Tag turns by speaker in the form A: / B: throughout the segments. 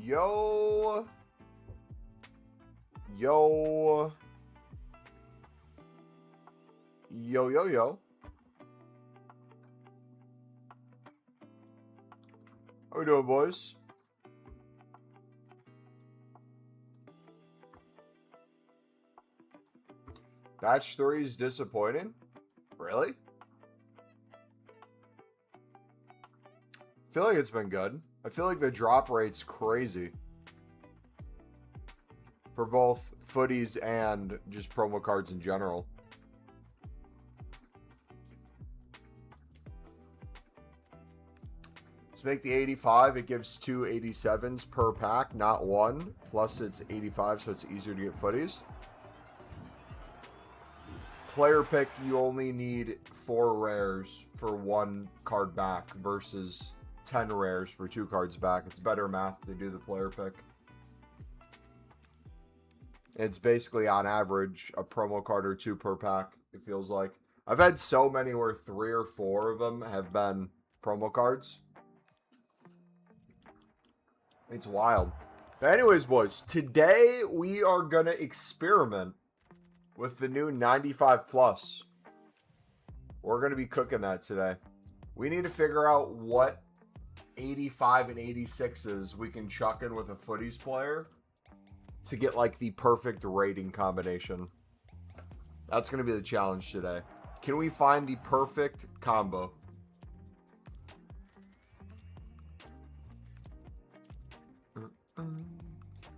A: Yo. Yo. Yo, yo, yo. How we doing, boys? Batch 3 is disappointing? Really? I feel like it's been good. I feel like the drop rate's crazy. For both footies and just promo cards in general. Let's make the 85. It gives 2 87s per pack, not one. Plus it's 85, so it's easier to get footies. Player pick, you only need 4 rares for 1 card back versus 10 rares for 2 cards back. It's better math to do the player pick. It's basically on average a promo card or 2 per pack, it feels like. I've had so many where 3 or 4 of them have been promo cards. It's wild. But anyways, boys, today we are going to experiment with the new 95 plus. We're going to be cooking that today. We need to figure out what 85 and 86s we can chuck in with a footies player to get like the perfect rating combination. That's going to be the challenge today. Can we find the perfect combo?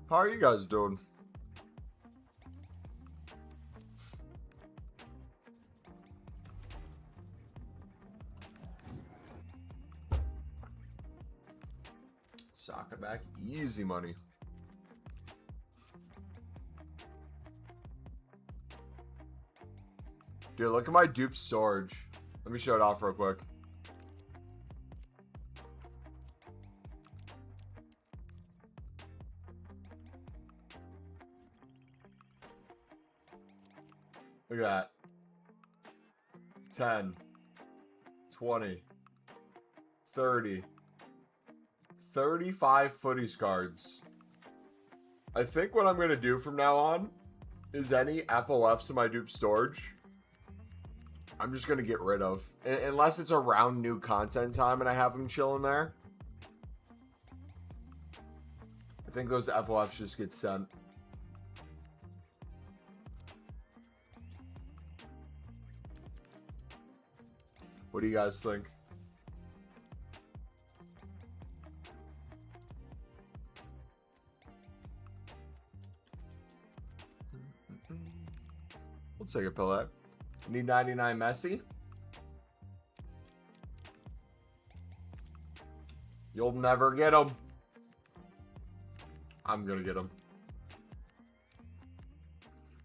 A: How are you guys doing? Sock it back. Easy money. Dude, look at my dupe storage. Let me show it off real quick. Look at that. 10, 20, 30, 35 footies cards. I think what I'm going to do from now on is any FOFs in my dupe storage, I'm just going to get rid of. Unless it's around new content time and I have them chilling there. I think those FOFs just get sent. What do you guys think? We'll take a pill out. Need 99 Messi. You'll never get him. I'm gonna get him.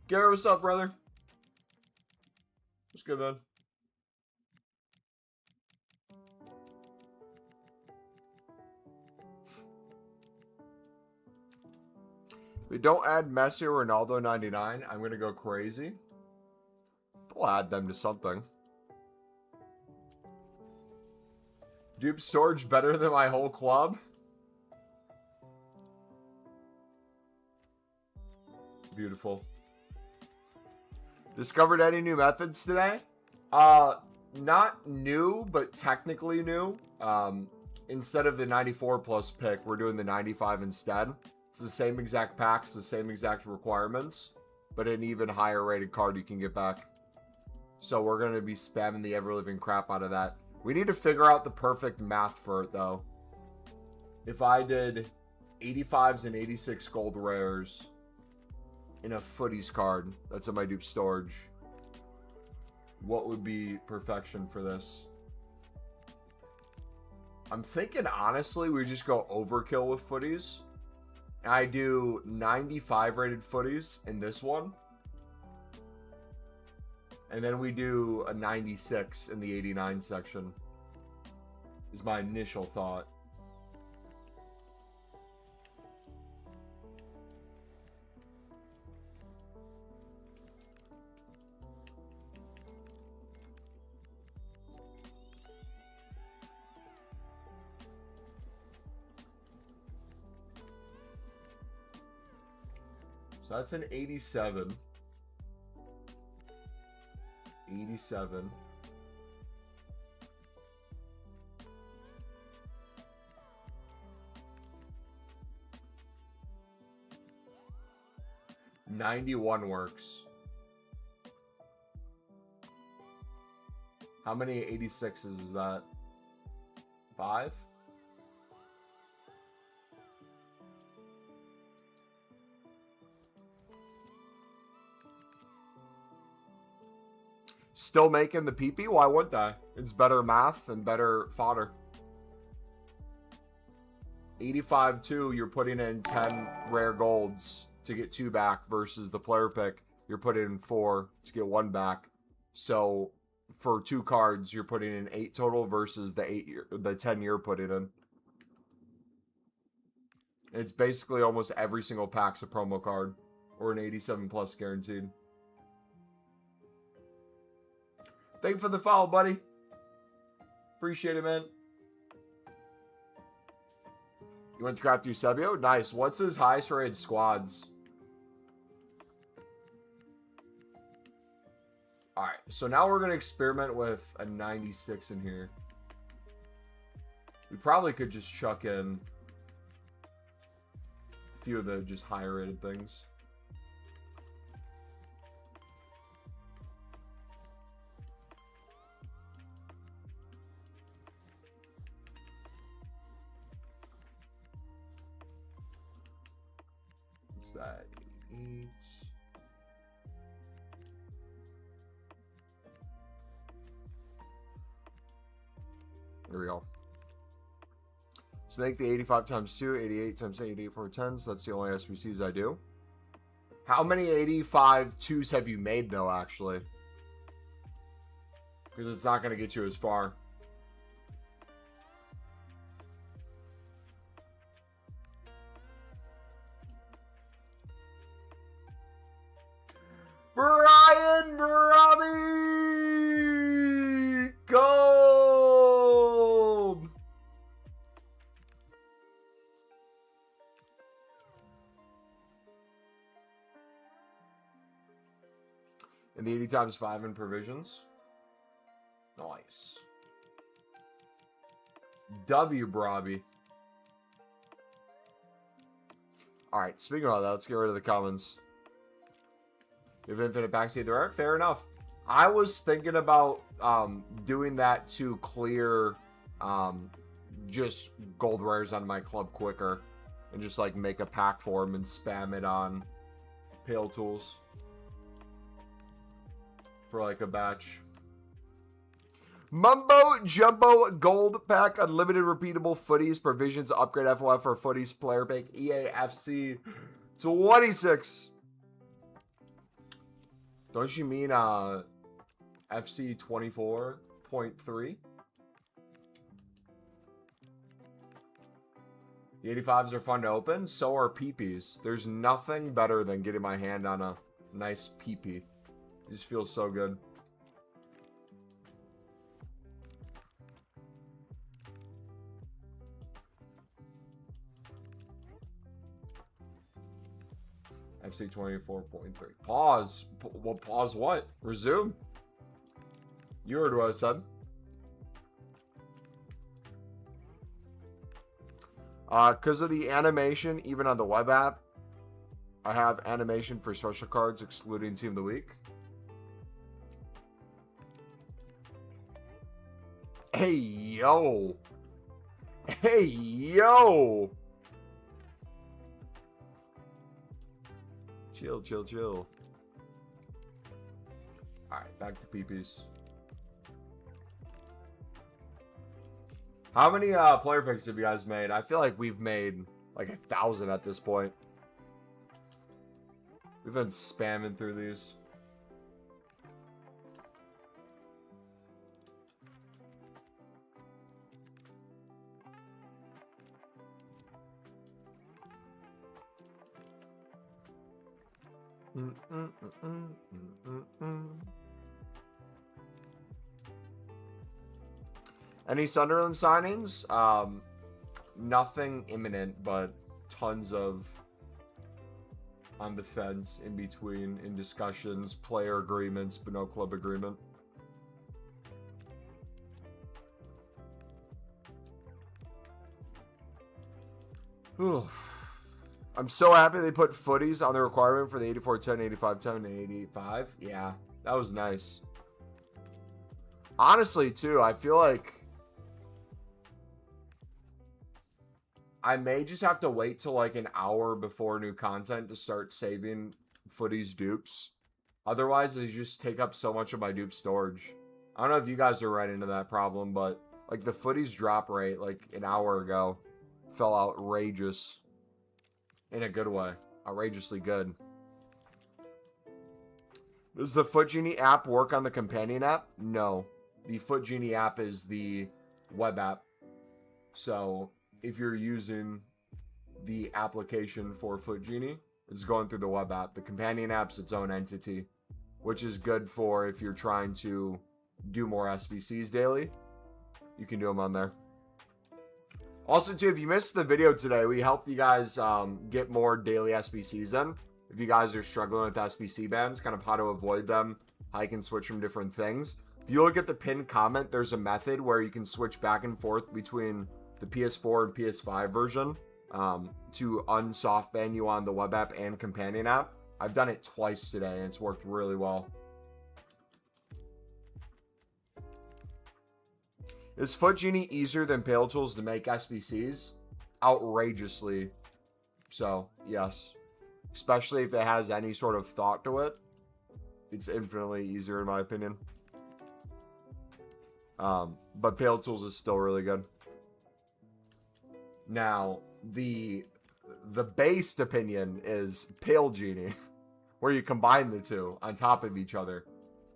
A: Garrett, what's up, brother? What's good, man? If we don't add Messi or Ronaldo 99, I'm gonna go crazy. We'll add them to something. Dupe storage better than my whole club? Beautiful. Discovered any new methods today? Not new, but technically new. Instead of the 94 plus pick, we're doing the 95 instead. It's the same exact packs, the same exact requirements, but an even higher rated card you can get back. So we're going to be spamming the ever-living crap out of that. We need to figure out the perfect math for it, though. If I did 85s and 86 gold rares in a footies card that's in my dupe storage, what would be perfection for this? I'm thinking, honestly, we just go overkill with footies. I do 95 rated footies in this one. And then we do a 96 in the 89 section. Is my initial thought. So that's an 87. 87. $91 works. How many 86s is that? 5? Still making the PP? Why wouldn't I? It's better math and better fodder. 85-2, you're putting in 10 rare golds to get 2 back versus the player pick, you're putting in 4 to get 1 back. So for 2 cards, you're putting in 8 total versus the 10 you're putting in. It's basically almost every single pack's a promo card or an 87 plus guaranteed. Thank you for the follow, buddy. Appreciate it, man. You went to Craft Eusebio? Nice. What's his highest rated squads? Alright, so now we're going to experiment with a 96 in here. We probably could just chuck in a few of the just higher rated things. What's that? 8. There we go. So make the 85 times 2, 88 times 88 for 10s. That's the only SBCs I do. How many 85 2s have you made, though, actually? Because it's not going to get you as far. Brian Brobby! Gold! And the 80 times 5 in provisions. Nice. W Brobby. Alright, speaking about that, let's get rid of the comments. You have infinite backseat there. Fair enough. I was thinking about doing that to clear just gold rares on my club quicker. And just like make a pack for them and spam it on Pale Tools. For like a batch. Mumbo Jumbo Gold Pack. Unlimited repeatable footies. Provisions upgrade FOF for footies. Player pick EAFC26. Don't you mean FC24.3? The 85s are fun to open. So are PPs. There's nothing better than getting my hand on a nice PP. It just feels so good. FC24.3. Pause. Well, pause what? Resume. You heard what I said. Because of the animation, even on the web app, I have animation for special cards excluding Team of the Week. Hey, yo. Hey, yo. Chill, chill, chill. Alright, back to PPs. How many player picks have you guys made? I feel like we've made like 1,000 at this point. We've been spamming through these. Any Sunderland signings? Nothing imminent, but tons of on the fence in between, in discussions, player agreements, but no club agreement. Whew. I'm so happy they put footies on the requirement for the 8410, 8510, and 85. Yeah, that was nice. Honestly, too, I feel like I may just have to wait till like an hour before new content to start saving footies dupes. Otherwise, they just take up so much of my dupe storage. I don't know if you guys are right into that problem, but like the footies drop rate like an hour ago fell outrageous. In a good way. Outrageously good. Does the Foot Genie app work on the companion app? No. The Foot Genie app is the web app. So, if you're using the application for Foot Genie, it's going through the web app. The companion app's its own entity, which is good for if you're trying to do more SBCs daily. You can do them on there. Also, too, if you missed the video today, we helped you guys get more daily SBCs in. If you guys are struggling with SBC bans, kind of how to avoid them, how you can switch from different things. If you look at the pinned comment, there's a method where you can switch back and forth between the PS4 and PS5 version to unsoft ban you on the web app and companion app. I've done it twice today, and it's worked really well. Is Foot Genie easier than Pale Tools to make SBCs? Outrageously so, yes. Especially if it has any sort of thought to it. It's infinitely easier in my opinion. But Pale Tools is still really good. Now, the based opinion is Pale Genie, where you combine the two on top of each other.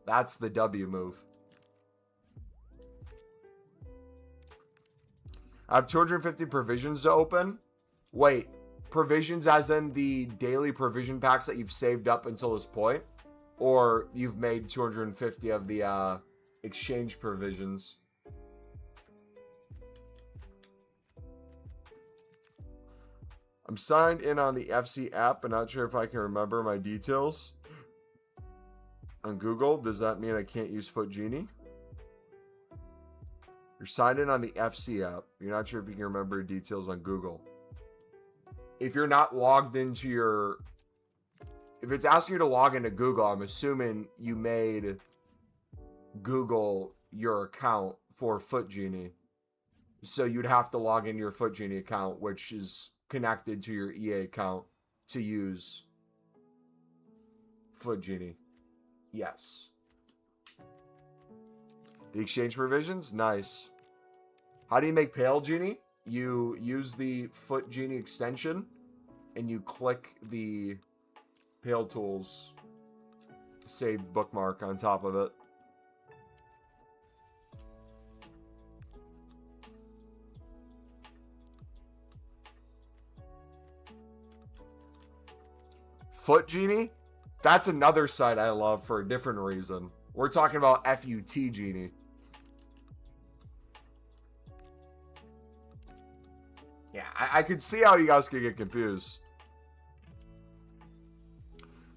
A: That's the W move. I have 250 provisions to open. Wait, provisions as in the daily provision packs that you've saved up until this point? Or you've made 250 of the exchange provisions? I'm signed in on the FC app, but not sure if I can remember my details. On Google, does that mean I can't use Foot Genie? You're signed in on the FC app. You're not sure if you can remember details on Google. If you're not logged into your... If it's asking you to log into Google, I'm assuming you made Google your account for Foot Genie. So you'd have to log into your Foot Genie account, which is connected to your EA account to use Foot Genie. Yes. The exchange provisions? Nice. How do you make Pale Genie? You use the Foot Genie extension and you click the Pale Tools saved bookmark on top of it. Foot Genie? That's another site I love for a different reason. We're talking about FUT Genie. Yeah, I could see how you guys could get confused.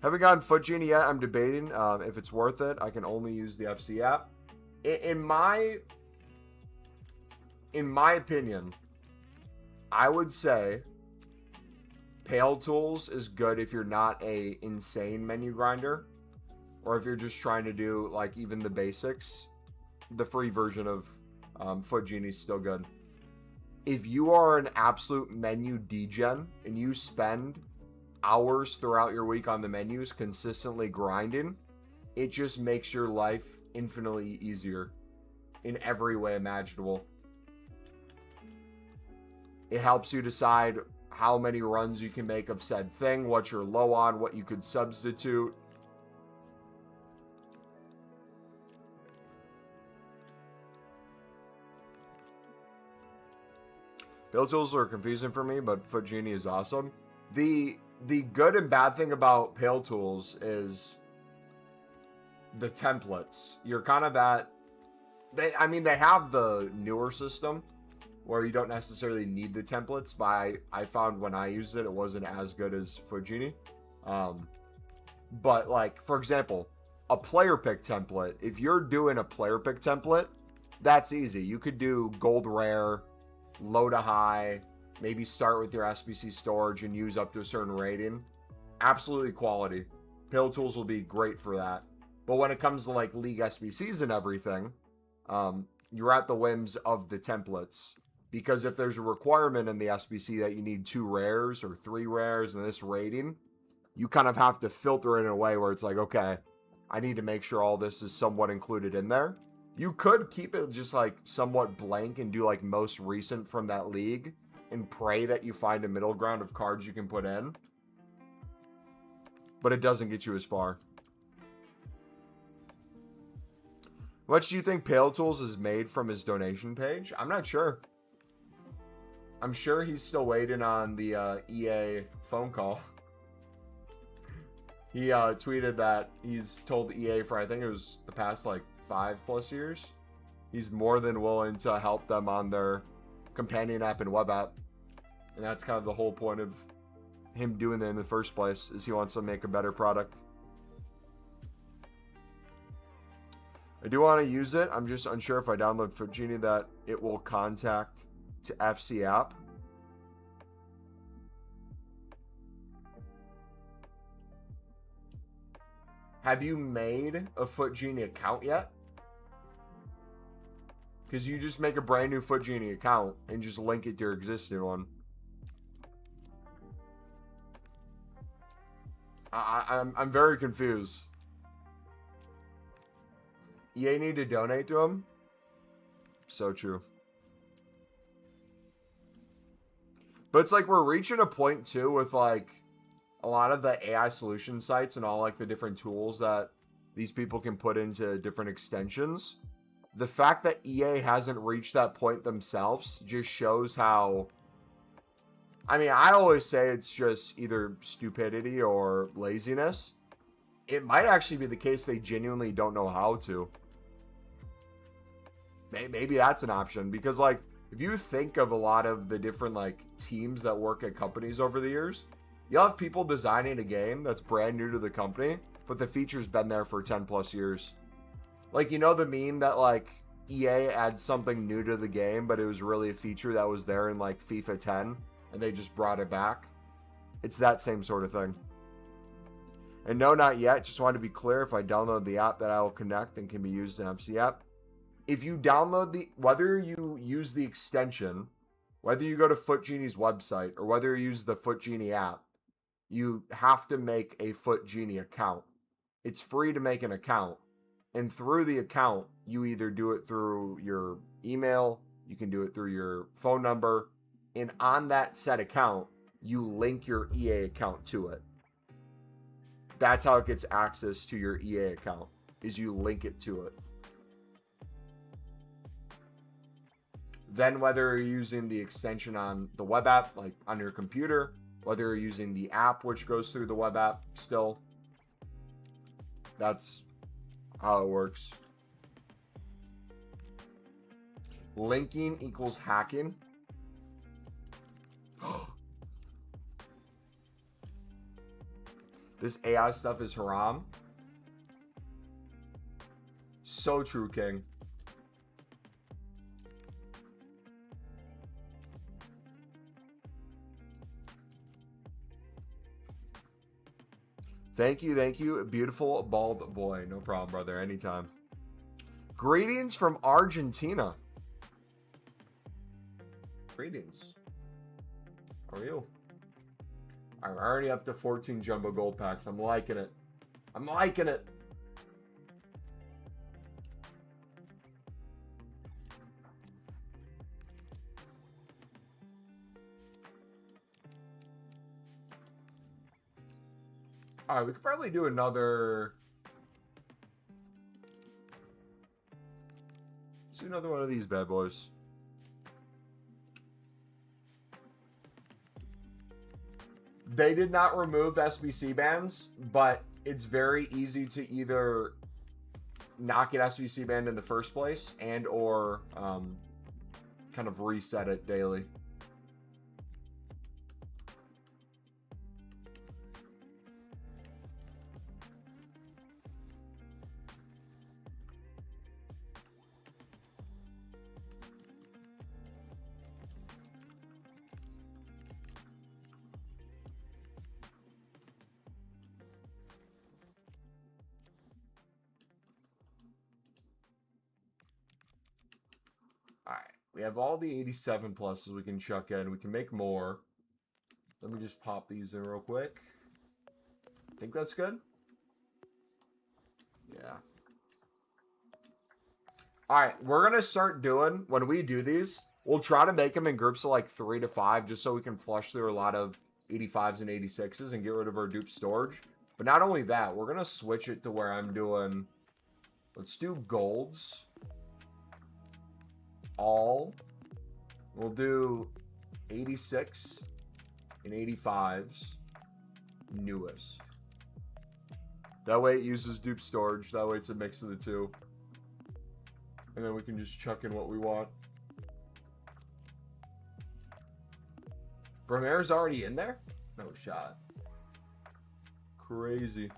A: Haven't gotten Foot Genie yet. I'm debating if it's worth it. I can only use the FC app. In my opinion, I would say Pale Tools is good if you're not a insane menu grinder, or if you're just trying to do like even the basics. The free version of Foot Genie is still good. If you are an absolute menu degen and you spend hours throughout your week on the menus consistently grinding, it just makes your life infinitely easier in every way imaginable. It helps you decide how many runs you can make of said thing, what you're low on, what you could substitute. Pale Tools are confusing for me, but Foot Genie is awesome. The good and bad thing about Pale Tools is the templates. You're kind of at... they have the newer system where you don't necessarily need the templates, but I found when I used it, it wasn't as good as Foot Genie. But like, for example, a player pick template, if you're doing a player pick template, that's easy. You could do gold rare, low to high, maybe start with your SBC storage and use up to a certain rating. Absolutely quality. Pill tools will be great for that. But when it comes to like league SBCs and everything, you're at the whims of the templates. Because if there's a requirement in the SBC that you need 2 rares or 3 rares in this rating, you kind of have to filter it in a way where it's like, okay, I need to make sure all this is somewhat included in there. You could keep it just like somewhat blank and do like most recent from that league and pray that you find a middle ground of cards you can put in. But it doesn't get you as far. How much do you think Pale Tools is made from his donation page? I'm not sure. I'm sure he's still waiting on the EA phone call. He tweeted that he's told EA for, I think it was the past like 5+ years. He's more than willing to help them on their companion app and web app. And that's kind of the whole point of him doing that in the first place, is he wants to make a better product. I do want to use it. I'm just unsure if I download FootGenie that it will contact to FC app. Have you made a FootGenie account yet? Because you just make a brand new FootGenie account and just link it to your existing one. I'm very confused. EA need to donate to him? So true. But it's like we're reaching a point too with like a lot of the AI solution sites and all like the different tools that these people can put into different extensions. The fact that EA hasn't reached that point themselves just shows how... I mean, I always say it's just either stupidity or laziness. It might actually be the case they genuinely don't know how to. Maybe that's an option, because like if you think of a lot of the different like teams that work at companies over the years, you'll have people designing a game that's brand new to the company, but the feature's been there for 10+ years. Like, you know the meme that like EA adds something new to the game, but it was really a feature that was there in like FIFA 10 and they just brought it back? It's that same sort of thing. And no, not yet. Just wanted to be clear, if I download the app, that I will connect and can be used in FC app. If you download the, whether you use the extension, whether you go to FootGenie's website, or whether you use the FootGenie app, you have to make a FootGenie account. It's free to make an account. And through the account, you either do it through your email, you can do it through your phone number, and on that said account, you link your EA account to it. That's how it gets access to your EA account, is you link it to it. Then whether you're using the extension on the web app, like on your computer, whether you're using the app which goes through the web app still, that's how it works. Linking equals hacking. This AI stuff is haram. So true, King. Thank you, beautiful bald boy. No problem, brother, anytime. Greetings from Argentina. Greetings. How are you? I'm already up to 14 jumbo gold packs. I'm liking it. I'm liking it. All right, we could probably do another. Let's do another one of these bad boys. They did not remove SBC bans, but it's very easy to either not get SBC banned in the first place and or kind of reset it daily. We have all the 87 pluses we can chuck in. We can make more. Let me just pop these in real quick. Think that's good? Yeah. Alright, we're going to start doing, when we do these, we'll try to make them in groups of like 3 to 5, just so we can flush through a lot of 85s and 86s and get rid of our dupe storage. But not only that, we're going to switch it to where I'm doing, let's do golds. All. We'll do 86 and 85s. Newest. That way it uses dupe storage. That way it's a mix of the two. And then we can just chuck in what we want. Bromaire's already in there? No shot. Crazy.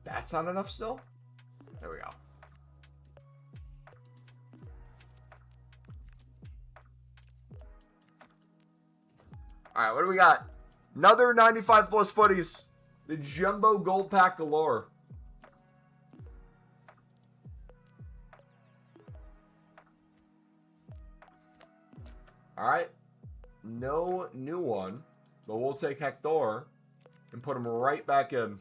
A: That's not enough still? There we go. Alright, what do we got? Another 95 plus footies. The Jumbo Gold Pack galore. Alright. No new one. But we'll take Hector and put him right back in.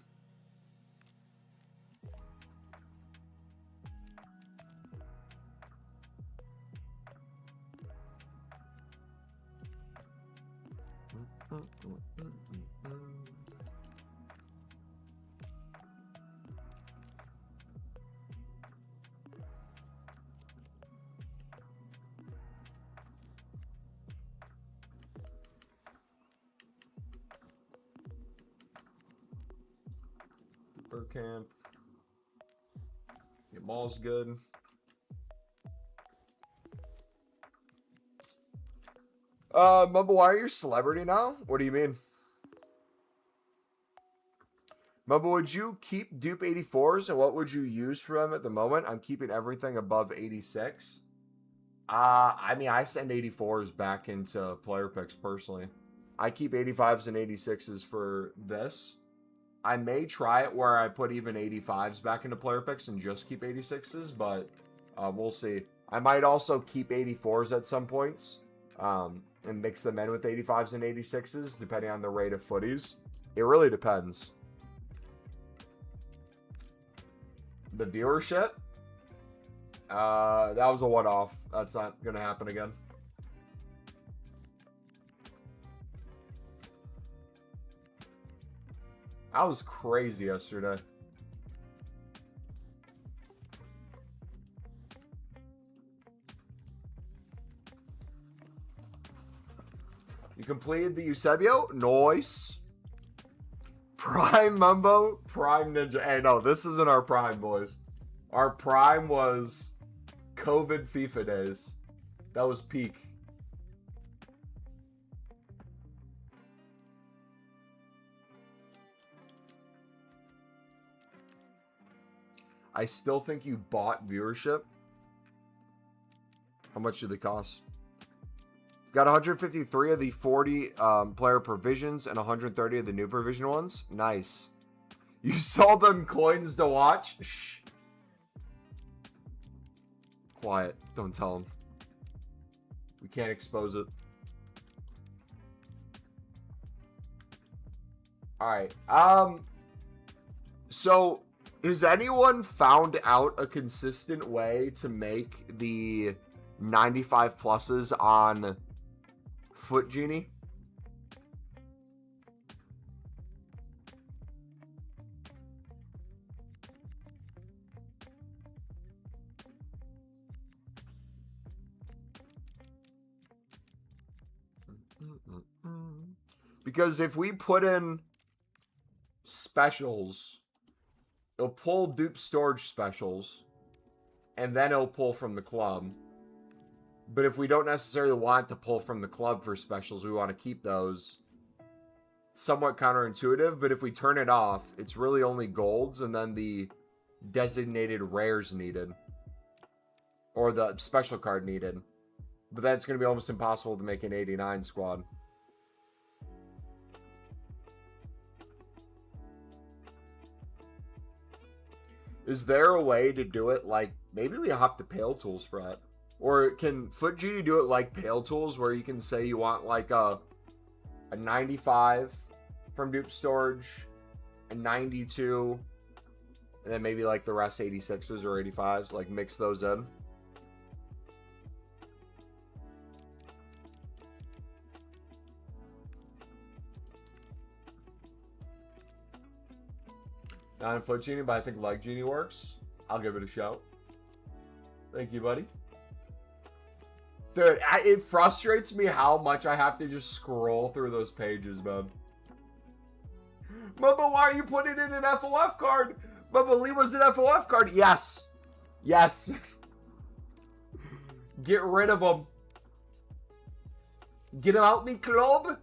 A: Camp. Your mall's good. Mumbo, why are you a celebrity now? What do you mean? Mumbo, would you keep dupe 84s and what would you use for them at the moment? I'm keeping everything above 86. I mean, I send 84s back into player picks personally. I keep 85s and 86s for this. I may try it where I put even 85s back into player picks and just keep 86s, but we'll see. I might also keep 84s at some points and mix them in with 85s and 86s, depending on the rate of footies. It really depends. The viewership? That was a one-off. That's not going to happen again. That was crazy yesterday. You completed the Eusebio? Nice. Prime Mumbo? Prime Ninja. Hey, no, this isn't our prime, boys. Our prime was COVID FIFA days. That was peak. I still think you bought viewership. How much did they cost? Got 153 of the 40 player provisions and 130 of the new provision ones. Nice. You sold them coins to watch? Shh. Quiet. Don't tell them. We can't expose it. Alright. So, has anyone found out a consistent way to make the 95 pluses on Foot Genie? Because if we put in specials, it'll pull dupe storage specials, and then it'll pull from the club. But if we don't necessarily want to pull from the club for specials, we want to keep those. Somewhat counterintuitive, but if we turn it off, it's really only golds and then the designated rares needed. Or the special card needed. But that's going to be almost impossible to make an 89 squad. Is there a way to do it like, maybe we have to Pale Tools for that? Or can Foot Genie do it like Pale Tools, where you can say you want like a 95 from dupe storage, a 92, and then maybe like the rest 86s or 85s, like mix those in? Not in Foot Genie, but I think Leg Genie works. I'll give it a shout. Thank you, buddy. Dude, it frustrates me how much I have to just scroll through those pages, man. Mumbo, why are you putting in an FOF card? Mumbo, leave us an FOF card. Yes. Yes. Get rid of them. Get him out me club.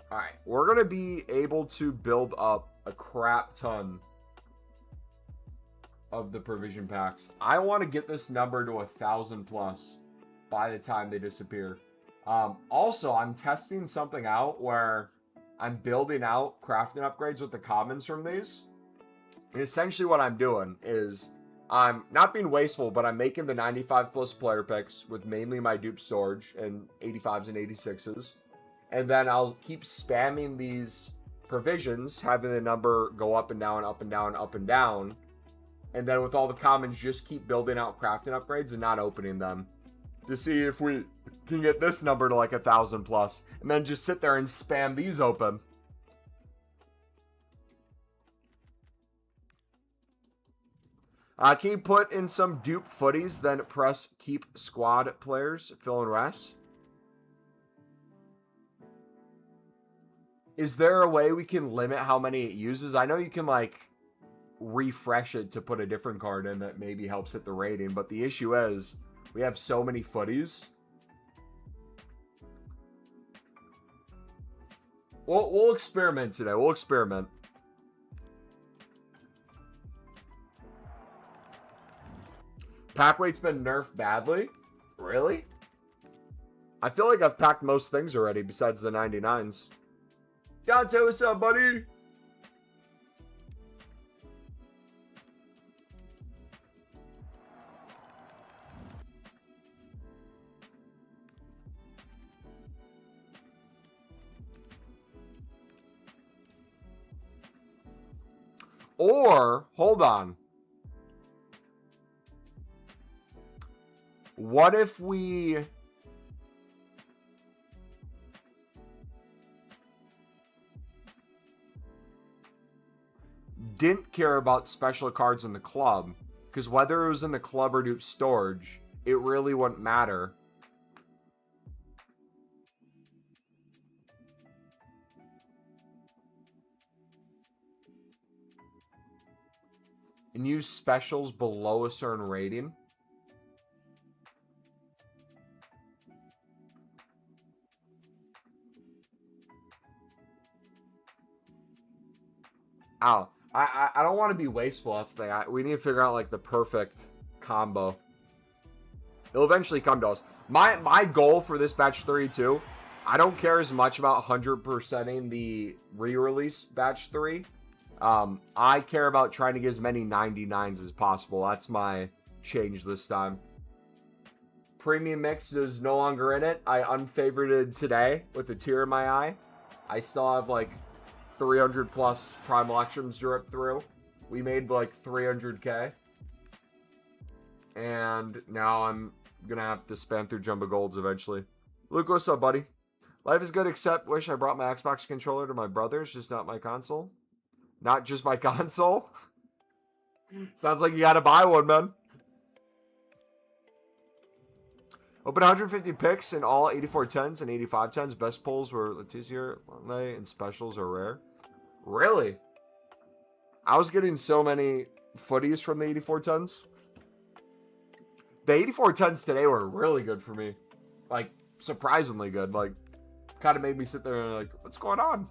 A: Alright, we're going to be able to build up a crap ton of the provision packs. I want to get this number to 1,000 plus by the time they disappear. Also, I'm testing something out where I'm building out crafting upgrades with the commons from these. And essentially what I'm doing is I'm not being wasteful, but I'm making the 95 plus player picks with mainly my dupe storage and 85s and 86s. And then I'll keep spamming these provisions, having the number go up and down, up and down, up and down. And then with all the commons, just keep building out crafting upgrades and not opening them to see if we can get this number to like 1,000 plus. And then just sit there and spam these open. Can you put in some dupe footies, then press keep squad players, fill and rest? Is there a way we can limit how many it uses? I know you can like refresh it to put a different card in that maybe helps hit the rating, but the issue is we have so many footies. We'll experiment today. We'll experiment. Pack weight's been nerfed badly? Really? I feel like I've packed most things already besides the 99s. Dante, what's up, buddy? Or, hold on. What if we... didn't care about special cards in the club? Because whether it was in the club or dupe storage, it really wouldn't matter. And use specials below a certain rating. Ow. I don't want to be wasteful. That's the thing. We need to figure out like the perfect combo. It'll eventually come to us. My goal for this batch 3 too, I don't care as much about 100%ing the re-release batch 3. I care about trying to get as many 99s as possible. That's my change this time. Premium Mix is no longer in it. I unfavorited today with a tear in my eye. I still have like 300 plus Prime Electrums drip through. We made like 300k. And now I'm gonna have to spam through Jumbo Golds eventually. Luke, what's up, buddy? Life is good, except wish I brought my Xbox controller to my brother's, just not my console. Not just my console? Sounds like you gotta buy one, man. Open 150 picks in all 84 10s and 85 10s. Best pulls were Letizier, Lonley, and specials are rare. Really? I was getting so many footies from the 84 10s. The 84 10s today were really good for me. Like, surprisingly good. Like, kind of made me sit there and like, what's going on?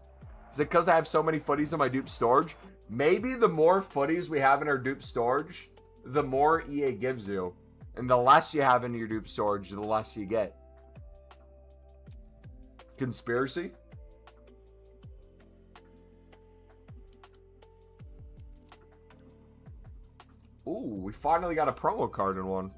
A: Is it because I have so many footies in my dupe storage? Maybe the more footies we have in our dupe storage, the more EA gives you. And the less you have in your dupe storage, the less you get. Conspiracy? Ooh, we finally got a promo card in one.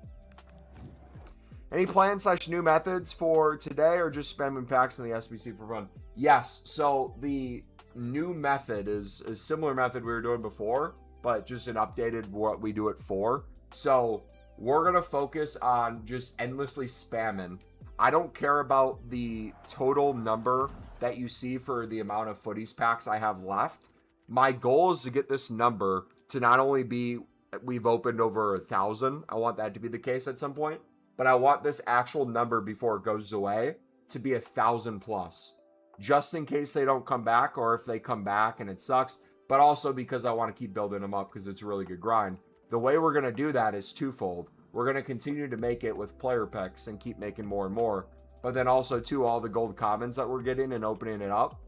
A: Any plans / new methods for today, or just spamming packs in the SBC for fun? Yes, so the new method is a similar method we were doing before, but just an updated what we do it for. So we're going to focus on just endlessly spamming. I don't care about the total number that you see for the amount of footies packs I have left. My goal is to get this number to not only be we've opened over 1,000. I want that to be the case at some point, but I want this actual number before it goes away to be 1,000 plus, just in case they don't come back, or if they come back and it sucks, but also because I want to keep building them up because it's a really good grind. The way we're going to do that is twofold. We're going to continue to make it with player picks and keep making more and more, but then also too, all the gold commons that we're getting and opening it up,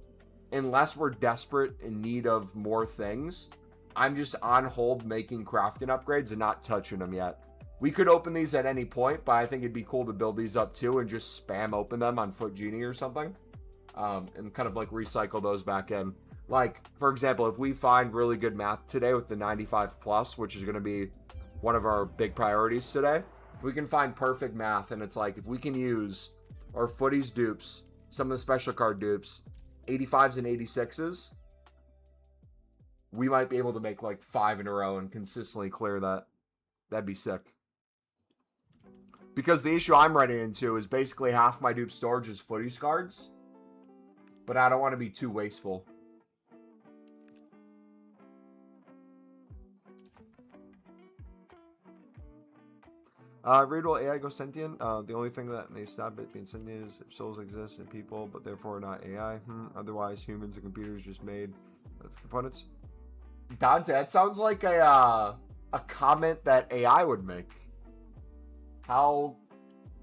A: unless we're desperate in need of more things, I'm just on hold making crafting upgrades and not touching them yet. We could open these at any point, but I think it'd be cool to build these up too and just spam open them on Foot Genie or something. And kind of like recycle those back in. Like, for example, if we find really good math today with the 95 plus, which is going to be one of our big priorities today, if we can find perfect math, and it's like, if we can use our footies dupes, some of the special card dupes, 85s and 86s, we might be able to make like 5 in a row and consistently clear that. That'd be sick. Because the issue I'm running into is basically half my dupe storage is footies cards, but I don't want to be too wasteful. Read will AI go sentient? The only thing that may stop it being sentient is if souls exist in people, but therefore not AI. Otherwise, humans and computers just made components. Dante, that sounds like a comment that AI would make. How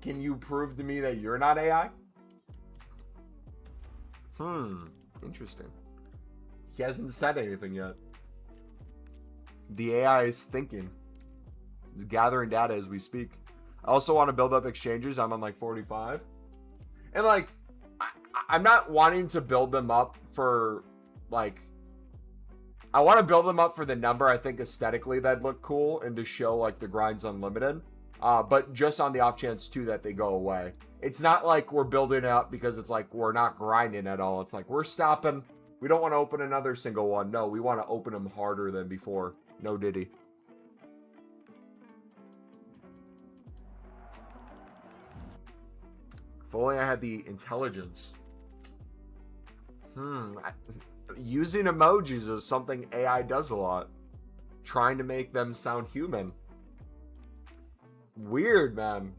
A: can you prove to me that you're not AI? Interesting. He hasn't said anything yet. The AI is thinking. It's gathering data as we speak. I also want to build up exchanges. I'm on like 45. And like, I'm not wanting to build them up for like, I want to build them up for the number. I think aesthetically that'd look cool and to show like the grind's unlimited. But just on the off chance too that they go away. It's not like we're building it up because it's like we're not grinding at all. It's like we're stopping. We don't want to open another single one. No, we want to open them harder than before. No diddy. If only I had the intelligence. Using emojis is something AI does a lot. Trying to make them sound human. Weird, man.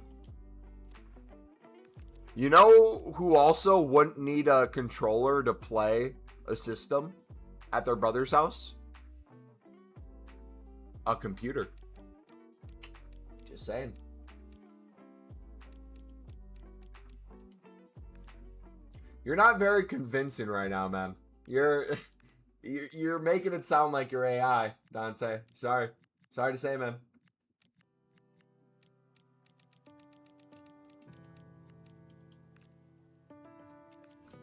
A: You know who also wouldn't need a controller to play a system at their brother's house? A computer. Just saying. You're not very convincing right now, man. You're making it sound like you're AI, Dante. Sorry to say, man.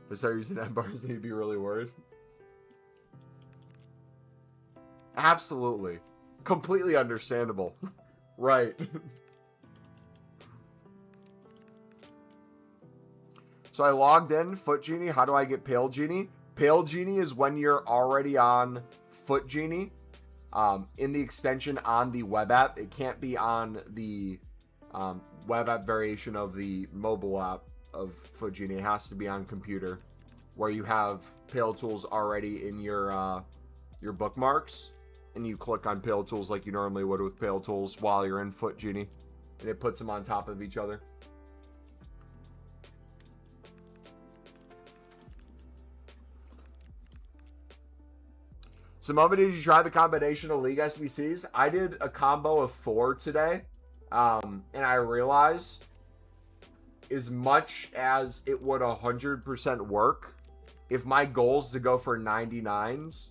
A: If I start using M-bars, you'd be really worried. Absolutely. Completely understandable. Right. So I logged in, Foot Genie. How do I get Pale Genie? Pale Genie is when you're already on Foot Genie. In the extension on the web app. It can't be on the web app variation of the mobile app of Foot Genie. It has to be on computer, where you have Pale Tools already in your bookmarks, and you click on Pale Tools like you normally would with Pale Tools while you're in Foot Genie, and it puts them on top of each other. So, Mumbo, did you try the combination of League SBCs? I did a combo of 4 today, and I realized as much as it would 100% work, if my goal is to go for 99s,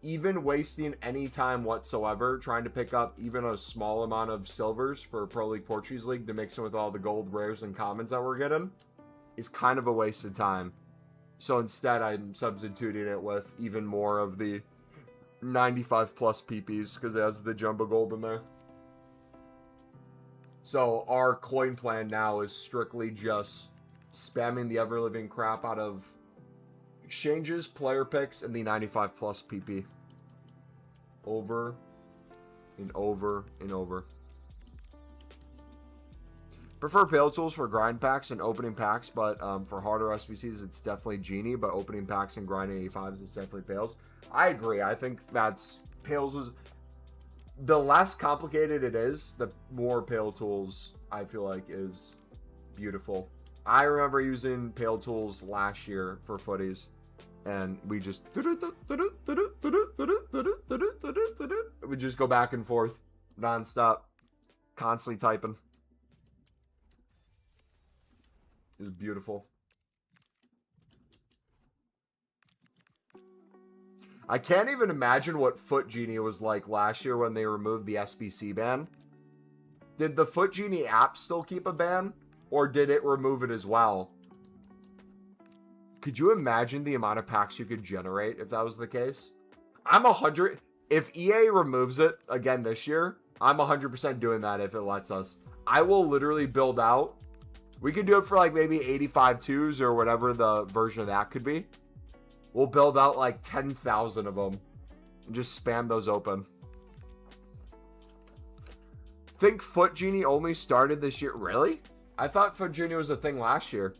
A: even wasting any time whatsoever trying to pick up even a small amount of silvers for Pro League Portuguese League to mix in with all the gold, rares, and commons that we're getting is kind of a waste of time. So instead, I'm substituting it with even more of the 95 plus PPs because it has the jumbo gold in there. So our coin plan now is strictly just spamming the ever-living crap out of exchanges, player picks, and the 95 plus PP. Over and over and over. Prefer Pale Tools for grind packs and opening packs, but for harder SBCs, it's definitely Genie, but opening packs and grinding 85s, it's definitely Pales. I agree. I think that's Pales is... The less complicated it is, the more Pale Tools I feel like is beautiful. I remember using Pale Tools last year for footies, and we just go back and forth non-stop, constantly typing. It was beautiful. I can't even imagine what Foot Genie was like last year when they removed the SBC ban. Did the Foot Genie app still keep a ban? Or did it remove it as well? Could you imagine the amount of packs you could generate if that was the case? I'm 100... If EA removes it again this year, I'm 100% doing that if it lets us. I will literally build out... We could do it for like maybe 85 twos or whatever the version of that could be. We'll build out like 10,000 of them and just spam those open. Think Foot Genie only started this year? Really? I thought Foot Genie was a thing last year.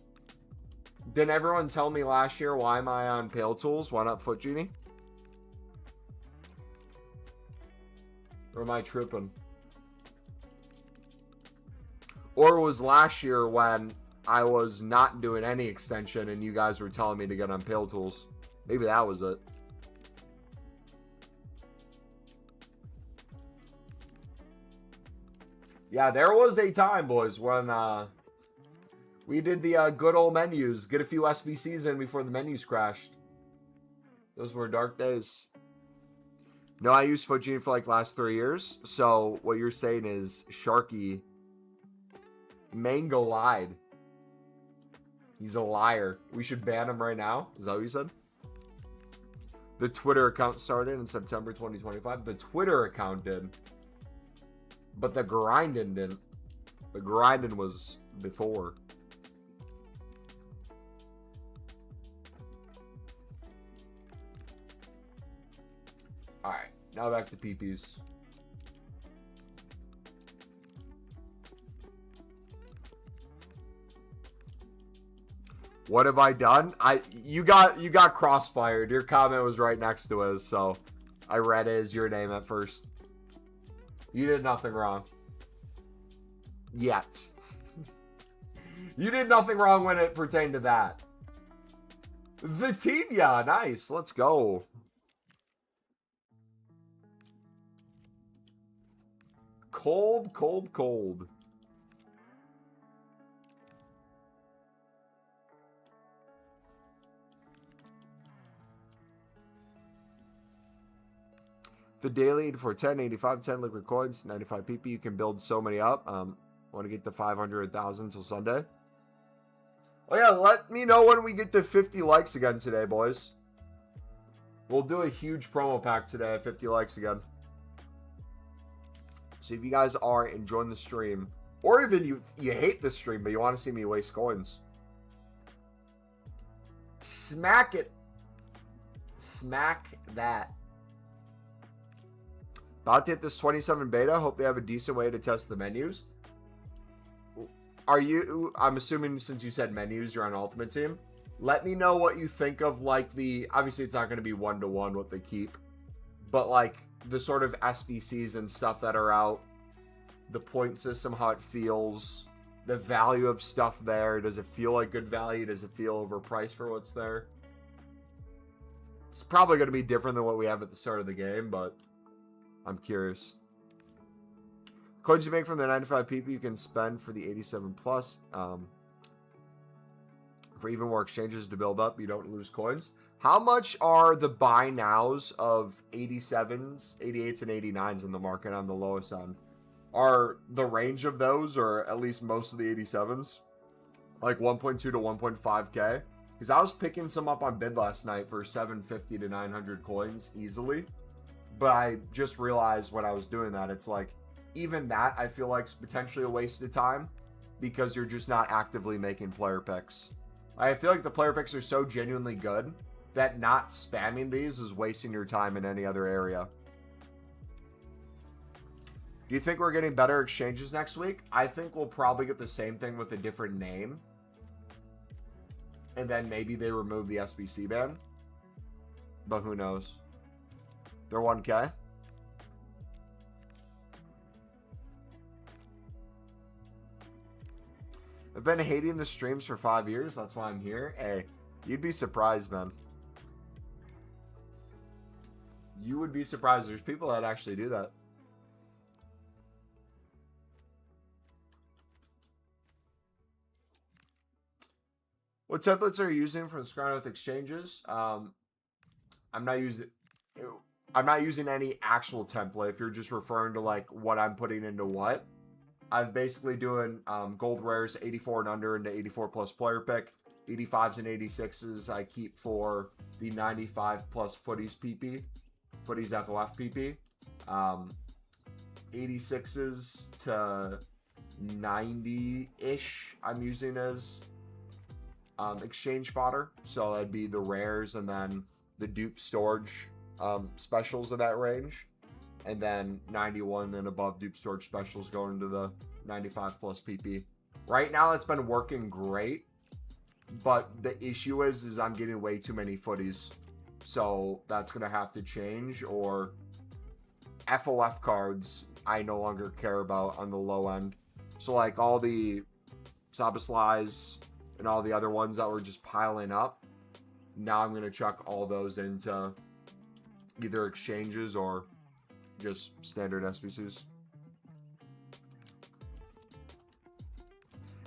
A: Didn't everyone tell me last year, why am I on Pale Tools? Why not Foot Genie? Or am I tripping? Or was last year when I was not doing any extension and you guys were telling me to get on Pale Tools? Maybe that was it. Yeah, there was a time, boys, when we did the good old menus. Get a few SBCs in before the menus crashed. Those were dark days. No, I used Foot Genie for like last 3 years. So what you're saying is Sharky Mango lied. He's a liar. We should ban him right now. Is that what you said? The Twitter account started in September 2025. The Twitter account did. But the grinding didn't. The grinding was before. Alright. Now back to PPs. What have I done? You got crossfired. Your comment was right next to us, so I read it as your name at first. You did nothing wrong. Yet. You did nothing wrong when it pertained to that. Vitinha, nice. Let's go. Cold, cold, cold. The daily for 10, 85, 10 liquid coins, 95 PP. You can build so many up. Want to get to 500,000 till Sunday. Oh yeah, let me know when we get to 50 likes again today, boys. We'll do a huge promo pack today at 50 likes again. So if you guys are enjoying the stream, or even you hate the stream, but you want to see me waste coins, smack it. Smack that. About to hit this 27 beta. Hope they have a decent way to test the menus. Are you... I'm assuming since you said menus, you're on Ultimate Team. Let me know what you think of, like, the... Obviously, it's not going to be one-to-one what they keep. But, like, the sort of SBCs and stuff that are out. The point system, how it feels. The value of stuff there. Does it feel like good value? Does it feel overpriced for what's there? It's probably going to be different than what we have at the start of the game, but... I'm curious. Coins you make from the 95 PP you can spend for the 87 plus. For even more exchanges to build up, you don't lose coins. How much are the buy nows of 87s, 88s, and 89s in the market on the lowest end? Are the range of those, or at least most of the 87s, like 1.2 to 1.5k? Because I was picking some up on bid last night for 750 to 900 coins easily. But I just realized when I was doing that, it's like, even that I feel like is potentially a waste of time because you're just not actively making player picks. I feel like the player picks are so genuinely good that not spamming these is wasting your time in any other area. Do you think we're getting better exchanges next week? I think we'll probably get the same thing with a different name. And then maybe they remove the SBC ban. But who knows? They're 1K. I've been hating the streams for 5 years. That's why I'm here. Hey, you'd be surprised, man. You would be surprised. There's people that actually do that. What templates are you using for the scrying with exchanges? I'm not using any actual template. If you're just referring to like what I'm putting into what, I'm basically doing gold rares 84 and under into 84 plus player pick. 85s and 86s I keep for the 95 plus footies PP, footies FOF PP. 86s to 90-ish I'm using as exchange fodder. So that'd be the rares and then the dupe storage specials of that range. And then 91 and above dupe storage specials going into the 95 plus PP. Right now it's been working great. But the issue is I'm getting way too many footies. So that's going to have to change. Or FOF cards I no longer care about on the low end. So like all the Sabaslies and all the other ones that were just piling up. Now I'm going to chuck all those into either exchanges or just standard SBCs.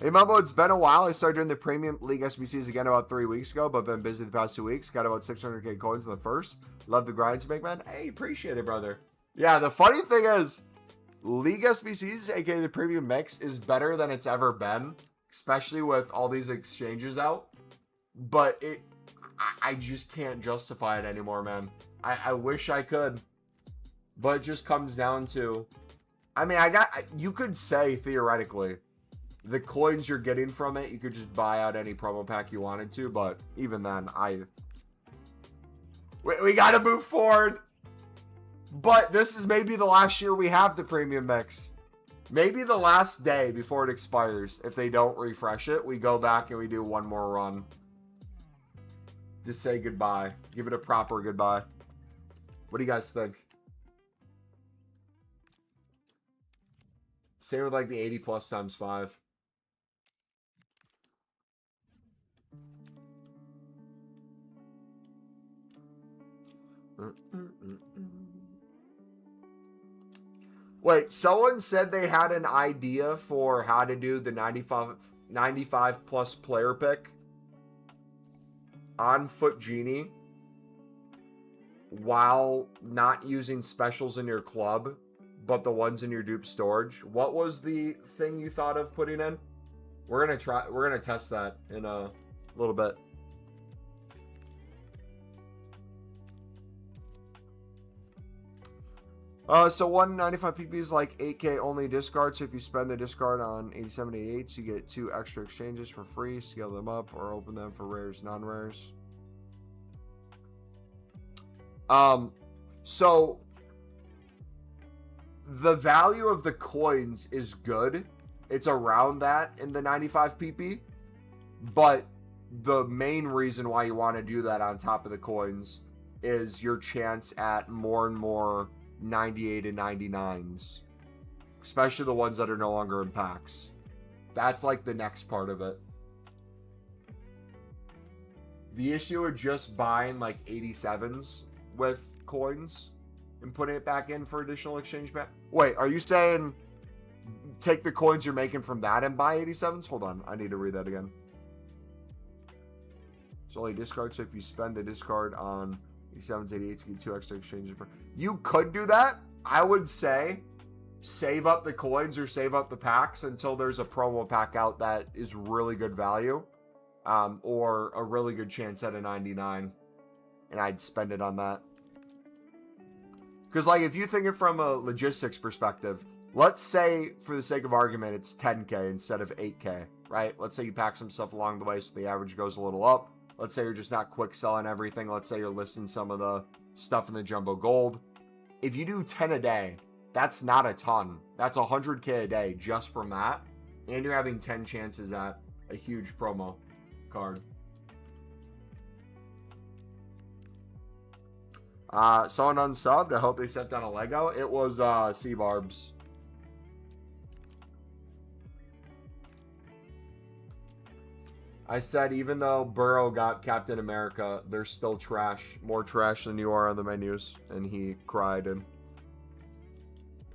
A: Hey Mumbo, it's been a while. I started doing the Premium League SBCs again about 3 weeks ago, but been busy the past 2 weeks. Got about 600k coins in the first. Love the grinds, big man. Hey, appreciate it, brother. Yeah, the funny thing is, League SBCs, aka the Premium Mix, is better than it's ever been, especially with all these exchanges out. But I just can't justify it anymore, man. I wish I could. But it just comes down to, I mean, you could say theoretically, the coins you're getting from it, you could just buy out any promo pack you wanted to, but even then, we gotta move forward. But this is maybe the last year we have the Premium Mix. Maybe the last day before it expires. If they don't refresh it, we go back and we do one more run. Just say goodbye. Give it a proper goodbye. What do you guys think? Same with like the 80 plus times 5. Wait, someone said they had an idea for how to do the 95 plus player pick on Foot Genie while not using specials in your club, but the ones in your dupe storage. What was the thing you thought of putting in? We're gonna test that in a little bit. So 195 PP is like 8k only discard. So if you spend the discard on 87, 88s, you get 2 extra exchanges for free. Scale them up or open them for rares, non-rares. So the value of the coins is good. It's around that in the 95 PP. But the main reason why you want to do that on top of the coins is your chance at more and more 98 and 99s, especially the ones that are no longer in packs. That's like the next part of it. The issue of just buying like 87s with coins and putting it back in for additional exchange back. Wait, are you saying take the coins you're making from that and buy 87s? Hold on, I need to read that again. It's only discard, so if you spend the discard on 87s, 88s, you get 2 extra exchanges. You could do that. I would say save up the coins or save up the packs until there's a promo pack out that is really good value, or a really good chance at a 99, and I'd spend it on that. Because, like, if you think it from a logistics perspective, let's say, for the sake of argument, it's 10K instead of 8K, right? Let's say you pack some stuff along the way so the average goes a little up. Let's say you're just not quick selling everything. Let's say you're listing some of the stuff in the jumbo gold. If you do 10 a day, that's not a ton. That's 100K a day just from that. And you're having 10 chances at a huge promo card. Someone unsubbed. I hope they stepped on a Lego. It was C-Barbs. I said even though Burrow got Captain America, they're still trash. More trash than you are on the menus. And he cried and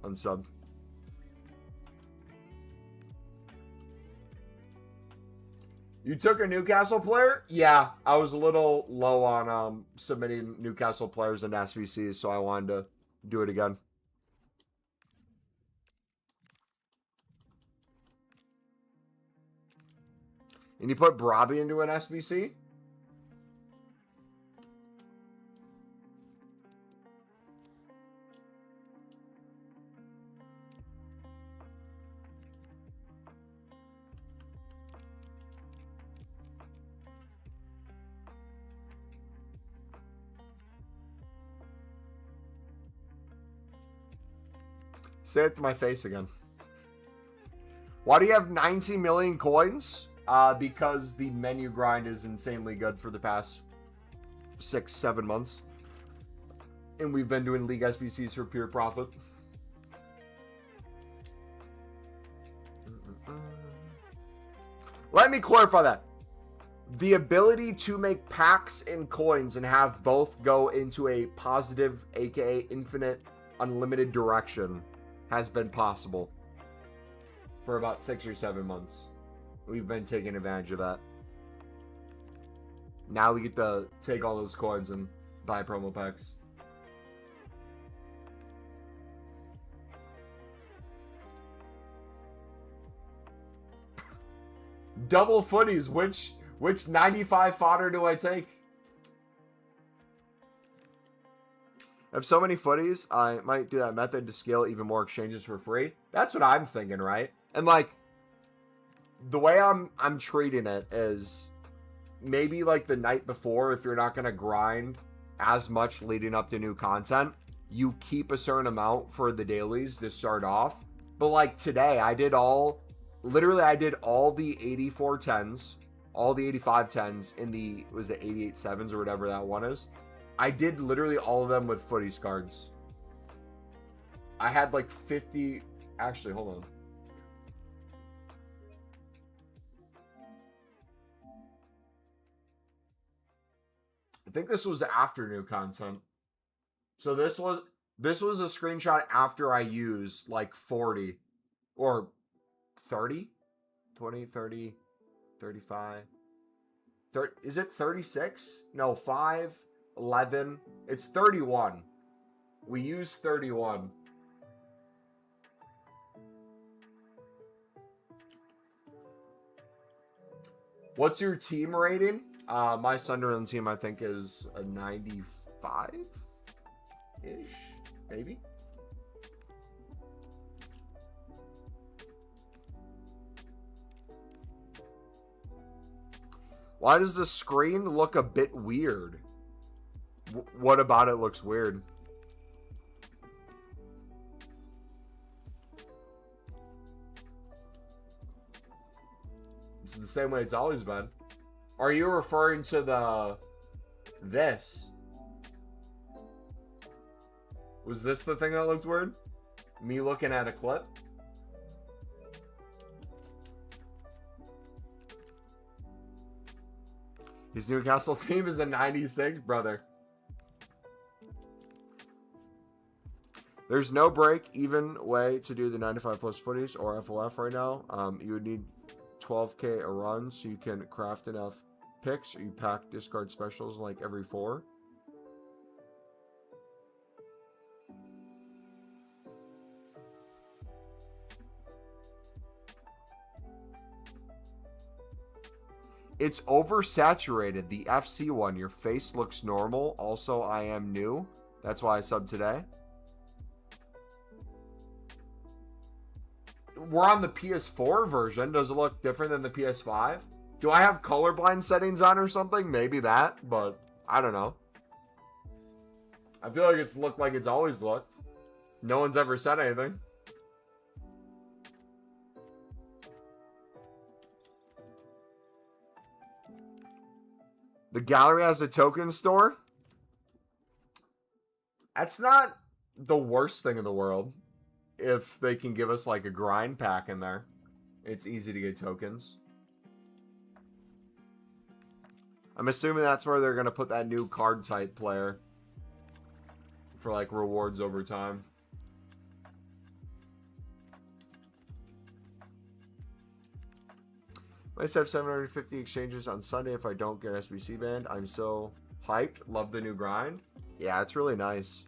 A: unsubbed. You took a Newcastle player? Yeah, I was a little low on submitting Newcastle players into SBCs, so I wanted to do it again. And you put Brobby into an SBC? Say it to my face again. Why do you have 19 million coins? Because the menu grind is insanely good for the past 6-7 months. And we've been doing League SBCs for pure profit. Let me clarify that. The ability to make packs and coins and have both go into a positive, aka infinite, unlimited direction has been possible for about 6 or 7 months. We've been taking advantage of that. Now we get to take all those coins and buy promo packs. Double footies. Which 95 fodder do I take? I have so many footies, I might do that method to scale even more exchanges for free. That's what I'm thinking, right? And like, the way I'm treating it is maybe like the night before, if you're not going to grind as much leading up to new content, you keep a certain amount for the dailies to start off. But like today, I did all the 84 10s, all the 85 10s in the, was the 88 7s or whatever that one is. I did literally all of them with footies cards. I had like 50, actually, hold on. I think this was after new content. So this was a screenshot after I used like 40 or 30, 20, 30, 35, 30, is it 36? No, 5, 11, it's 31. We use 31. What's your team rating? My Sunderland team, I think, is a 95-ish, maybe. Why does the screen look a bit weird? What about it looks weird? It's the same way it's always been. Are you referring to this? Was this the thing that looked weird? Me looking at a clip? His Newcastle team is a 96, brother. There's no break-even way to do the 95 plus footies or FOF right now. You would need 12K a run so you can craft enough picks, or you pack discard specials like every 4? It's oversaturated. The FC one. Your face looks normal. Also, I am new. That's why I subbed today. We're on the PS4 version. Does it look different than the PS5? Do I have colorblind settings on or something? Maybe that, but I don't know. I feel like it's looked like it's always looked. No one's ever said anything. The gallery has a token store? That's not the worst thing in the world. If they can give us like a grind pack in there. It's easy to get tokens. I'm assuming that's where they're going to put that new card type player. For like rewards over time. I have 750 exchanges on Sunday if I don't get SBC banned. I'm so hyped. Love the new grind. Yeah, it's really nice.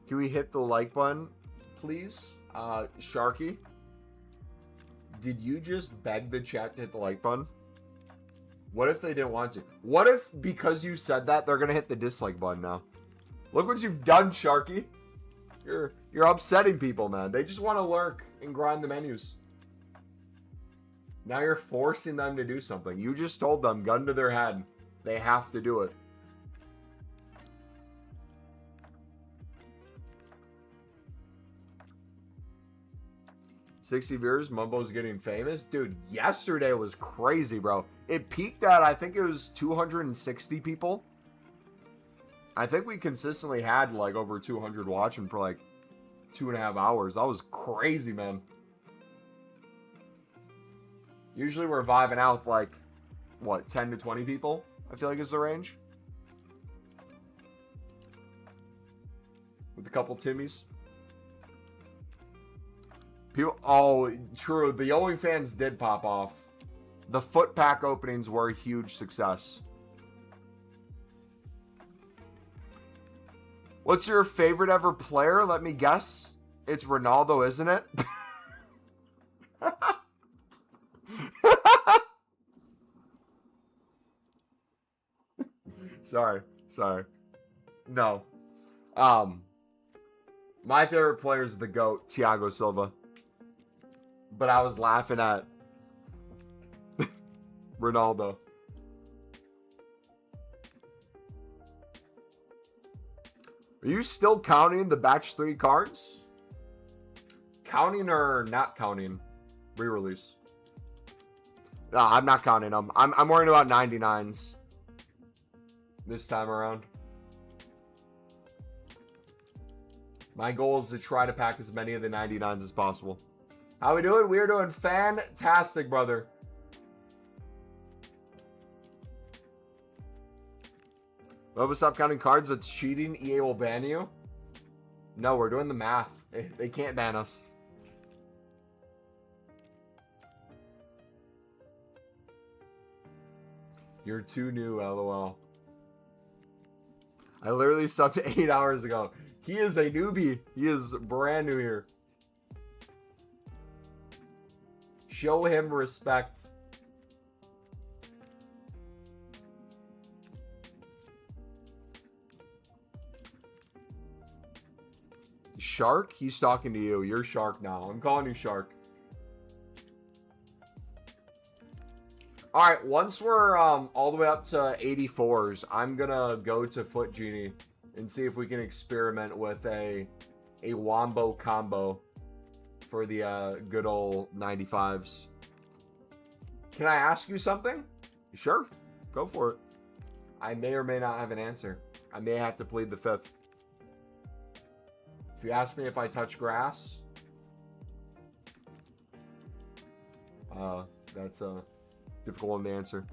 A: Can we hit the like button, please? Sharky, did you just beg the chat to hit the like button? What if they didn't want to? What if, because you said that, they're going to hit the dislike button now? Look what you've done, Sharky. You're upsetting people, man. They just want to lurk and grind the menus. Now you're forcing them to do something. You just told them, gun to their head, they have to do it. $60 viewers, Mumbo's getting famous. Dude, yesterday was crazy, bro. It peaked at, I think it was 260 people. I think we consistently had like over 200 watching for like 2.5 hours. That was crazy, man. Usually we're vibing out with like, what, 10 to 20 people? I feel like is the range. With a couple Timmies. People, oh, true. The OnlyFans did pop off. The foot pack openings were a huge success. What's your favorite ever player? Let me guess. It's Ronaldo, isn't it? Sorry. No. My favorite player is the GOAT, Thiago Silva. But I was laughing at Ronaldo. Are you still counting the batch 3 cards? Counting or not counting? Re-release. No, I'm not counting them. I'm worried about 99s this time around. My goal is to try to pack as many of the 99s as possible. How we doing? We are doing fantastic, brother. Lobo, stop counting cards. That's cheating. EA will ban you. No, we're doing the math. They can't ban us. You're too new, LOL. I literally subbed 8 hours ago. He is a newbie. He is brand new here. Show him respect. Shark? He's talking to you. You're Shark now. I'm calling you Shark. Alright, once we're all the way up to 84s, I'm gonna go to Foot Genie and see if we can experiment with a wombo combo for the good old 95s. Can I ask you something? Sure. Go for it. I may or may not have an answer. I may have to plead the fifth. If you ask me if I touch grass, that's a difficult one to answer.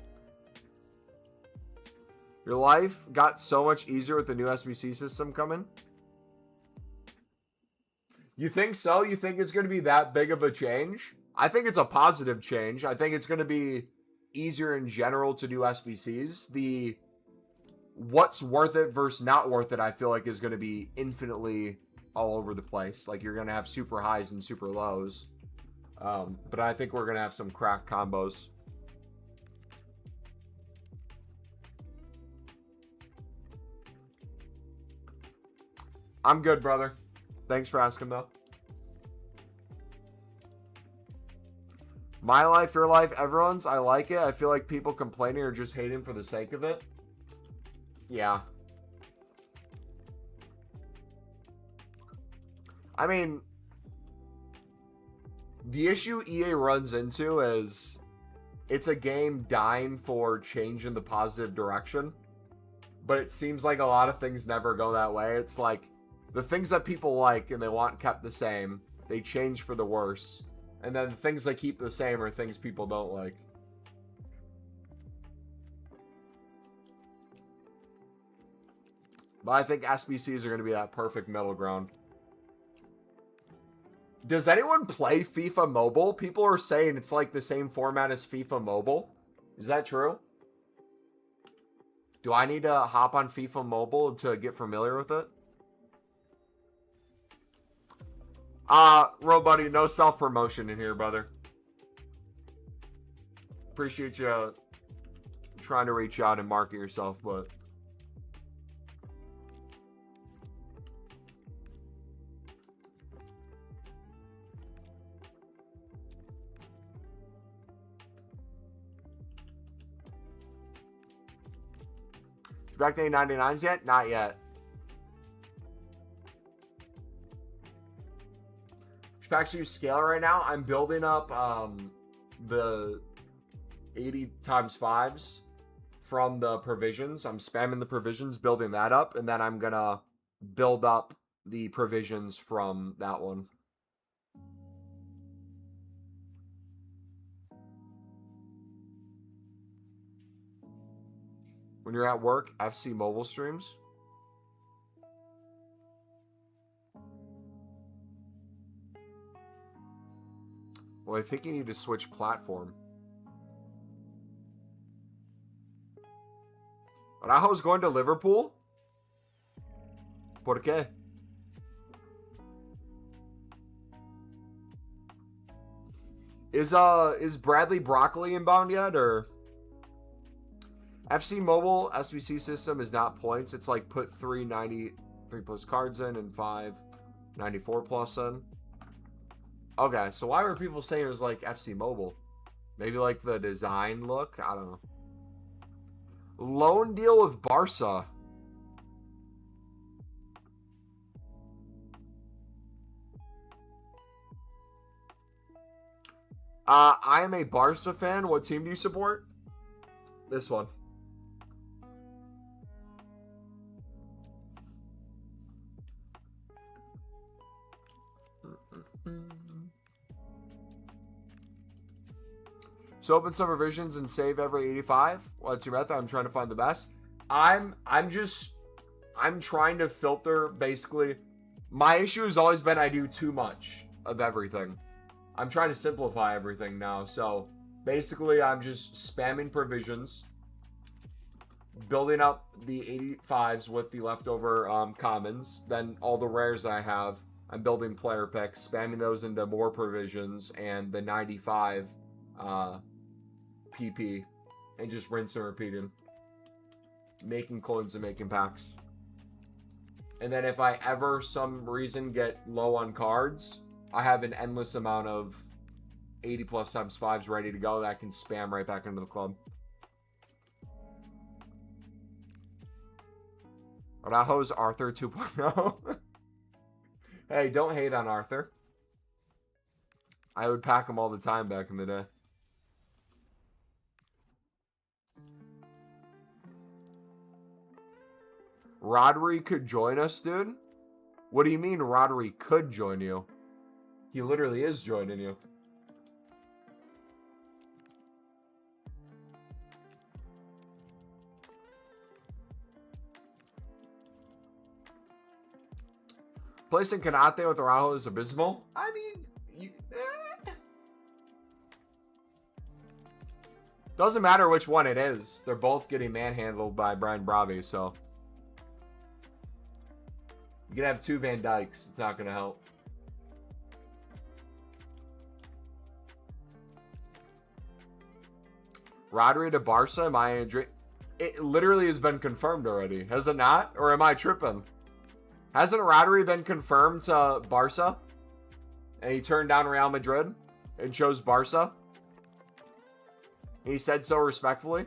A: Your life got so much easier with the new SBC system coming? You think so? You think it's going to be that big of a change? I think it's a positive change. I think it's going to be easier in general to do SBCs. The what's worth it versus not worth it, I feel like, is going to be infinitely all over the place. Like, you're going to have super highs and super lows. But I think we're going to have some crack combos. I'm good, brother. Thanks for asking, though. My life, your life, everyone's. I like it. I feel like people complaining or just hating for the sake of it. Yeah. I mean, the issue EA runs into is it's a game dying for change in the positive direction. But it seems like a lot of things never go that way. It's like the things that people like and they want kept the same, they change for the worse. And then the things they keep the same are things people don't like. But I think SBCs are going to be that perfect middle ground. Does anyone play FIFA Mobile? People are saying it's like the same format as FIFA Mobile. Is that true? Do I need to hop on FIFA Mobile to get familiar with it? Buddy, no self-promotion in here, brother. Appreciate you trying to reach out and market yourself, but... back to 99s yet? Not yet. Packs you scale right now. I'm building up the 80 times 5s from the provisions. I'm spamming the provisions, building that up, and then I'm gonna build up the provisions from that one. When you're at work, FC mobile streams. Well, I think you need to switch platform. Araujo's going to Liverpool? ¿Por qué? Is Bradley Broccoli inbound yet, or? FC Mobile SBC system is not points. It's like put 393 plus cards in and 594 plus in. Okay, so why were people saying it was like FC Mobile? Maybe like the design look? I don't know. Loan deal with Barca. I am a Barca fan. What team do you support? This one. So open some revisions and save every 85. What's your method? I'm trying to find the best. I'm trying to filter, basically. My issue has always been I do too much of everything. I'm trying to simplify everything now. So basically I'm just spamming provisions, building up the 85s with the leftover commons. Then all the rares I have, I'm building player picks, spamming those into more provisions, and the 95 PP, and just rinse and repeating, making coins and making packs. And then if I ever some reason get low on cards, I have an endless amount of 80 plus times 5s ready to go that I can spam right back into the club. Araujo's Arthur 2.0. Hey, don't hate on Arthur. I would pack him all the time back in the day. Rodri could join us, dude? What do you mean Rodri could join you? He literally is joining you. Placing Kanate with Araujo is abysmal. I mean, doesn't matter which one it is. They're both getting manhandled by Brian Bravi, so. You can have two Van Dykes. It's not going to help. Rodri to Barca, am I in a dream? It literally has been confirmed already. Has it not? Or am I tripping? Hasn't Rodri been confirmed to Barca? And he turned down Real Madrid and chose Barca? He said so respectfully?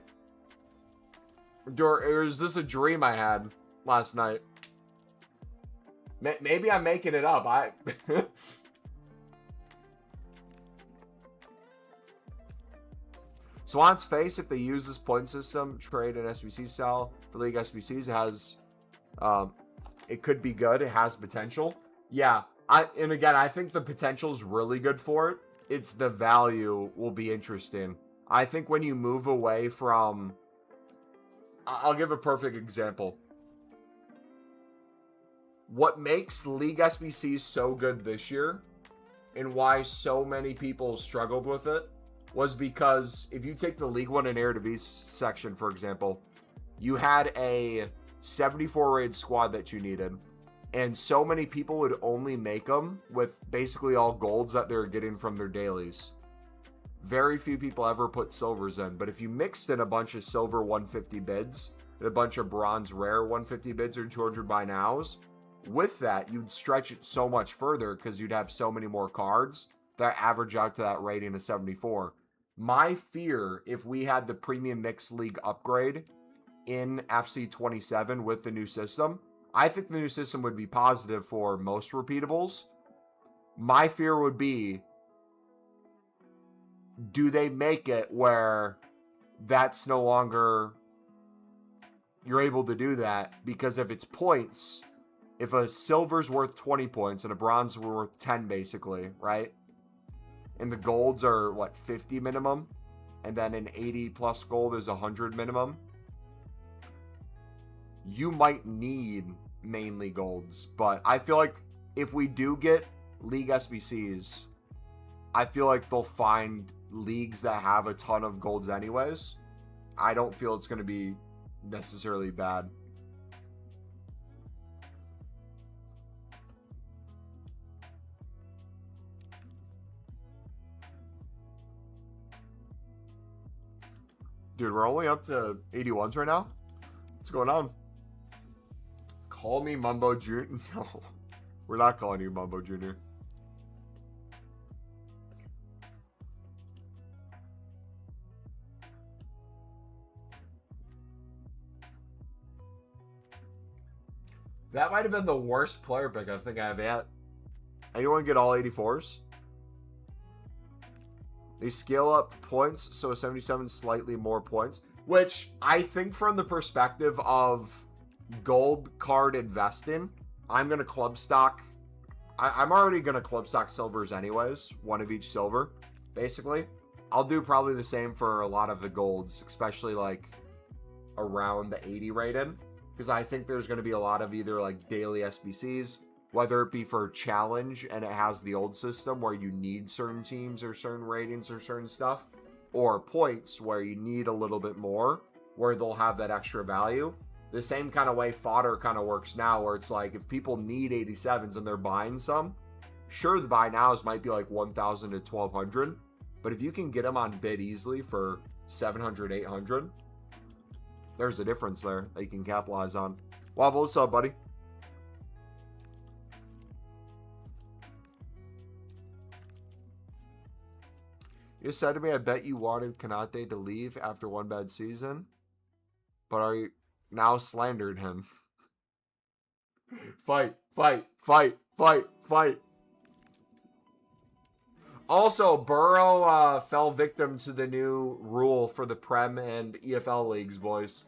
A: Or is this a dream I had last night? Maybe I'm making it up. Swan's face, if they use this point system, trade and SBC style for League SBCs, it has, it could be good. It has potential. Yeah, and again, I think the potential is really good for it. It's the value will be interesting. I think when you move away from, I'll give a perfect example. What makes League SBCs so good this year and why so many people struggled with it was because if you take the League One and Eredivisie section, for example, you had a 74 rated squad that you needed, and so many people would only make them with basically all golds that they're getting from their dailies. Very few people ever put silvers in, but if you mixed in a bunch of silver 150 bids and a bunch of bronze rare 150 bids or 200 buy nows, with that, you'd stretch it so much further because you'd have so many more cards that average out to that rating of 74. My fear, if we had the Premium Mixed League upgrade in FC27 with the new system, I think the new system would be positive for most repeatables. My fear would be, do they make it where that's no longer, you're able to do that? Because if it's points, if a silver's worth 20 points and a bronze is worth 10 basically, right? And the golds are, what, 50 minimum? And then an 80 plus gold is 100 minimum. You might need mainly golds. But I feel like if we do get League SBCs, I feel like they'll find leagues that have a ton of golds anyways. I don't feel it's going to be necessarily bad. Dude, we're only up to 81s right now. What's going on? Call me Mumbo Jr. No, we're not calling you Mumbo Jr. That might have been the worst player pick I think I've had. Anyone get all 84s? They scale up points, so a 77 slightly more points. Which, I think from the perspective of gold card investing, I'm going to club stock. I'm already going to club stock silvers anyways. One of each silver, basically. I'll do probably the same for a lot of the golds, especially like around the 80 rated. Because I think there's going to be a lot of either like daily SBCs, whether it be for challenge and it has the old system where you need certain teams or certain ratings or certain stuff, or points where you need a little bit more, where they'll have that extra value. The same kind of way fodder kind of works now, where it's like if people need 87s and they're buying some, sure, the buy nows might be like 1,000 to 1,200, but if you can get them on bid easily for 700, 800, there's a difference there that you can capitalize on. Wobble, what's up, buddy? You said to me, I bet you wanted Kanate to leave after one bad season, but are you now slandered him? Fight, fight, fight, fight, fight. Also, Burrow fell victim to the new rule for the Prem and EFL leagues, boys.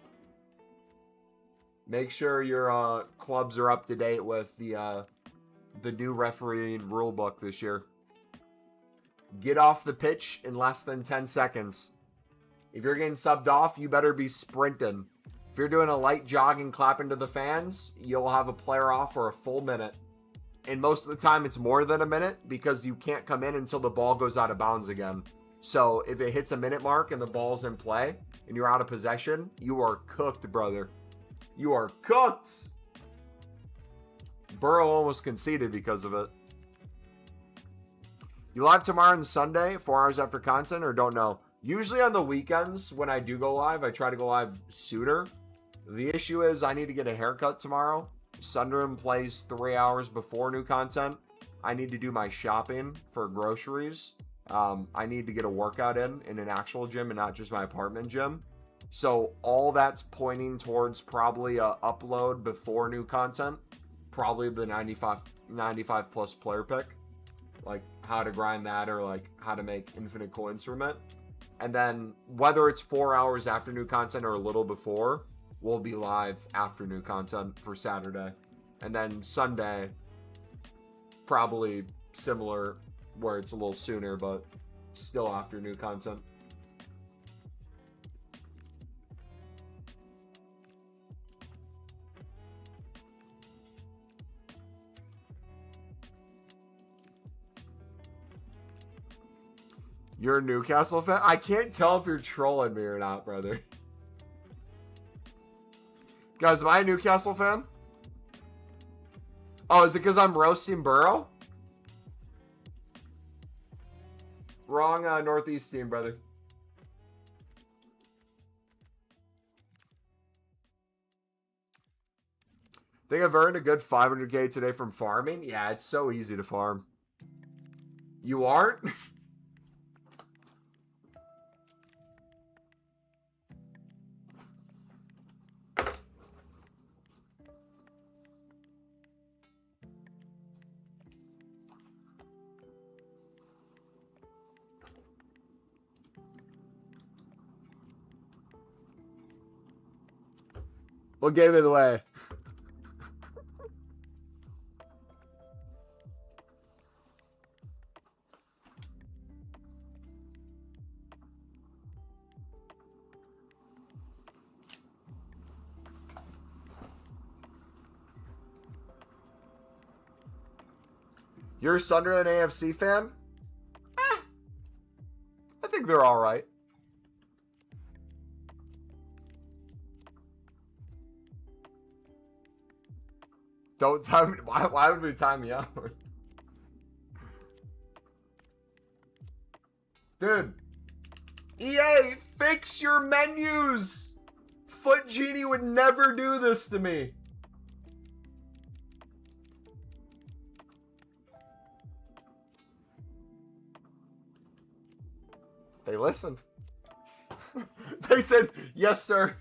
A: Make sure your clubs are up to date with the new refereeing rule book this year. Get off the pitch in less than 10 seconds. If you're getting subbed off, you better be sprinting. If you're doing a light jog and clapping to the fans, you'll have a player off for a full minute. And most of the time, it's more than a minute because you can't come in until the ball goes out of bounds again. So if it hits a minute mark and the ball's in play and you're out of possession, you are cooked, brother. You are cooked. Burrow almost conceded because of it. You live tomorrow and Sunday, 4 hours after content, or don't know? Usually on the weekends, when I do go live, I try to go live sooner. The issue is I need to get a haircut tomorrow. Sunderland plays 3 hours before new content. I need to do my shopping for groceries. I need to get a workout in an actual gym and not just my apartment gym. So all that's pointing towards probably a upload before new content. Probably the 95 plus player pick. Like how to grind that or like how to make infinite coins from it. And then whether it's 4 hours after new content or a little before, we'll be live after new content for Saturday. And then Sunday, probably similar where it's a little sooner, but still after new content. You're a Newcastle fan? I can't tell if you're trolling me or not, brother. Guys, am I a Newcastle fan? Oh, is it because I'm roasting Burrow? Wrong Northeast team, brother. Think I've earned a good 500k today from farming? Yeah, it's so easy to farm. You aren't? What gave it away? You're a Sunderland AFC fan? I think they're all right. Don't time me. Why would we time me out? Dude. EA, fix your menus. Foot Genie would never do this to me. They listened. They said, yes, sir.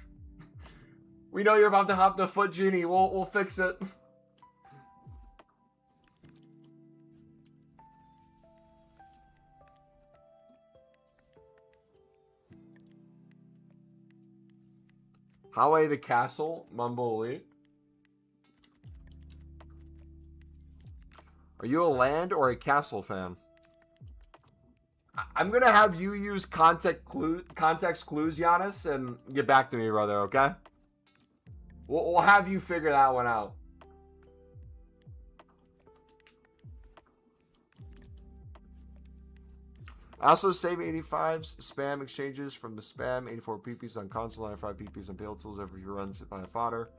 A: We know you're about to hop the Foot Genie. We'll fix it. Howie the Castle, MumboElite. Are you a land or a castle fan? I'm gonna have you use context clues, Giannis, and get back to me, brother. Okay? We'll have you figure that one out. I also save 85s spam exchanges from the spam 84 PPs on console, 95 PPs on build tools every few runs if I have fodder.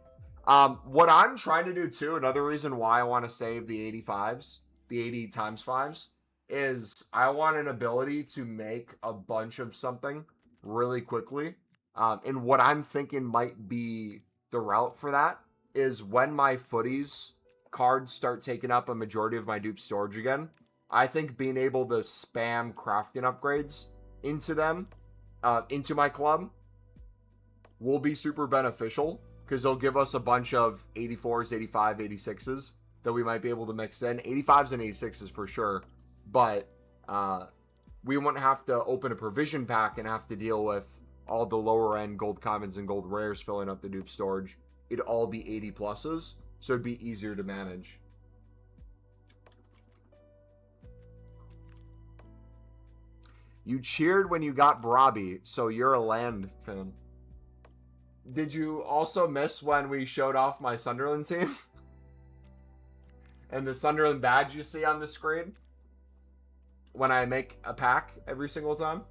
A: What I'm trying to do too, another reason why I want to save the 85s, the 80 times 5s, is I want an ability to make a bunch of something really quickly. And what I'm thinking might be the route for that is when my footies cards start taking up a majority of my dupe storage again, I think being able to spam crafting upgrades into them, into my club, will be super beneficial because they'll give us a bunch of 84s, 85, 86s that we might be able to mix in. 85s and 86s for sure, but we wouldn't have to open a provision pack and have to deal with all the lower end gold commons and gold rares filling up the dupe storage. it'd all be 80 pluses, so it'd be easier to manage. You cheered when you got Brobby, so you're a Land fan. Did you also miss when we showed off my Sunderland team? And the Sunderland badge you see on the screen? When I make a pack every single time?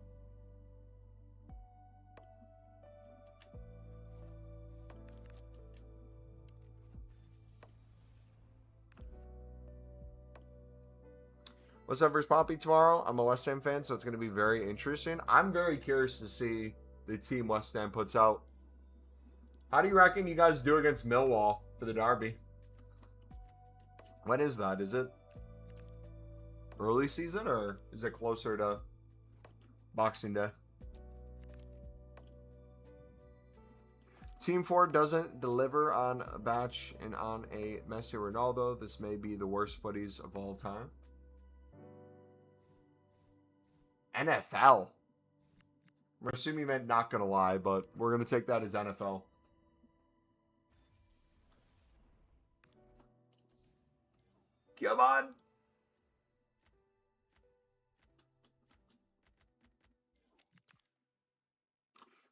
A: What's up for Poppy tomorrow? I'm a West Ham fan, so it's going to be very interesting. I'm very curious to see the team West Ham puts out. How do you reckon you guys do against Millwall for the derby? When is that? Is it early season or is it closer to Boxing Day? Team 4 doesn't deliver on a batch and on a Messi Ronaldo. This may be the worst footies of all time. NFL. I'm assuming you meant not gonna lie, but we're gonna take that as NFL. Come on.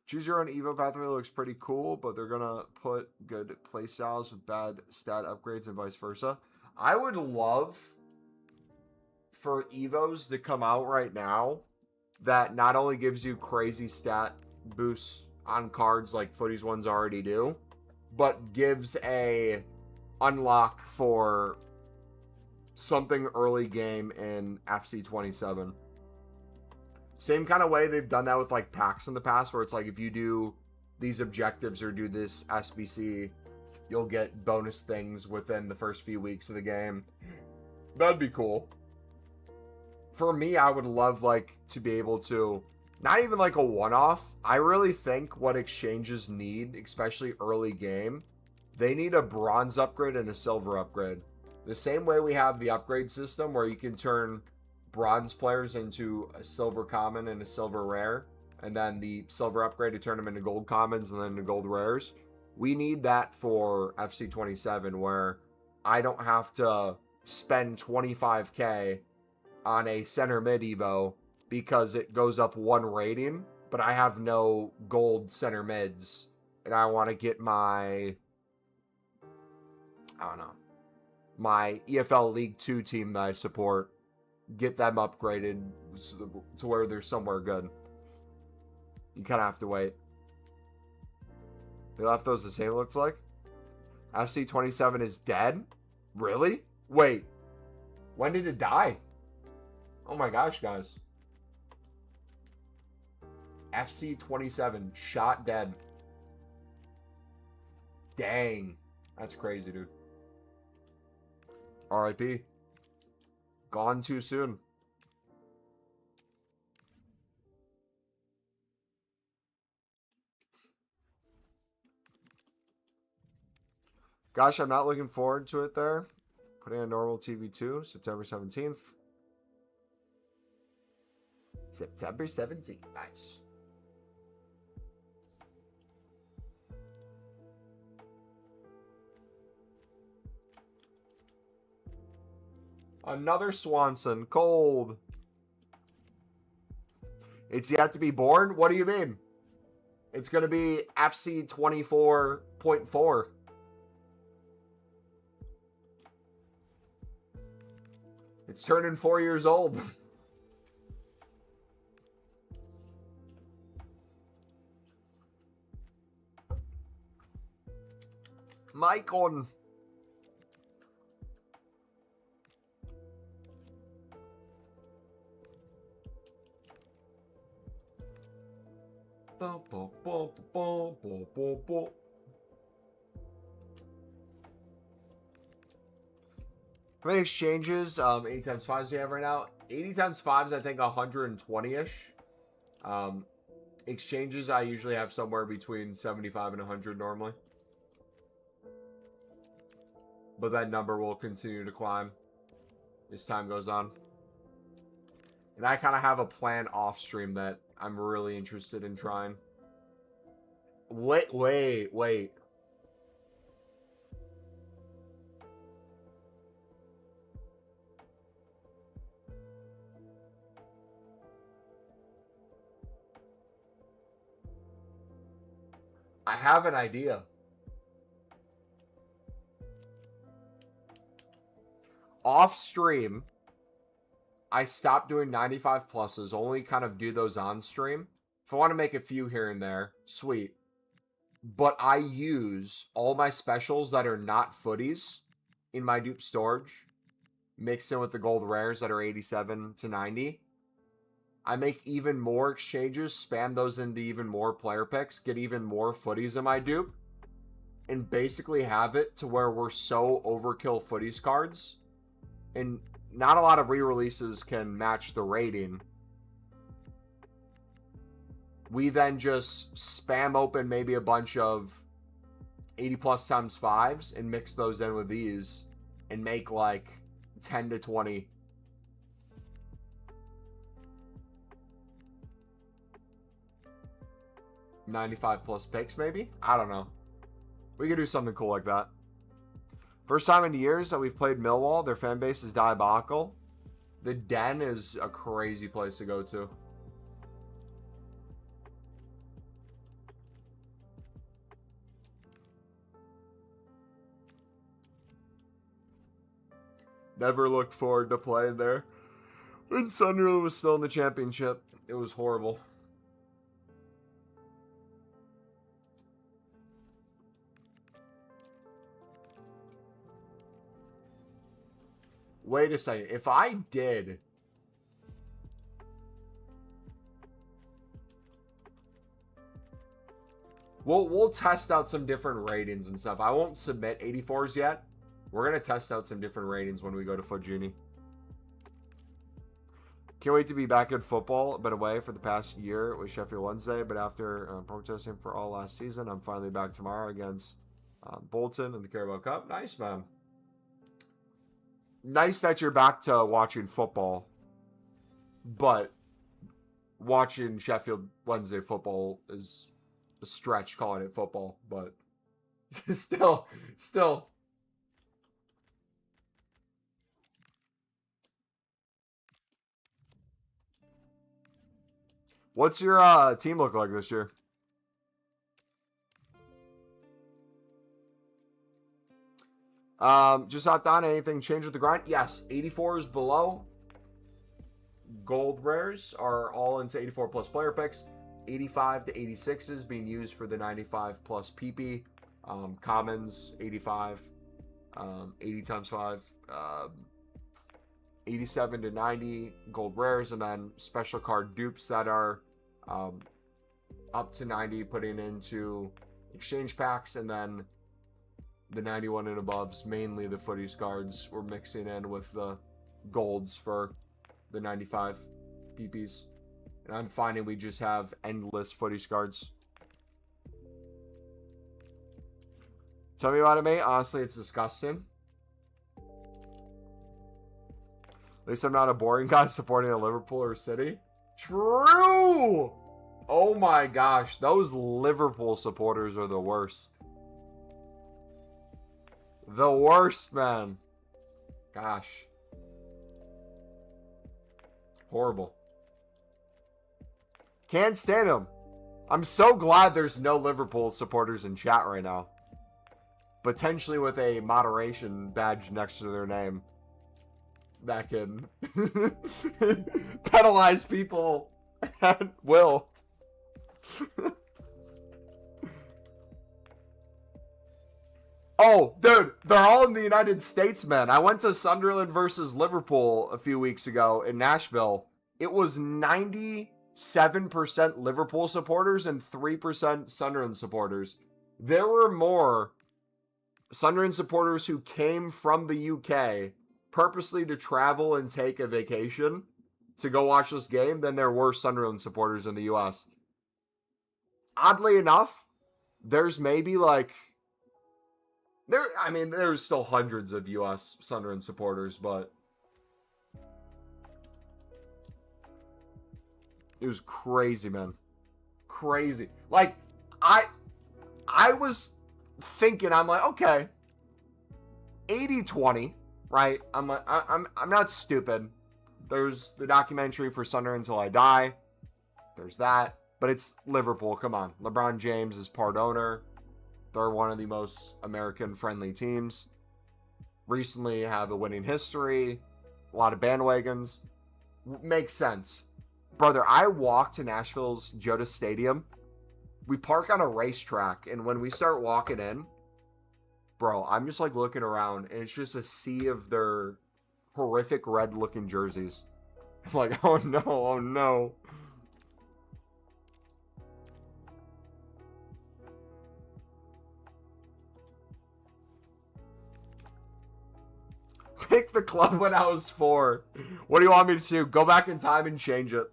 A: Choose your own Evo pathway looks pretty cool, but they're gonna put good playstyles with bad stat upgrades and vice versa. I would love for Evos to come out right now that not only gives you crazy stat boosts on cards like Footies ones already do, but gives a unlock for something early game in FC27. Same kind of way they've done that with like packs in the past, where it's like if you do these objectives or do this SBC, you'll get bonus things within the first few weeks of the game. That'd be cool. For me, I would love like to be able to, not even like a one-off. I really think what exchanges need, especially early game, they need a bronze upgrade and a silver upgrade. The same way we have the upgrade system where you can turn bronze players into a silver common and a silver rare, and then the silver upgrade to turn them into gold commons and then into gold rares. We need that for FC27, where I don't have to spend 25k on a center mid Evo because it goes up 1 rating, but I have no gold center mids, and I want to get my, I don't know, my EFL League 2 team that I support, get them upgraded to where they're somewhere good. You kind of have to wait. They left those the same, it looks like. FC27 is dead? Really? Wait. When did it die? Oh my gosh, guys. FC27 shot dead. Dang. That's crazy, dude. RIP. Gone too soon. Gosh, I'm not looking forward to it there. Putting on normal TV2, September 17th. September 17th. Nice. Another Swanson. Cold. It's yet to be born? What do you mean? It's going to be FC 24.4. It's turning 4 years old. Maicon. How many exchanges, 80 times 5s do you have right now? 80 times 5s, I think 120-ish. Exchanges, I usually have somewhere between 75 and 100 normally. But that number will continue to climb as time goes on. And I kind of have a plan off stream that I'm really interested in trying. Wait. I have an idea. Off stream, I stopped doing 95 pluses, only kind of do those on stream. If I want to make a few here and there, sweet. But I use all my specials that are not footies in my dupe storage, mixed in with the gold rares that are 87 to 90. I make even more exchanges, spam those into even more player picks, get even more footies in my dupe, and basically have it to where we're so overkill footies cards, and not a lot of re-releases can match the rating. We then just spam open maybe a bunch of 80 plus times 5s and mix those in with these and make like 10 to 20 95 plus picks maybe? I don't know. We could do something cool like that. First time in years that we've played Millwall. Their fan base is diabolical. The Den is a crazy place to go to. Never looked forward to playing there. When Sunderland was still in the championship, it was horrible. Wait a second. If I did... We'll test out some different ratings and stuff. I won't submit 84s yet. We're going to test out some different ratings when we go to Foot Genie. Can't wait to be back in football. Been away for the past year with Sheffield Wednesday, but after protesting for all last season, I'm finally back tomorrow against Bolton in the Carabao Cup. Nice, man. Nice that you're back to watching football, but watching Sheffield Wednesday football is a stretch calling it football, but still. What's your team look like this year? Just hopped on. Anything change with the grind? Yes, 84s below. Gold rares are all into 84 plus player picks. 85 to 86s being used for the 95 plus PP. Commons 85, 80 times 5, 87 to 90 gold rares, and then special card dupes that are up to 90 putting into exchange packs, and then the 91 and aboves, mainly the footies cards, we're mixing in with the golds for the 95 PPs. And I'm finding we just have endless footies cards. Tell me about it, mate. Honestly, it's disgusting. At least I'm not a boring guy supporting a Liverpool or City. True! Oh my gosh, those Liverpool supporters are the worst. The worst, man. Gosh. Horrible. Can't stand them. I'm so glad there's no Liverpool supporters in chat right now. Potentially with a moderation badge next to their name that can penalize people at will. Oh, dude, they're all in the United States, man. I went to Sunderland versus Liverpool a few weeks ago in Nashville. It was 97% Liverpool supporters and 3% Sunderland supporters. There were more Sunderland supporters who came from the UK purposely to travel and take a vacation to go watch this game than there were Sunderland supporters in the US. Oddly enough, there's maybe like... there's still hundreds of US Sunderland supporters, but it was crazy, man. Crazy. Like, I was thinking, I'm like, okay, 80-20, right? I'm like, I'm not stupid. There's the documentary for Sunderland Until I Die. There's that. But it's Liverpool. Come on. LeBron James is part owner. They're one of the most American-friendly teams. Recently have a winning history. A lot of bandwagons. Makes sense. Brother, I walk to Nashville's Joda Stadium. We park on a racetrack, and when we start walking in, bro, I'm just like looking around, and it's just a sea of their horrific red-looking jerseys. I'm like, oh no, oh no. Pick the club when I was 4. What do you want me to do? Go back in time and change it.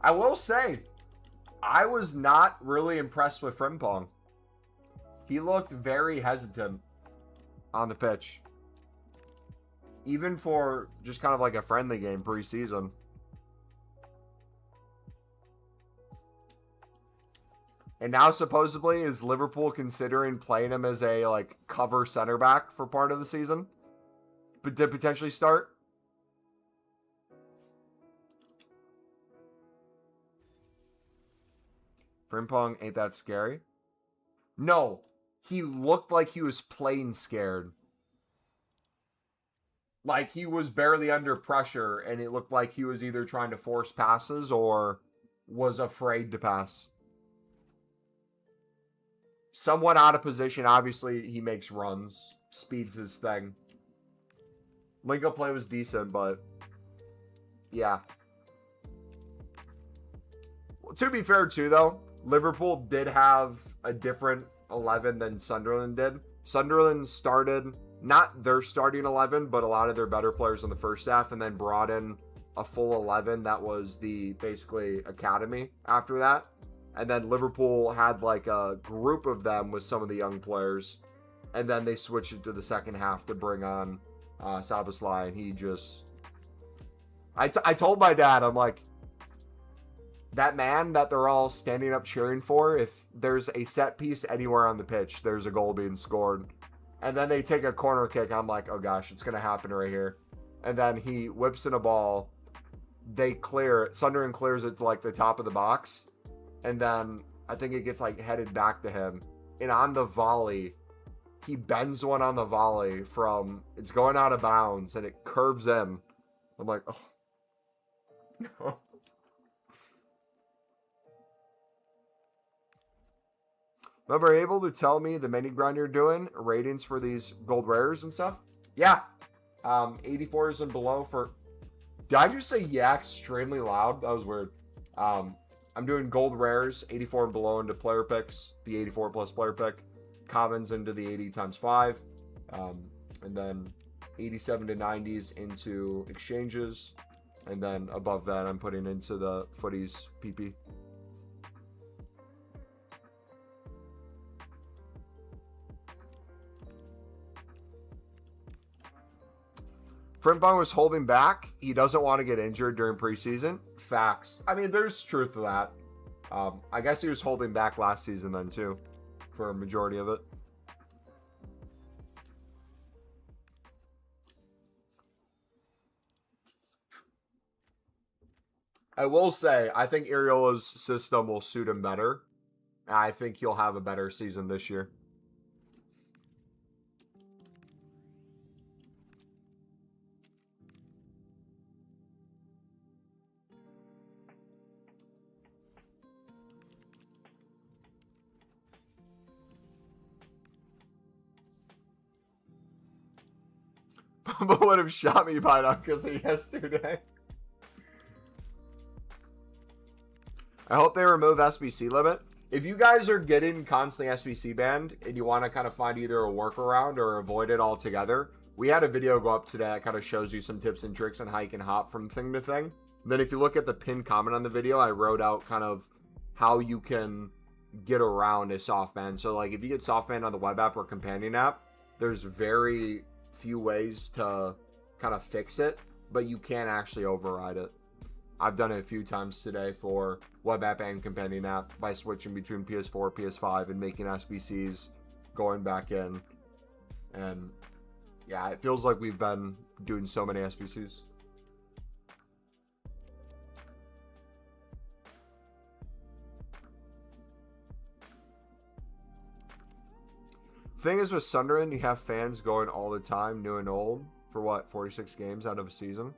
A: I will say, I was not really impressed with Frimpong. He looked very hesitant on the pitch. Even for just kind of like a friendly game preseason. And now supposedly is Liverpool considering playing him as a like cover center back for part of the season? But to potentially start? Frimpong ain't that scary? No, he looked like he was playing scared. Like he was barely under pressure, and it looked like he was either trying to force passes or was afraid to pass. Somewhat out of position. Obviously, he makes runs. Speed's his thing. Link-up play was decent, but yeah. Well, to be fair, too, though, Liverpool did have a different 11 than Sunderland did. Sunderland started, not their starting 11, but a lot of their better players in the first half, and then brought in a full 11 that was the, basically, academy after that. And then Liverpool had like a group of them with some of the young players. And then they switched it to the second half to bring on Szoboszlai. And he just... I told my dad, I'm like, that man that they're all standing up cheering for, if there's a set piece anywhere on the pitch, there's a goal being scored. And then they take a corner kick. I'm like, oh gosh, it's going to happen right here. And then he whips in a ball. They clear it. Sunderland clears it to like the top of the box. And then I think it gets like headed back to him. And on the volley, he bends one on the volley from, it's going out of bounds and it curves in. I'm like, oh, no. Remember, able to tell me the mini grind you're doing, ratings for these gold rares and stuff? Yeah. 84s and below for, did I just say yeah extremely loud? That was weird. I'm doing gold rares, 84 and below into player picks, the 84 plus player pick, commons into the 80 times 5, and then 87 to 90s into exchanges, and then above that I'm putting into the footies PP. Frimpong was holding back. He doesn't want to get injured during preseason. Facts. I mean, there's truth to that. I guess he was holding back last season then too, for a majority of it. I will say, I think Iriola's system will suit him better. I think he'll have a better season this year. But would have shot me by now because of yesterday. I hope they remove SBC limit. If you guys are getting constantly SBC banned and you want to kind of find either a workaround or avoid it altogether, we had a video go up today that kind of shows you some tips and tricks on how you can hop from thing to thing. And then if you look at the pinned comment on the video, I wrote out kind of how you can get around a soft ban. So like if you get soft banned on the web app or companion app, there's very few ways to kind of fix it, but you can actually override it. I've done it a few times today for web app and companion app by switching between PS4, PS5, and making SBCs, going back in. And yeah, it feels like we've been doing so many SBCs. Thing is with Sunderland, you have fans going all the time, new and old, for what, 46 games out of a season?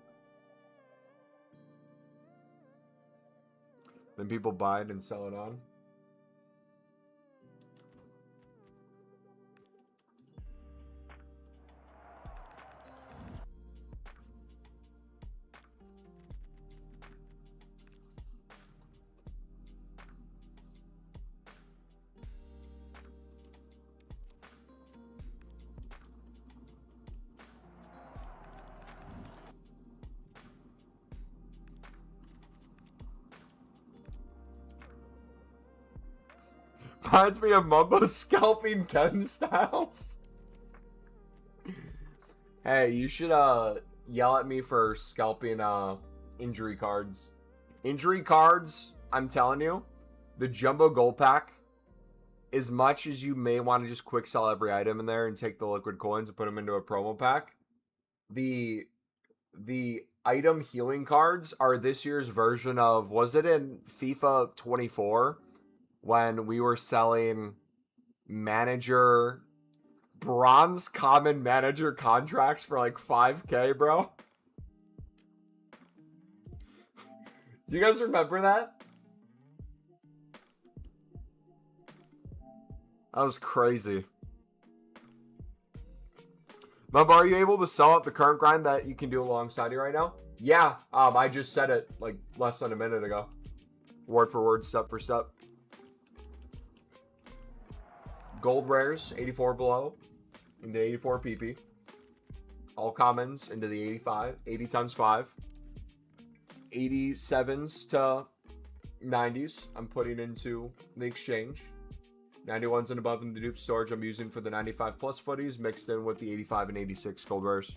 A: Then people buy it and sell it on. Reminds me of Mumbo scalping Ken Styles. Hey, you should yell at me for scalping injury cards. Injury cards, I'm telling you, the jumbo gold pack, as much as you may want to just quick sell every item in there and take the liquid coins and put them into a promo pack, the item healing cards are this year's version of, was it in FIFA 24 when we were selling manager, bronze common manager contracts for like 5K, bro? Do you guys remember that? That was crazy. Mumbo, are you able to sell out the current grind that you can do alongside you right now? Yeah, I just said it like less than a minute ago. Word for word, step for step. Gold rares, 84 below, into 84 PP. All commons into the 85, 80 times 5. 87s to 90s, I'm putting into the exchange. 91s and above in the dupe storage I'm using for the 95 plus footies, mixed in with the 85 and 86 gold rares.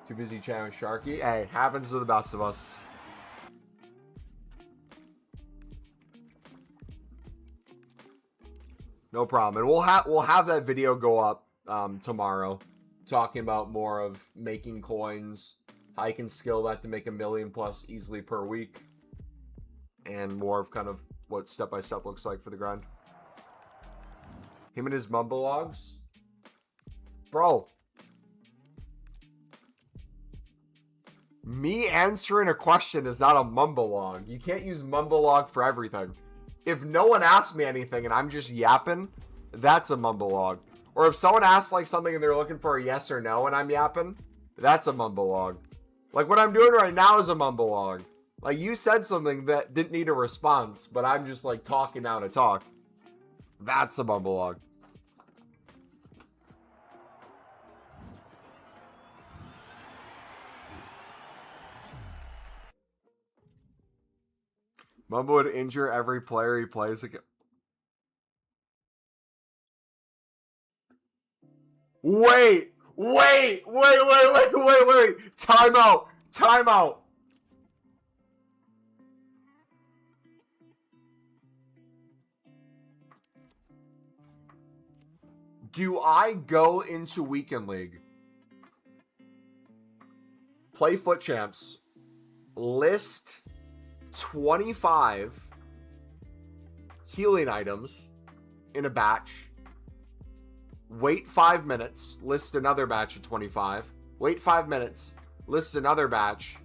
A: Too busy chatting with Sharky. Hey, happens to the best of us. No problem. And we'll have that video go up tomorrow, talking about more of making coins, how you can scale that to make 1 million plus easily per week, and more of kind of what step by step looks like for the grind. Him and his mumbo logs, bro. Me answering a question is not a mumbo log. You can't use mumbo log for everything. If no one asks me anything and I'm just yapping, that's a mumbo log. Or if someone asks like something and they're looking for a yes or no and I'm yapping, that's a mumbo log. Like what I'm doing right now is a mumbo log. Like you said something that didn't need a response, but I'm just like talking now to talk. That's a mumbo log. Mumbo would injure every player he plays again. Wait. Time out. Do I go into Weekend League, play Foot Champs, list 25 healing items in a batch, wait 5 minutes, list another batch of 25, wait 5 minutes, list another batch,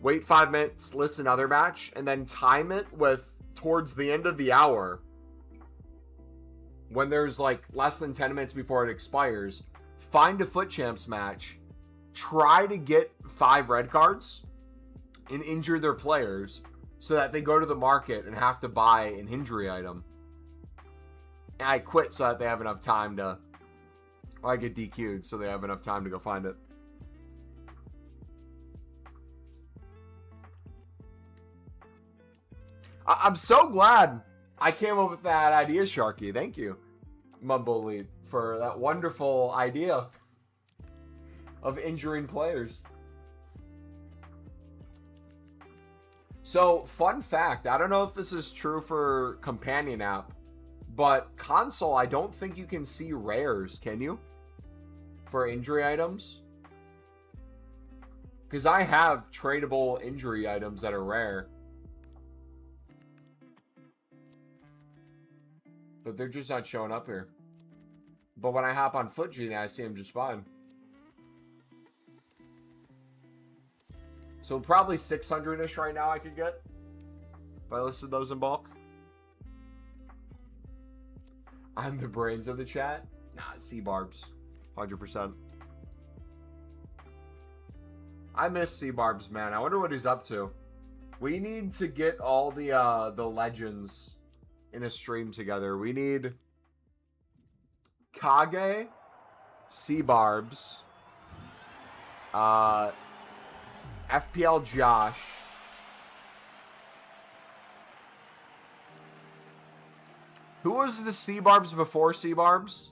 A: wait 5 minutes, list another batch, and then time it with towards the end of the hour, when there's like less than 10 minutes before it expires, find a Foot Champs match, try to get 5 red cards and injure their players so that they go to the market and have to buy an injury item. And I quit so that they have enough time to, or I get DQ'd so they have enough time to go find it. I'm so glad I came up with that idea, Sharky. Thank you, MumboElite, for that wonderful idea of injuring players. So, fun fact, I don't know if this is true for companion app, but console, I don't think you can see rares, can you? For injury items? Because I have tradable injury items that are rare. but they're just not showing up here. But when I hop on Foot Genie, I see them just fine. So probably 600-ish right now I could get if I listed those in bulk. I'm the brains of the chat. Nah, C-Barbs. 100%. I miss C-Barbs, man. I wonder what he's up to. We need to get all the legends in a stream together. We need Kage, C-Barbs, FPL Josh, who was the C-Barbs before C-Barbs?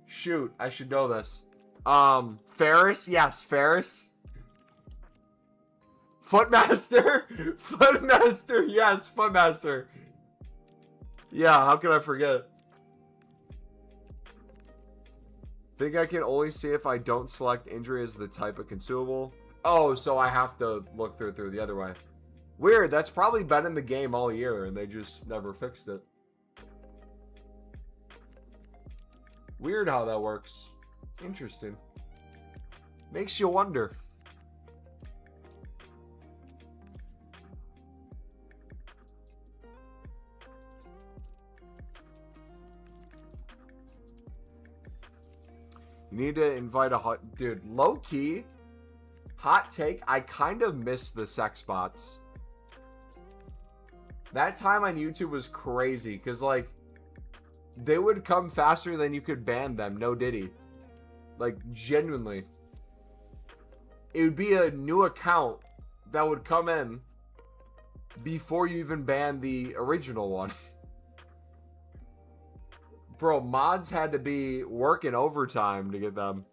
A: Shoot, I should know this. Ferris, yes, Ferris. Footmaster, Footmaster, yes, Footmaster. Yeah, how could I forget? Think I can only see if I don't select injury as the type of consumable. Oh, so I have to look through the other way. Weird, that's probably been in the game all year and they just never fixed it. Weird how that works. Interesting. Makes you wonder. You need to invite a hot... Dude, low-key, hot take, I kind of miss the sex bots. That time on YouTube was crazy, because, like, they would come faster than you could ban them, no diddy. Like, genuinely. It would be a new account that would come in before you even ban the original one. Bro, mods had to be working overtime to get them.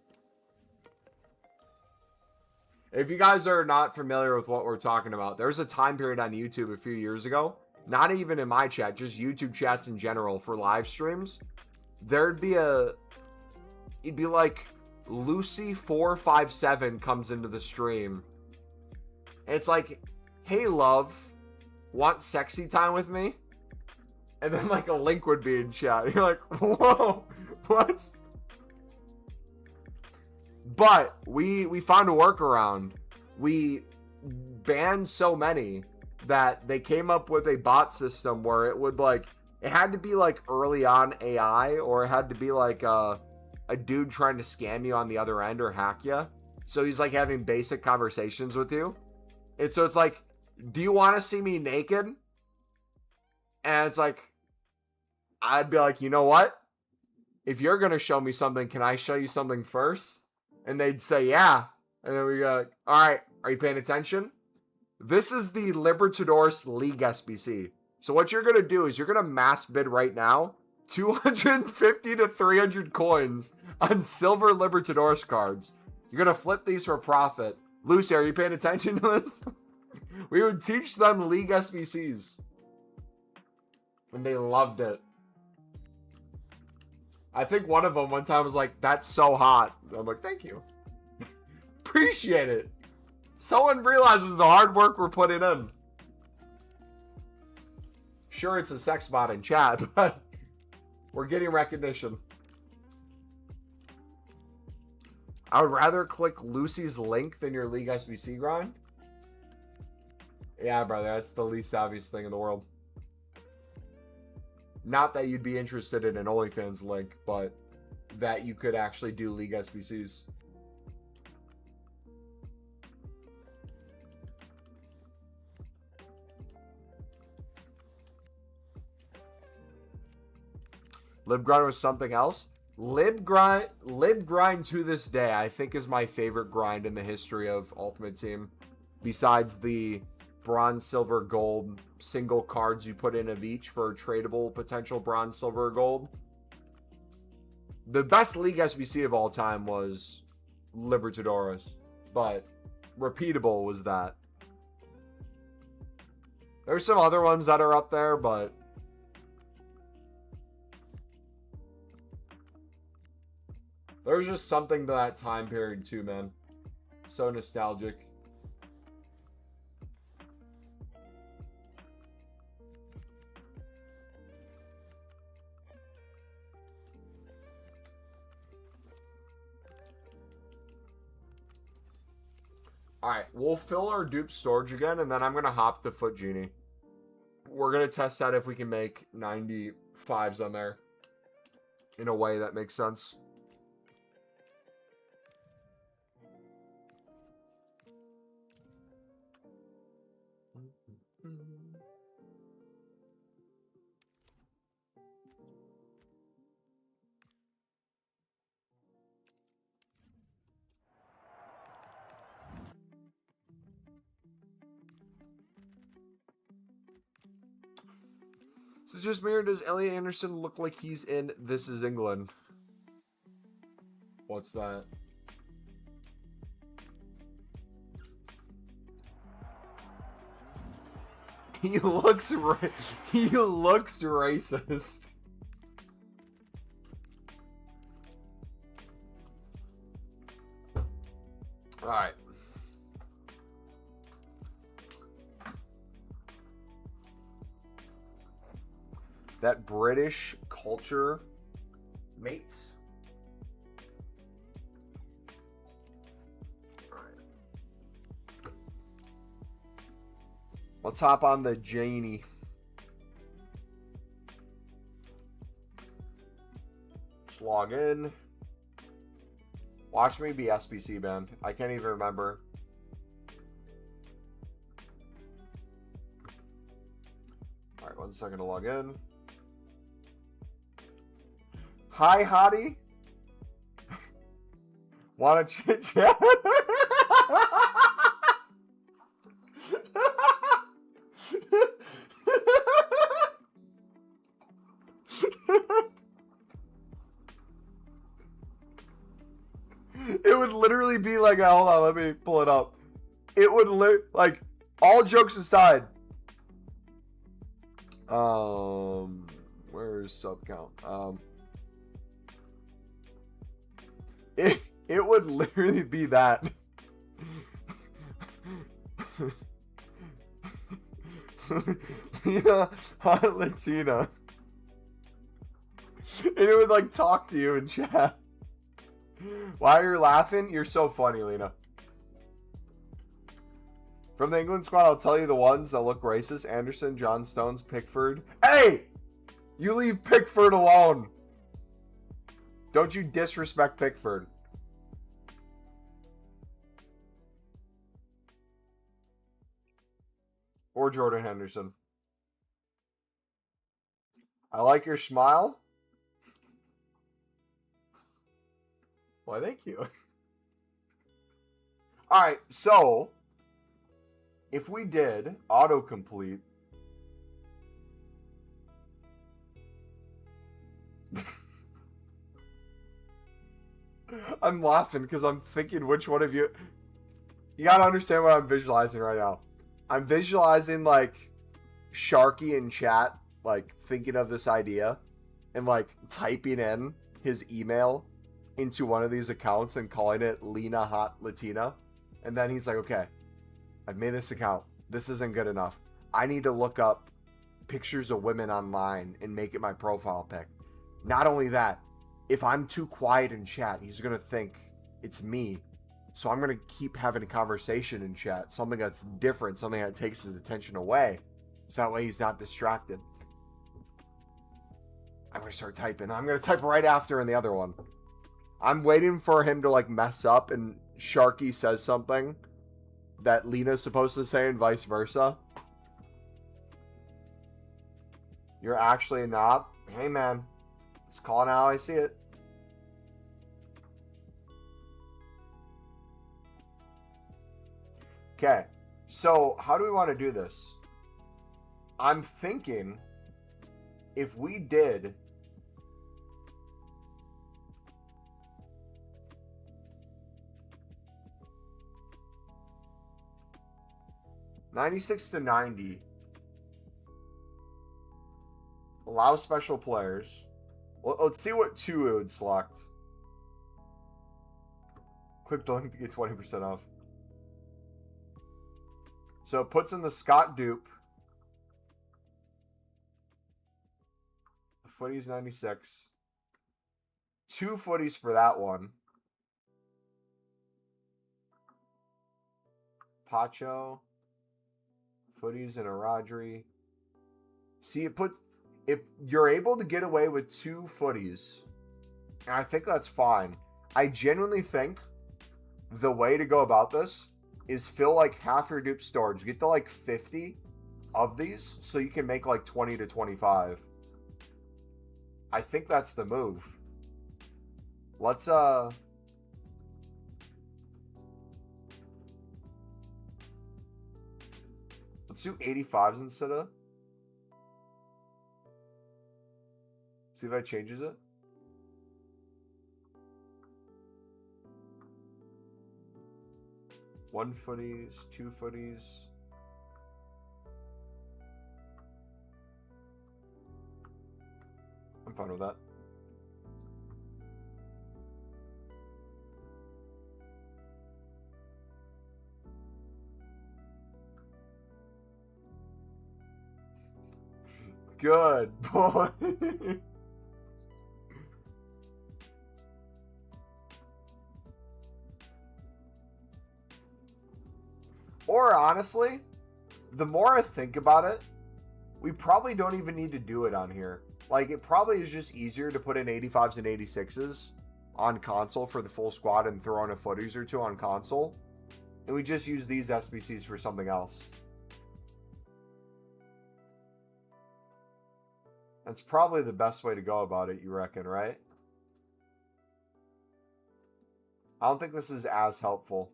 A: If you guys are not familiar with what we're talking about, there's a time period on YouTube a few years ago, not even in my chat, just YouTube chats in general for live streams. There'd be it'd be like Lucy457 comes into the stream. And it's like, hey love, want sexy time with me? And then, like, a link would be in chat. You're like, whoa, what? But we found a workaround. We banned so many that they came up with a bot system where it would, like, it had to be, like, early on AI, or it had to be, like, a dude trying to scam you on the other end or hack you. So he's, like, having basic conversations with you. And so it's like, do you want to see me naked? And it's like, I'd be like, you know what? If you're going to show me something, can I show you something first? And they'd say, yeah. And then we go, all right, are you paying attention? This is the Libertadores League SBC. So what you're going to do is you're going to mass bid right now 250 to 300 coins on silver Libertadores cards. You're going to flip these for profit. Lucy, are you paying attention to this? We would teach them League SBCs. And they loved it. I think one of them one time was like, that's so hot. I'm like, thank you. Appreciate it. Someone realizes the hard work we're putting in. Sure, it's a sex bot in chat, but we're getting recognition. I would rather click Lucy's link than your League SBC grind. Yeah, brother, that's the least obvious thing in the world. Not that you'd be interested in an OnlyFans link, but that you could actually do League SBCs. LibGrind was something else. LibGrind to this day, I think, is my favorite grind in the history of Ultimate Team. Besides the bronze, silver, gold single cards you put in of each for a tradable potential bronze, silver, or gold. The best League SBC of all time was Libertadores, but Repeatable was that. There's some other ones that are up there, but there's just something to that time period too, man. So nostalgic. Alright, we'll fill our dupe storage again, and then I'm going to hop the Foot Genie. We're going to test out if we can make 95s on there. In a way that makes sense. So just mirror, does Elliot Anderson look like he's in This Is England? What's that? He looks racist. All right. That British culture, mates. All right. Let's hop on the Janie. Let's log in. Watch me be SBC banned. I can't even remember. All right, 1 second to log in. Hi, hottie. Want to chit chat? It would literally be like, hold on, let me pull it up. It would like, all jokes aside. Where's sub count? It would literally be that. Lena, hot Latina. And it would like talk to you in chat. Why are you laughing? You're so funny, Lena. From the England squad, I'll tell you the ones that look racist. Anderson, John Stones, Pickford. Hey! You leave Pickford alone. Don't you disrespect Pickford. Or Jordan Henderson. I like your smile. Why, thank you. Alright, so if we did autocomplete. I'm laughing because I'm thinking which one of you. You gotta understand what I'm visualizing right now. I'm visualizing like Sharky in chat, like thinking of this idea and like typing in his email into one of these accounts and calling it Lena Hot Latina. And then he's like, okay, I've made this account. This isn't good enough. I need to look up pictures of women online and make it my profile pic. Not only that, if I'm too quiet in chat, he's going to think it's me. So I'm going to keep having a conversation in chat. Something that's different. Something that takes his attention away. So that way he's not distracted. I'm going to start typing. I'm going to type right after in the other one. I'm waiting for him to like mess up and Sharky says something that Lena's supposed to say and vice versa. You're actually a knob? Hey man, it's calling how I see it. Okay, so how do we want to do this? I'm thinking if we did $96 to $90, allow special players. Well, let's see what 2 it would select. Click the link to get 20% off. So it puts in the Scott dupe. The footies 96. 2 footies for that one. Pacho. Footies and a Rodri. See, if you're able to get away with 2 footies, and I think that's fine. I genuinely think the way to go about this is fill like half your dupe storage. Get to like 50 of these so you can make like 20 to 25. I think that's the move. Let's do 85s instead of. See if that changes it. One footies, 2 footies. I'm fine with that. Good boy. Or honestly, the more I think about it, we probably don't even need to do it on here. Like, it probably is just easier to put in 85s and 86s on console for the full squad and throw in a footies or 2 on console. And we just use these SBCs for something else. That's probably the best way to go about it, you reckon, right? I don't think this is as helpful.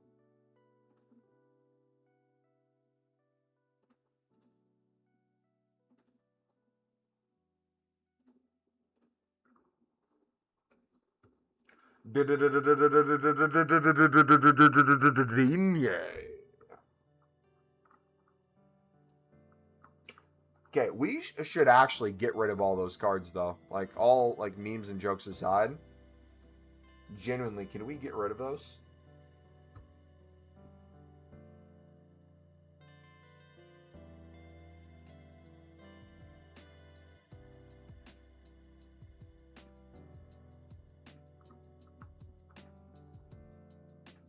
A: Okay, we should actually get rid of all those cards, though. Like, all, like, memes and jokes aside. Genuinely, can we get rid of those?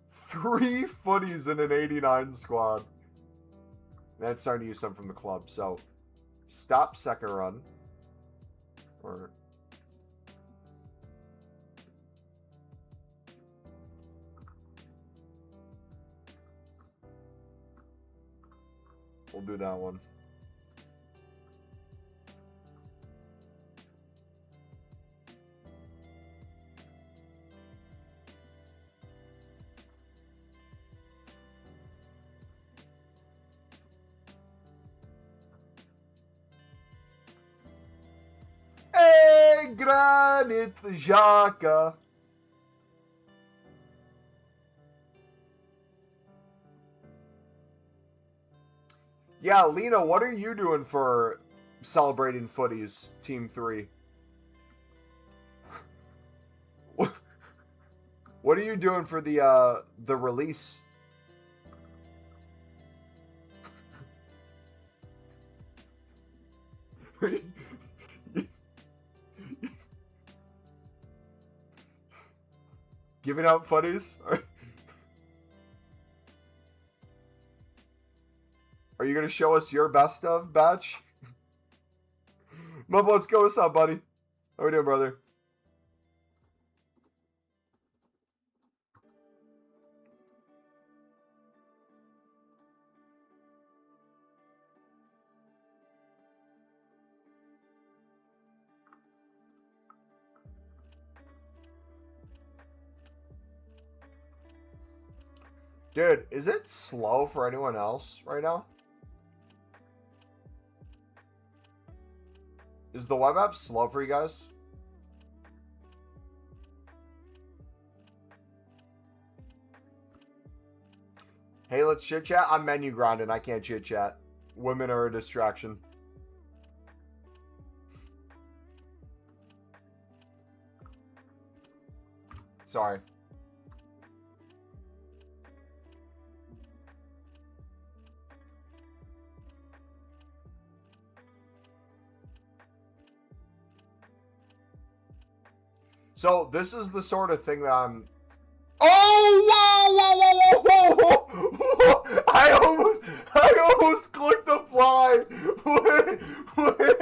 A: Three footies in an 89 squad. That's starting to use some from the club, so stop second run. Or we'll do that one. Granit Xhaka. Yeah, Lena, what are you doing for celebrating footies, Team 3? What are you doing for the release? Giving out footies? Are you going to show us your best of batch? Mumbo, let's go. What's up, buddy? How we doing, brother? Dude, is it slow for anyone else right now? Is the web app slow for you guys? Hey, let's chit chat. I'm menu grinding. I can't chit chat. Women are a distraction. Sorry. So this is the sort of thing that Oh, whoa, whoa, whoa, whoa, whoa, whoa. I almost clicked apply. Wait.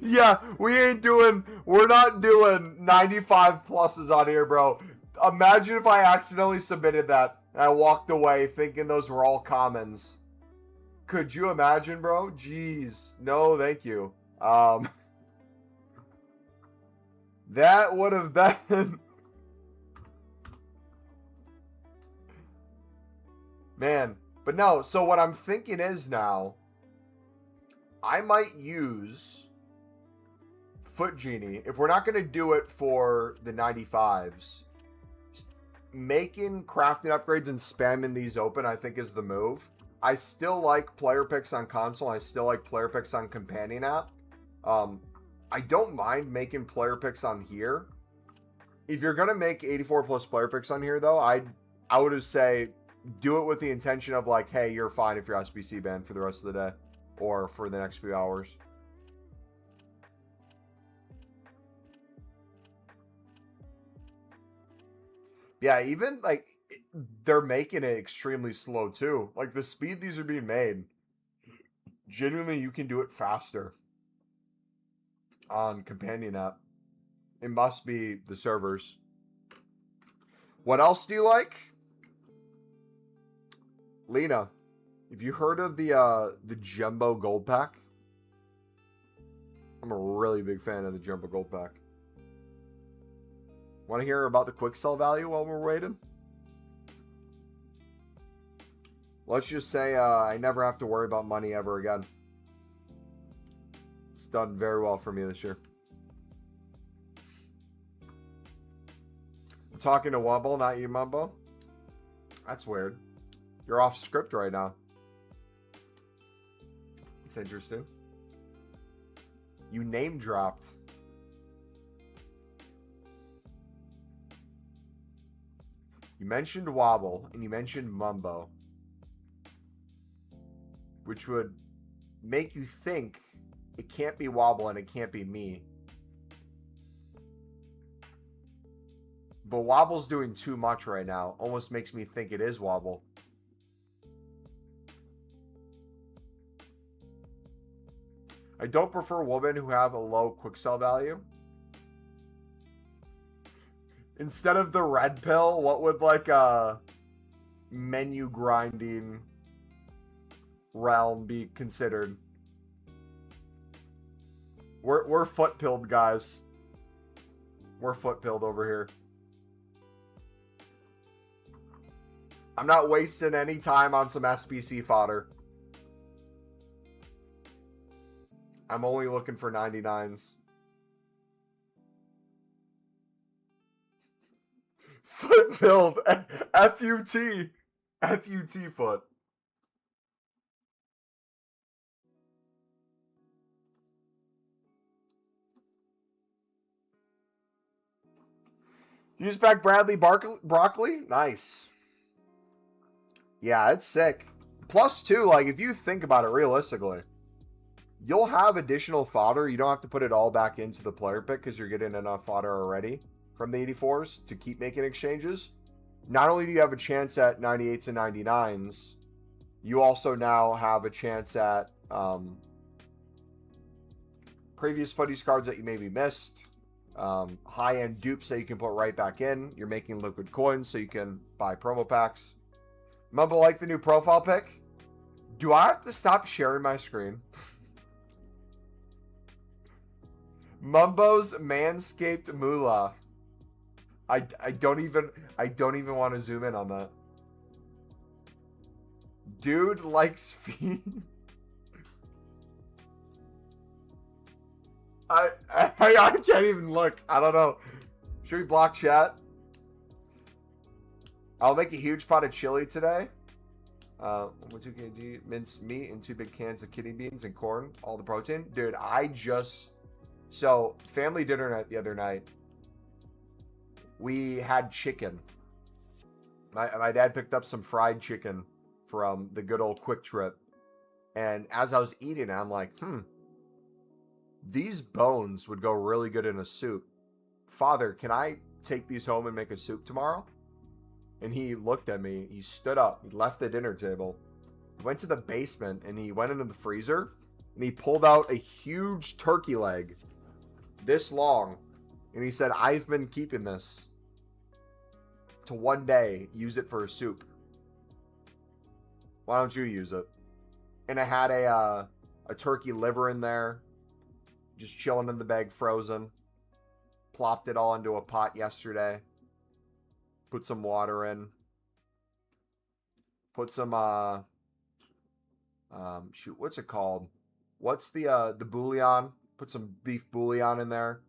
A: Yeah, we're not doing 95 pluses on here, bro. Imagine if I accidentally submitted that and I walked away thinking those were all commons. Could you imagine, bro? Jeez. No, thank you. That would have been... Man. But no, so what I'm thinking is now, I might use Foot Genie. If we're not going to do it for the 95s, making crafting upgrades and spamming these open, I think, is the move. I still like player picks on console. I still like player picks on companion app. I don't mind making player picks on here. If you're going to make 84 plus player picks on here, though, I would say do it with the intention of like, hey, you're fine if you're SBC banned for the rest of the day or for the next few hours. Yeah, even like they're making it extremely slow too. Like the speed these are being made, genuinely you can do it faster on companion app. It must be the servers. What else do you like? Lena, have you heard of the Jumbo Gold Pack? I'm a really big fan of the Jumbo Gold Pack. Want to hear about the quick sell value while we're waiting? Let's just say I never have to worry about money ever again. It's done very well for me this year. I'm talking to Wumbo, not you, Mumbo. That's weird. You're off script right now. It's interesting. You name dropped. You mentioned Wobble and you mentioned Mumbo, which would make you think it can't be Wobble and it can't be me. But Wobble's doing too much right now. Almost makes me think it is Wobble. I don't prefer women who have a low quick sell value. Instead of the red pill, what would like a menu grinding realm be considered? We're foot pilled, guys. We're foot pilled over here. I'm not wasting any time on some SBC fodder. I'm only looking for 99s. Foot build. F-U-T. F-U-T foot. Use back Bradley Broccoli? Nice. Yeah, it's sick. Plus, too, like, if you think about it realistically, you'll have additional fodder. You don't have to put it all back into the player pick because you're getting enough fodder already from the 84s to keep making exchanges. Not only do you have a chance at 98s and 99s, you also now have a chance at previous footies cards that you maybe missed, high-end dupes that you can put right back in. You're making liquid coins so you can buy promo packs. Mumbo, like the new profile pic? Do I have to stop sharing my screen? Mumbo's Manscaped Moolah. I don't even want to zoom in on that. Dude likes feet. I can't even look. I don't know. Should we block chat? I'll make a huge pot of chili today. 2 kg minced meat and 2 big cans of kidney beans and corn. All the protein. Dude, so family dinner night the other night. We had chicken. My dad picked up some fried chicken from the good old Quick Trip. And as I was eating it, I'm like, these bones would go really good in a soup. Father, can I take these home and make a soup tomorrow? And he looked at me. He stood up. He left the dinner table. Went to the basement, and he went into the freezer. And he pulled out a huge turkey leg. This long. And he said, I've been keeping this to one day use it for a soup. Why don't you use it? And I had a turkey liver in there. Just chilling in the bag, frozen. Plopped it all into a pot yesterday. Put some water in. Put some, shoot, what's it called? What's the bouillon? Put some beef bouillon in there.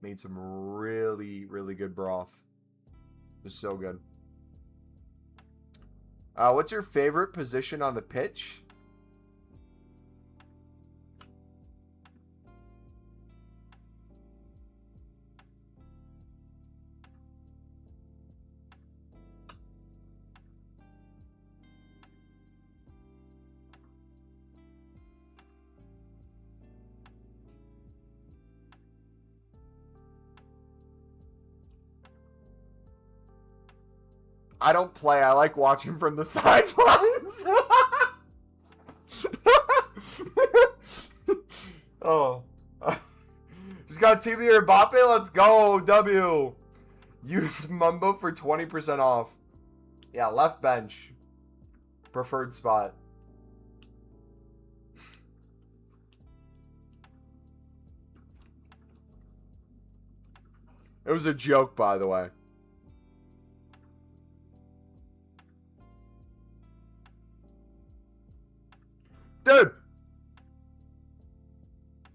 A: Made some really, really good broth. It was so good. What's your favorite position on the pitch? I don't play. I like watching from the sidelines. Oh. Just got Team of the Year Mbappe. Let's go. W. Use Mumbo for 20% off. Yeah, left bench. Preferred spot. It was a joke, by the way. Dude!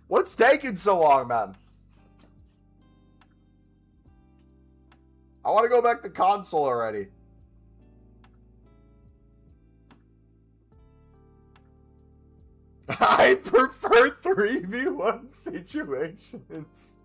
A: What's taking so long, man? I want to go back to console already. I prefer 3v1 situations.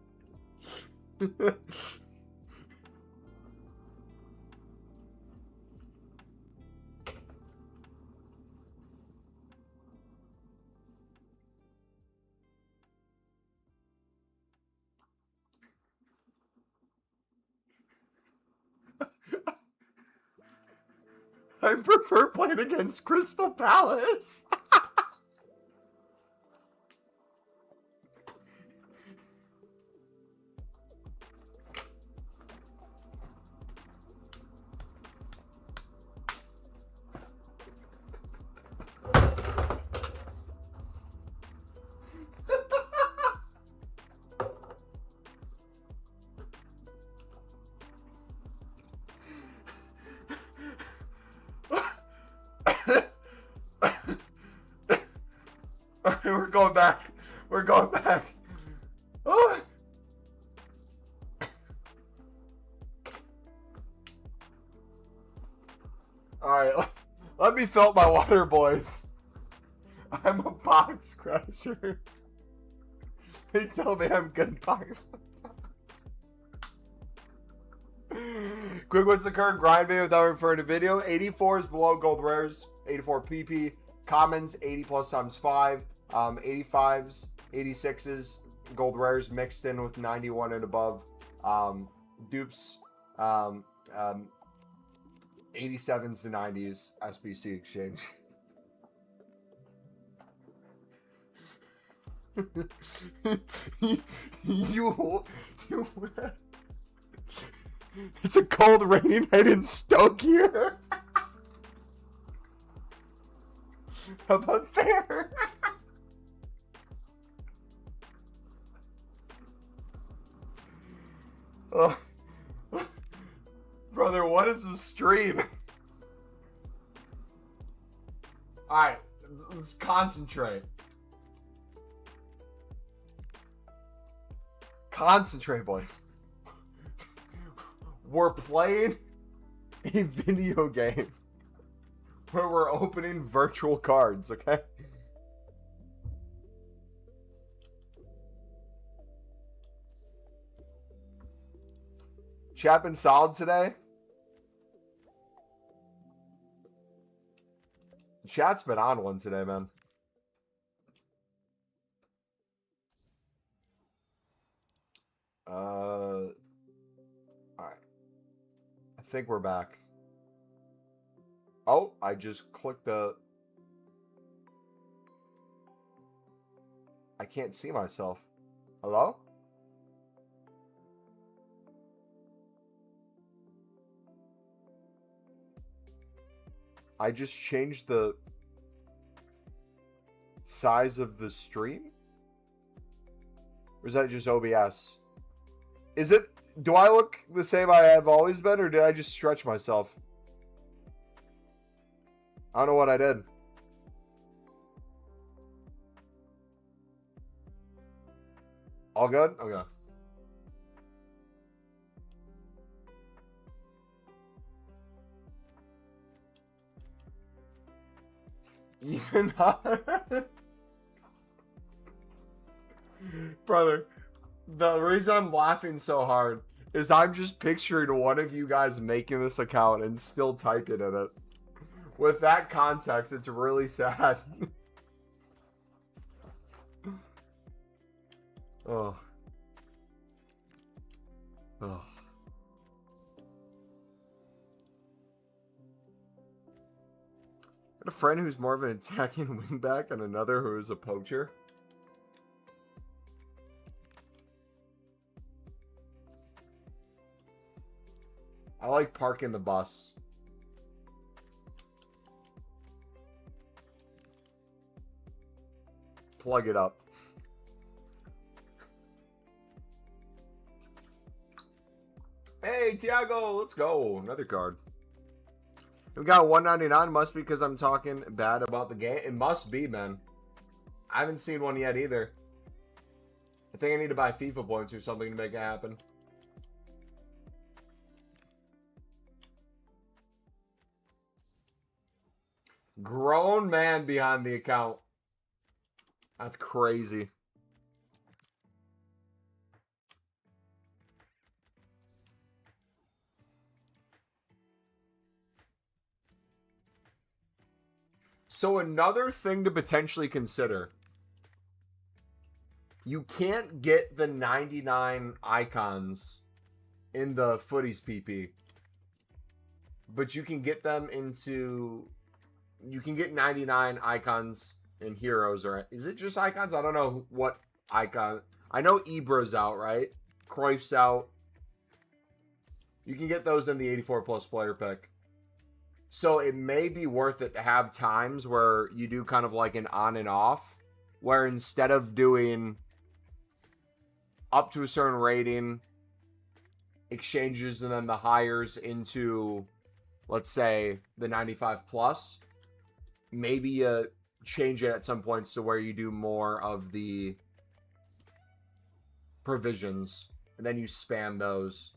A: I prefer playing against Crystal Palace. We're going back. We're going back. Oh. Alright, let me fill up my water, boys. I'm a box crusher. They tell me I'm good box. Quick, what's the current grind video without referring to video? 84 is below gold rares. 84 PP. Commons, 80 plus times 5. 85s, 86s, gold rares mixed in with 91 and above. Dupes, 87s to 90s, SBC exchange. you It's a cold, rainy night in Stoke here. How about there? Oh. Brother, what is this stream? Alright, let's concentrate. Concentrate, boys. We're playing a video game where we're opening virtual cards, okay? Chat been solid today? Chat's been on one today, man. think we're back. Oh, I just clicked the... I can't see myself. Hello? I just changed the size of the stream? Or is that just OBS? Is it... Do I look the same I have always been, or did I just stretch myself? I don't know what I did. All good? Okay. Even brother, the reason I'm laughing so hard is I'm just picturing one of you guys making this account and still typing in it. With that context, it's really sad. Oh. Oh. Got a friend who's more of an attacking wingback and another who is a poacher. I like parking the bus. Plug it up. Hey, Tiago, let's go. Another card. We got 199. Must be because I'm talking bad about the game. It must be, man. I haven't seen one yet either. I think I need to buy FIFA points or something to make it happen. Grown man behind the account. That's crazy. So another thing to potentially consider. You can't get the 99 icons in the Footies PP. But you can get them into... You can get 99 icons and heroes, or is it just icons? I don't know what icon. I know Ibra's out, right? Cruyff's out. You can get those in the 84 plus player pick. So it may be worth it to have times where you do kind of like an on and off, where instead of doing up to a certain rating exchanges and then the hires into, let's say, the 95 plus, maybe you change it at some points to where you do more of the provisions and then you spam those.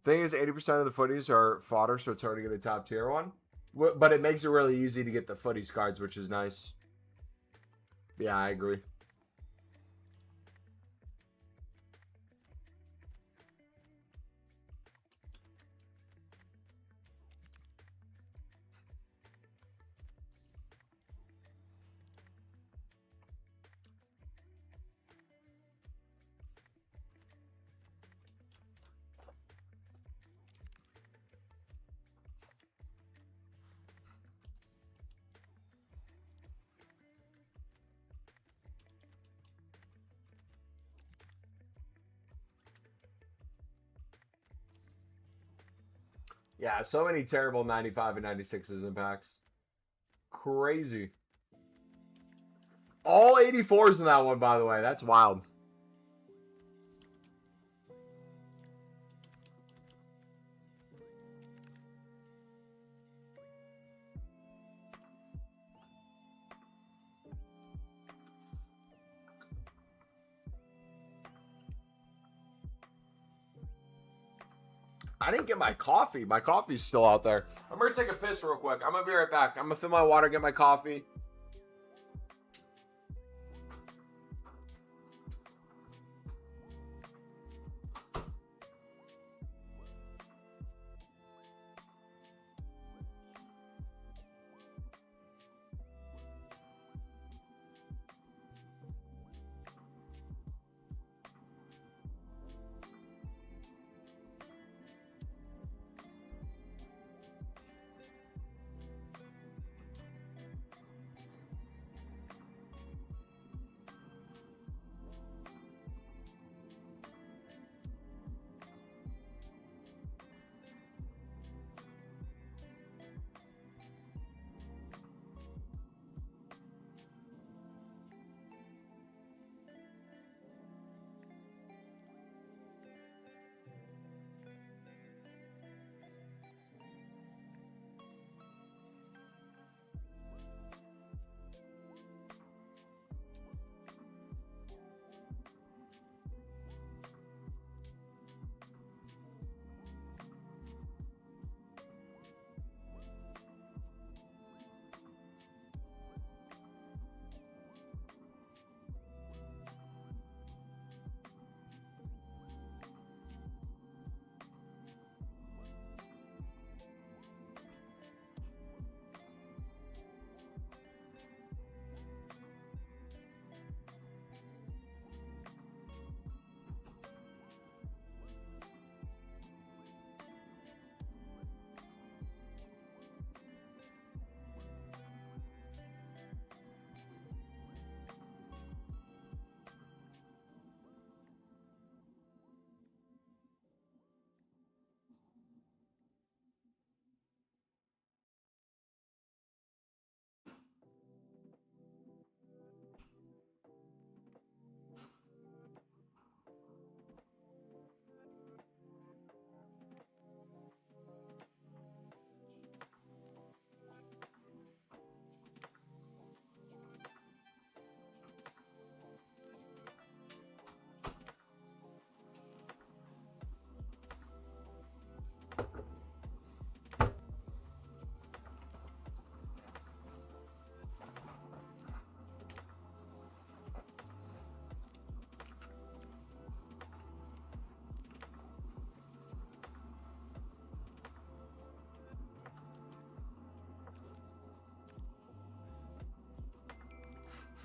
A: Thing is, 80% of the footies are fodder, so it's hard to get a top tier one. But it makes it really easy to get the footies cards, which is nice. Yeah, I agree. Yeah, so many terrible 95 and 96s in packs. Crazy. All 84s in that one, by the way. That's wild. I didn't get my coffee. My coffee's still out there. I'm going to take a piss real quick. I'm going to be right back. I'm going to fill my water, get my coffee.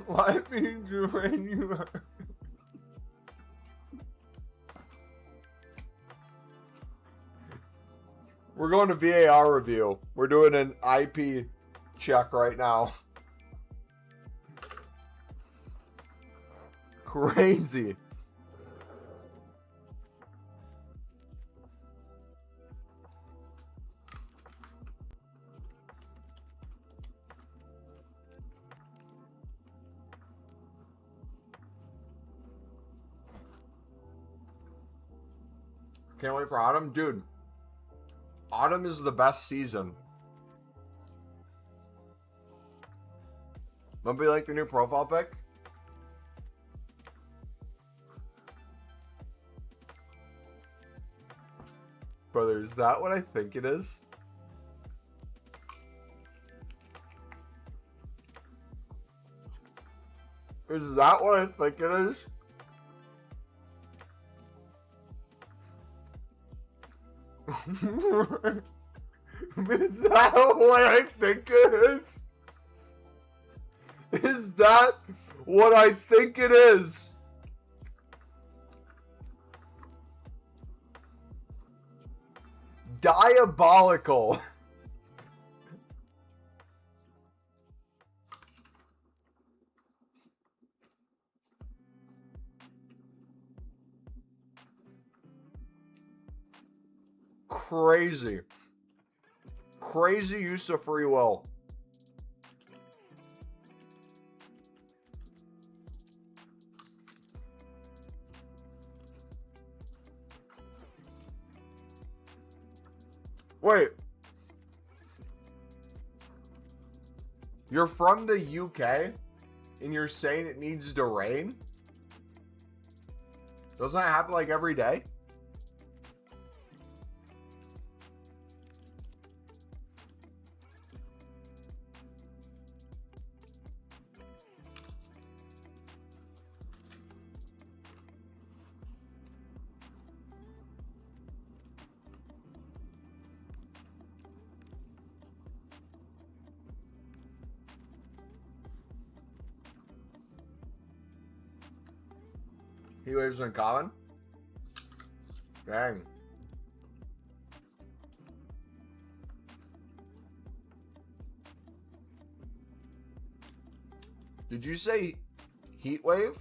A: Life means when you are. We're going to VAR review. We're doing an IP check right now. Crazy. Can't wait for autumn. Dude, autumn is the best season. Don't be like the new profile pic? Brother, is that what I think it is? Is that what I think it is? Is that what I think it is? Is that what I think it is? Diabolical. Crazy. Crazy use of free will. Wait. You're from the UK and you're saying it needs to rain? Doesn't that happen like every day? He waves in common? Dang. Did you say heat wave?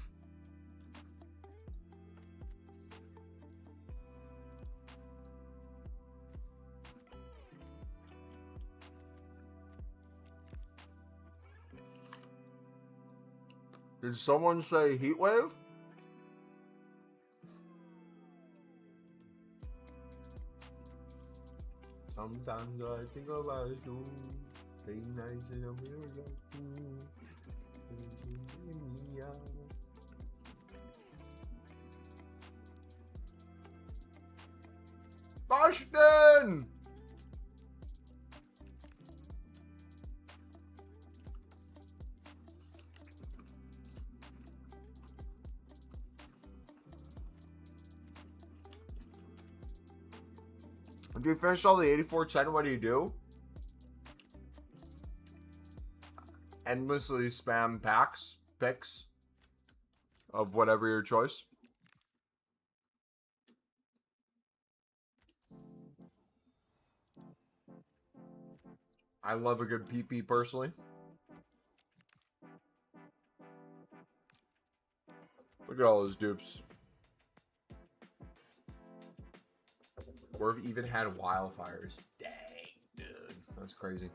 A: Did someone say heat wave? Sometimes I think about you. Stay nice in a mirror. Boston! Do you finish all the 8410? What do you do? Endlessly spam picks of whatever your choice. I love a good PP personally. Look at all those dupes. We've even had wildfires. Dang, dude. That's crazy.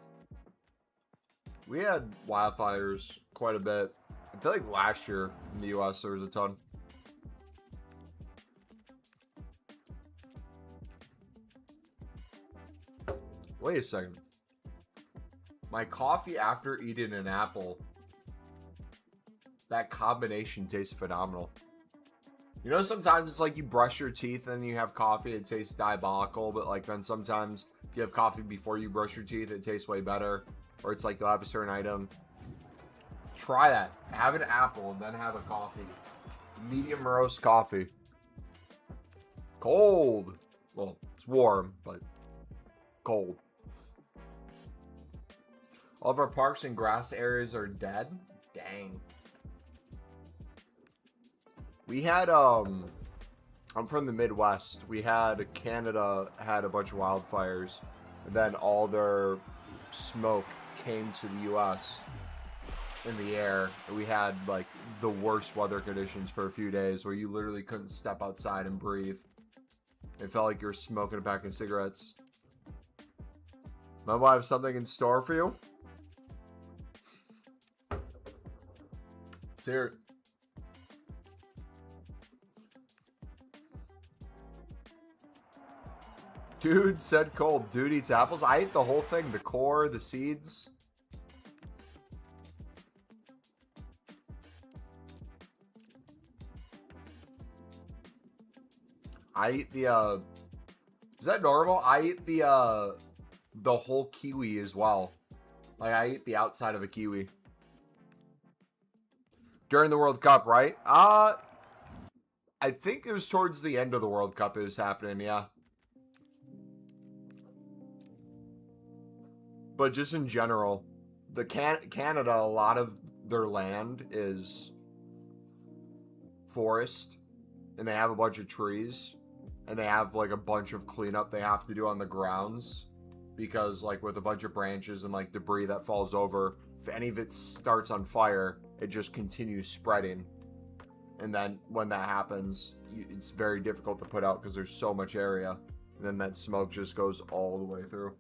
A: We had wildfires quite a bit. I feel like last year in the US there was a ton. Wait a second. My coffee after eating an apple, that combination tastes phenomenal. You know, sometimes it's like you brush your teeth and you have coffee, it tastes diabolical, but like then sometimes if you have coffee before you brush your teeth, it tastes way better. Or it's like you'll have a certain item. Try that. Have an apple and then have a coffee. Medium roast coffee. Cold. Well, it's warm, but cold. All of our parks and grass areas are dead. Dang. We had, I'm from the Midwest. We had, Canada had a bunch of wildfires. And then all their smoke came to the U.S. in the air. And we had, like, the worst weather conditions for a few days where you literally couldn't step outside and breathe. It felt like you were smoking a pack of cigarettes. Mumbo, I have something in store for you. Let's hear it. Dude said cold. Dude eats apples. I ate the whole thing. The core, the seeds. I eat the, is that normal? I eat the whole kiwi as well. Like, I eat the outside of a kiwi. During the World Cup, right? I think it was towards the end of the World Cup it was happening, yeah. But just in general, the Canada, a lot of their land is forest, and they have a bunch of trees, and they have like a bunch of cleanup they have to do on the grounds, because like with a bunch of branches and like debris that falls over, if any of it starts on fire, it just continues spreading, and then when that happens, it's very difficult to put out because there's so much area, and then that smoke just goes all the way through.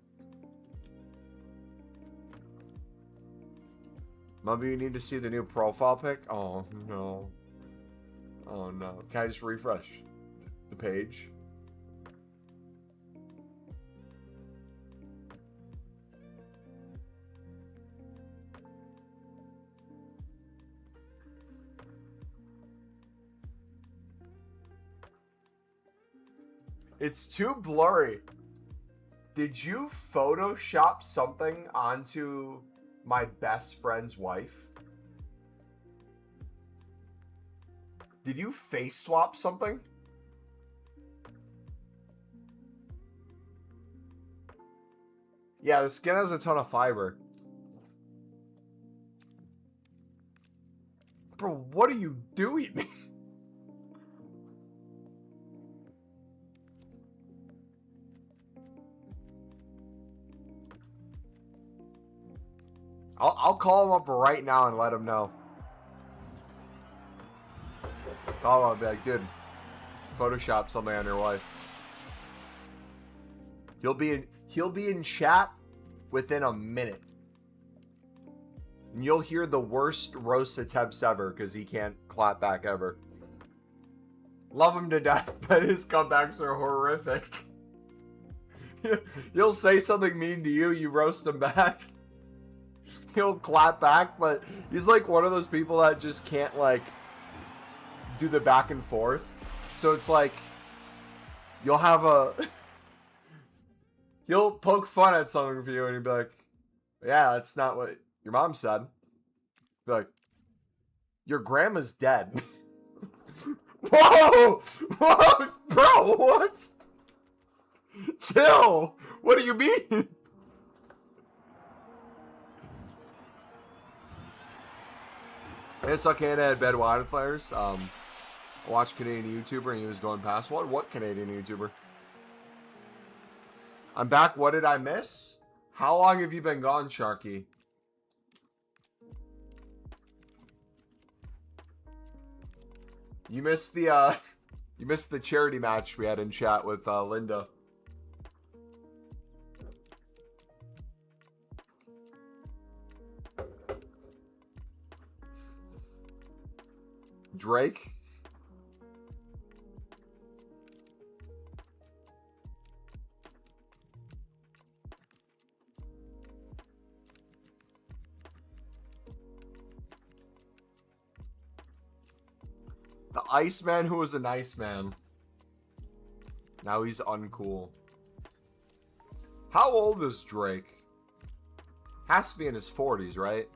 A: Mumbo, you need to see the new profile pic? Oh, no. Oh, no. Can I just refresh the page? It's too blurry. Did you Photoshop something onto my best friend's wife? Did you face swap something? Yeah, the skin has a ton of fiber. Bro, what are you doing? I'll call him up right now and let him know. Call him up and be like, dude, Photoshop something on your wife. He'll be in chat within a minute. And you'll hear the worst roast attempts ever because he can't clap back ever. Love him to death, but his comebacks are horrific. You'll say something mean to you, you roast him back. He'll clap back, but he's like one of those people that just can't like do the back and forth. So it's like you'll have he'll poke fun at something for you and he'll be like, yeah, that's not what your mom said. Be like, your grandma's dead. Whoa! Whoa! Bro, what? Chill! What do you mean? I saw Canada had bad wildfires. I watched a Canadian YouTuber and he was going past. What Canadian YouTuber? I'm back. What did I miss? How long have you been gone, Sharky? You missed the charity match we had in chat with Linda. Drake? The Iceman who was a nice man. Now he's uncool. How old is Drake? Has to be in his 40s, right?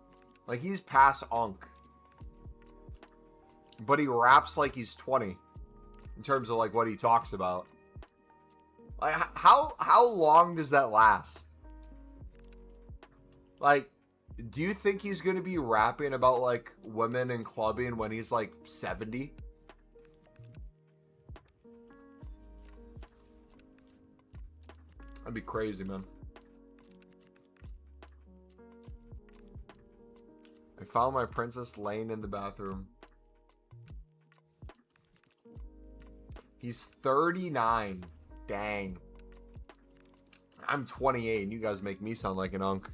A: Like, he's past Unk. But he raps like he's 20. In terms of, like, what he talks about. Like, how long does that last? Like, do you think he's going to be rapping about, like, women and clubbing when he's, like, 70? That'd be crazy, man. I found my princess laying in the bathroom. He's 39. Dang. I'm 28 and you guys make me sound like an unk.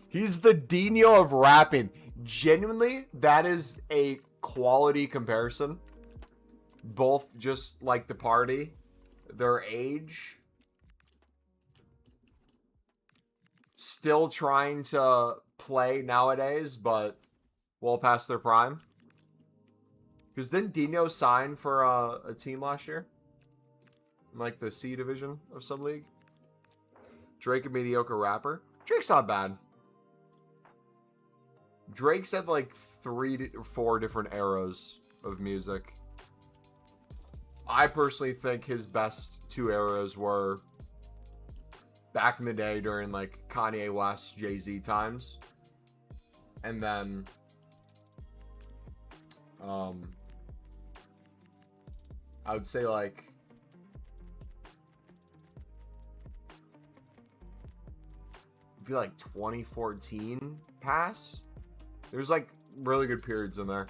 A: He's the Dino of rapping. Genuinely, that is a quality comparison. Both just like the party. Their age. Still trying to play nowadays, but well past their prime. Because didn't Dino sign for a team last year? In like the C division of some league? Drake a mediocre rapper? Drake's not bad. Drake's had like 3 or 4 different eras of music. I personally think his best 2 eras were back in the day during like Kanye West, Jay-Z times. And then I would say like be like 2014 pass. There's like really good periods in there.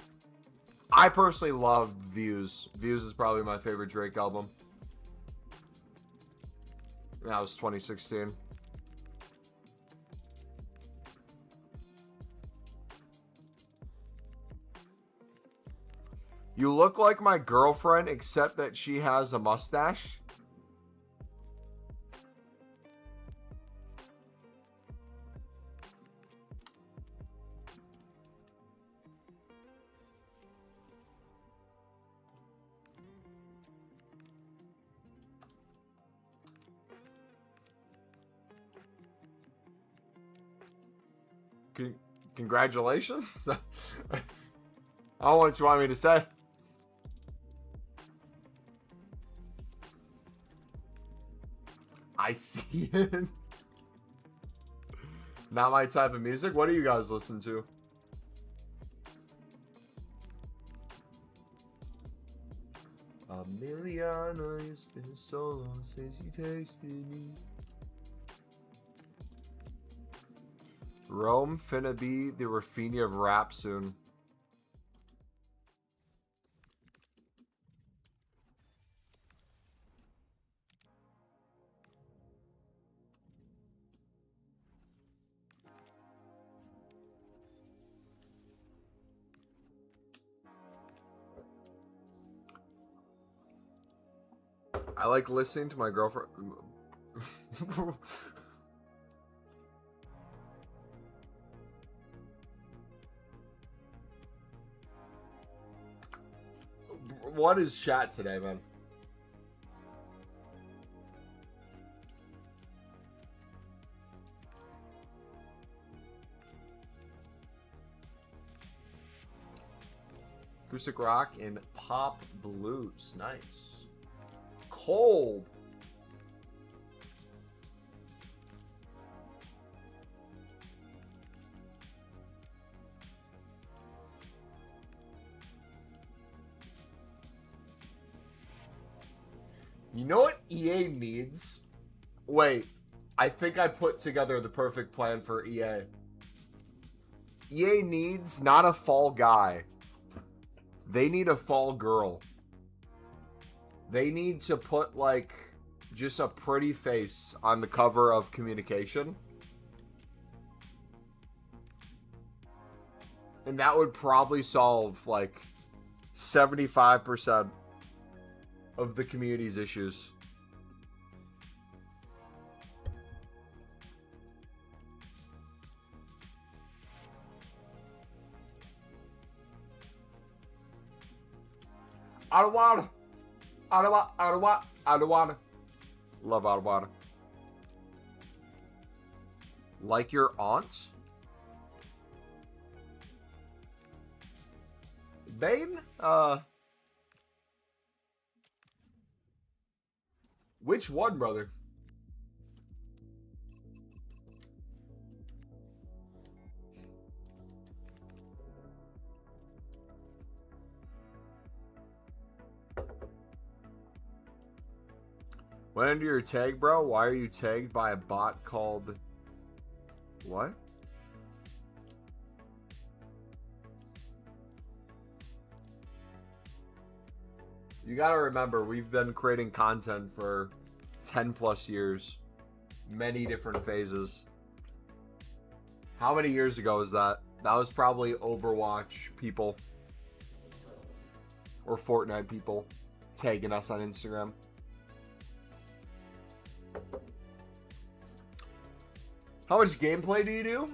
A: I personally love Views. Views is probably my favorite Drake album. That was 2016. You look like my girlfriend, except that she has a mustache. Congratulations. I don't know what you want me to say. I see it. Not my type of music. What do you guys listen to? Emiliana, it's been so long since you tasted me. Rome finna be the Rafinha of rap soon. I like listening to my girlfriend. What is chat today, man? Acoustic rock and pop blues. Nice. Cold. You know what EA needs? Wait, I think I put together the perfect plan for EA. EA needs not a fall guy. They need a fall girl. They need to put like just a pretty face on the cover of communication. And that would probably solve like 75% of the community's issues. I don't wanna. Love Aduana. Like your aunt? Bane? Which one, brother? Went into your tag, bro. Why are you tagged by a bot called... What? You gotta remember, we've been creating content for 10 plus years. Many different phases. How many years ago was that? That was probably Overwatch people. Or Fortnite people tagging us on Instagram. How much gameplay do you do?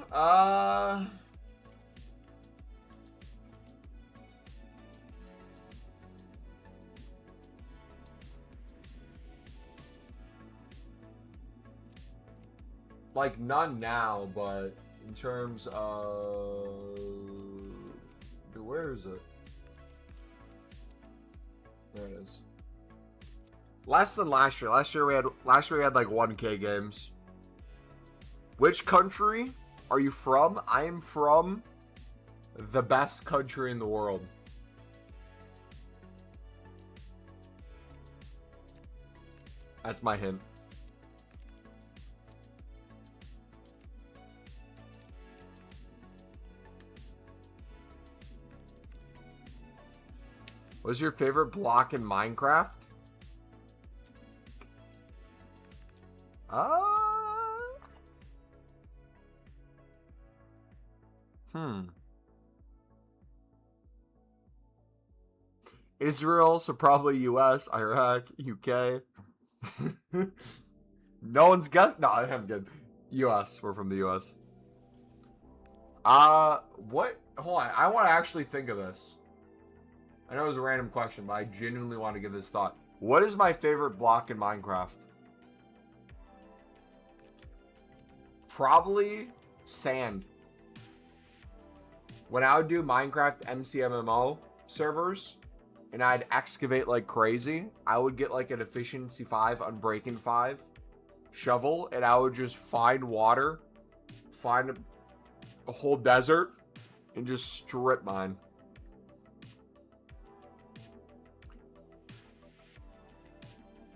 A: Like, none now, but in terms of... Dude, where is it? There it is. Less than last year. Last year we had like 1K games. Which country are you from? I am from the best country in the world. That's my hint. What's your favorite block in Minecraft? Israel, so probably US, Iraq, UK. No one's guessed. No, I'm good. US, we're from the US. What? Hold on, I want to actually think of this. I know it was a random question, but I genuinely want to give this thought. What is my favorite block in Minecraft? Probably sand. When I would do Minecraft MCMMO servers, and I'd excavate like crazy, I would get like an efficiency 5, unbreaking 5 shovel, and I would just find water, find a whole desert, and just strip mine.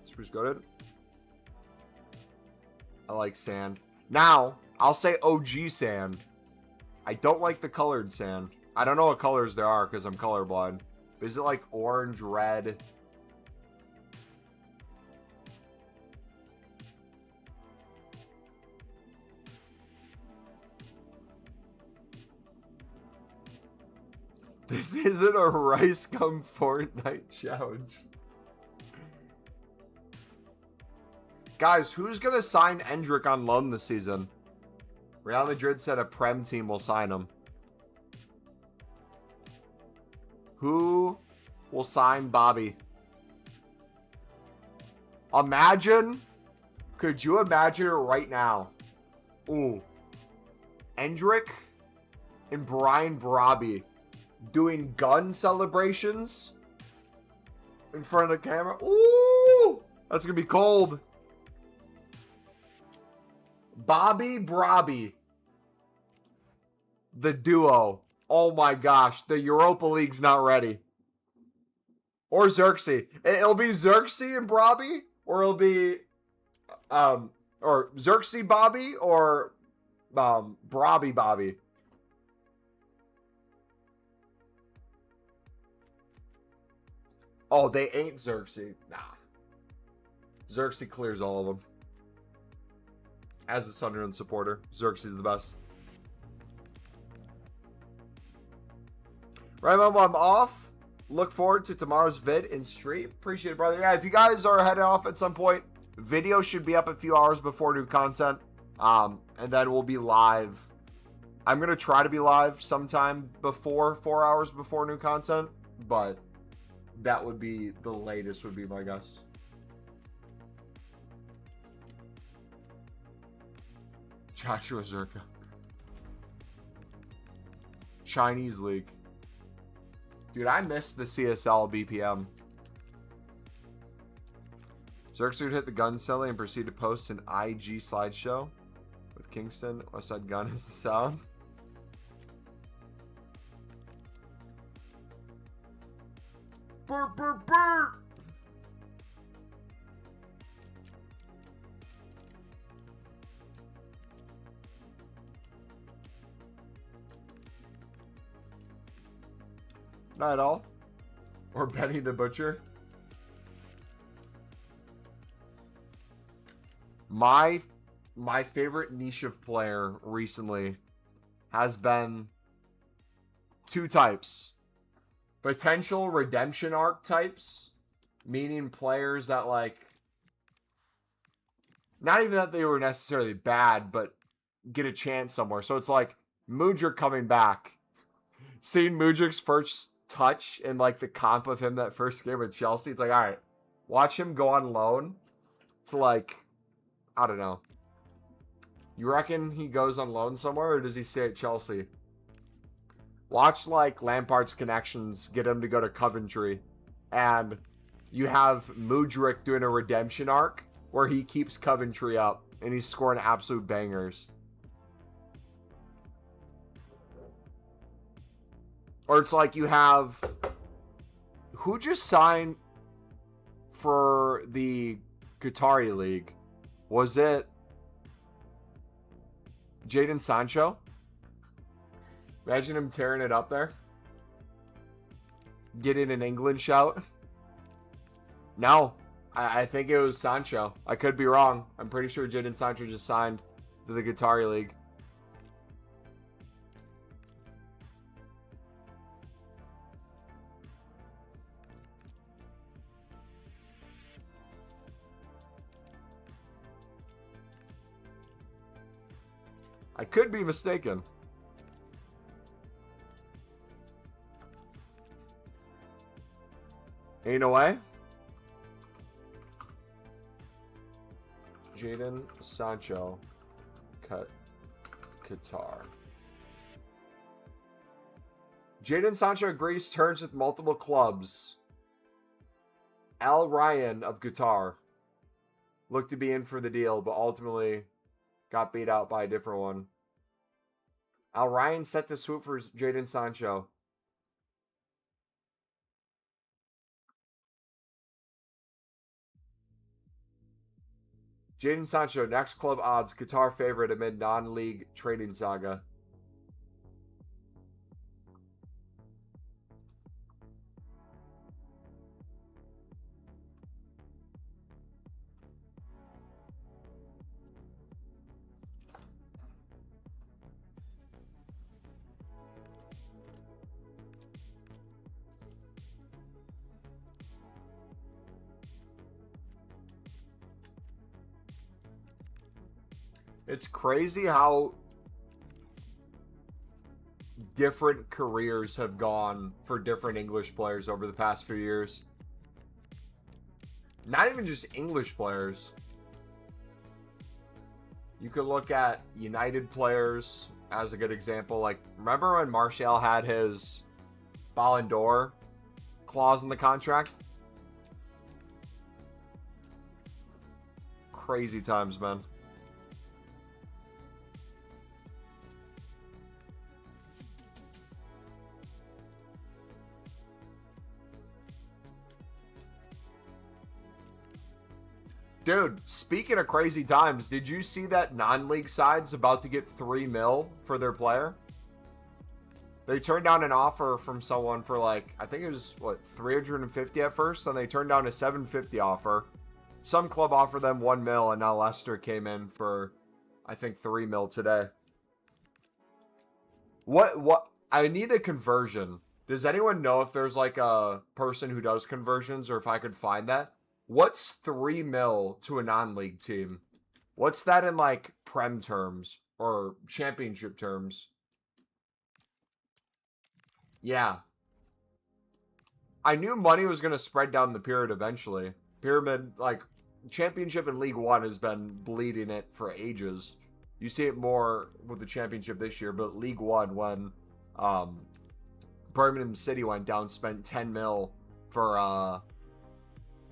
A: Spruce goated. I like sand. Now, I'll say OG sand. I don't like the colored sand. I don't know what colors there are because I'm colorblind. But is it like orange, red? This isn't a rice gum Fortnite challenge. Guys, who's going to sign Endrick on loan this season? Real Madrid said a Prem team will sign him. Who will sign Bobby? Imagine. Could you imagine it right now? Ooh. Endrick and Brian Brobby doing gun celebrations in front of the camera. Ooh. That's going to be cold. Bobby Brobby. The duo. Oh my gosh. The Europa League's not ready. Or Xerxes. It'll be Xerxes and Brobby. Or it'll be or Xerxes Bobby or Brobby Bobby. Oh, they ain't Xerxes. Nah. Xerxes clears all of them. As a Sunderland supporter, Xerxes is the best. Right, Mumbo, I'm off. Look forward to tomorrow's vid in stream. Appreciate it, brother. Yeah, if you guys are headed off at some point, video should be up a few hours before new content. And then we'll be live. I'm going to try to be live sometime before 4 hours before new content. But that would be the latest would be my guess. Joshua Zerka. Chinese League. Dude, I missed the CSL BPM. Xerxes would hit the gun celly and proceed to post an IG slideshow with Kingston. Westside Gun is the sound. Burr, burr, burr. Not at all. Or Benny the Butcher. My favorite niche of player recently has been two types. Potential redemption arc types, meaning players that, like, not even that they were necessarily bad, but get a chance somewhere. So it's like Mudryk coming back. Seeing Mudryk's first touch and, like, the comp of him that first game with Chelsea, it's like, all right, watch him go on loan to, like, I don't know. You reckon he goes on loan somewhere, or does he stay at Chelsea? Watch, like, Lampard's connections get him to go to Coventry, and you have Mudryk doing a redemption arc where he keeps Coventry up, and he's scoring absolute bangers. Or it's like you have... Who just signed for the Qatari League? Was it Jadon Sancho? Imagine him tearing it up there. Getting an England shout. No, I think it was Sancho. I could be wrong. I'm pretty sure Jadon Sancho just signed to the Qatari League. I could be mistaken. Ain't no way. Jadon Sancho, Qatar. Jadon Sancho agrees terms with multiple clubs. Al Ryan of Qatar looked to be in for the deal, but ultimately got beat out by a different one. Al Ryan set to swoop for Jadon Sancho. Jadon Sancho, next club odds, Qatar favorite amid non-league trading saga. It's crazy how different careers have gone for different English players over the past few years. Not even just English players. You could look at United players as a good example. Like, remember when Martial had his Ballon d'Or clause in the contract? Crazy times, man. Dude, speaking of crazy times, did you see that non-league side's about to get $3 million for their player? They turned down an offer from someone for, like, I think it was, what, 350 at first, and they turned down a 750 offer. Some club offered them $1 million, and now Leicester came in for, I think, $3 million today. What? I need a conversion. Does anyone know if there's, like, a person who does conversions, or if I could find that? What's $3 million to a non-league team? What's that in, like, Prem terms or championship terms? Yeah. I knew money was going to spread down the pyramid eventually. Pyramid, like, championship in League One has been bleeding it for ages. You see it more with the championship this year, but League One, when Birmingham City went down, spent $10 million for,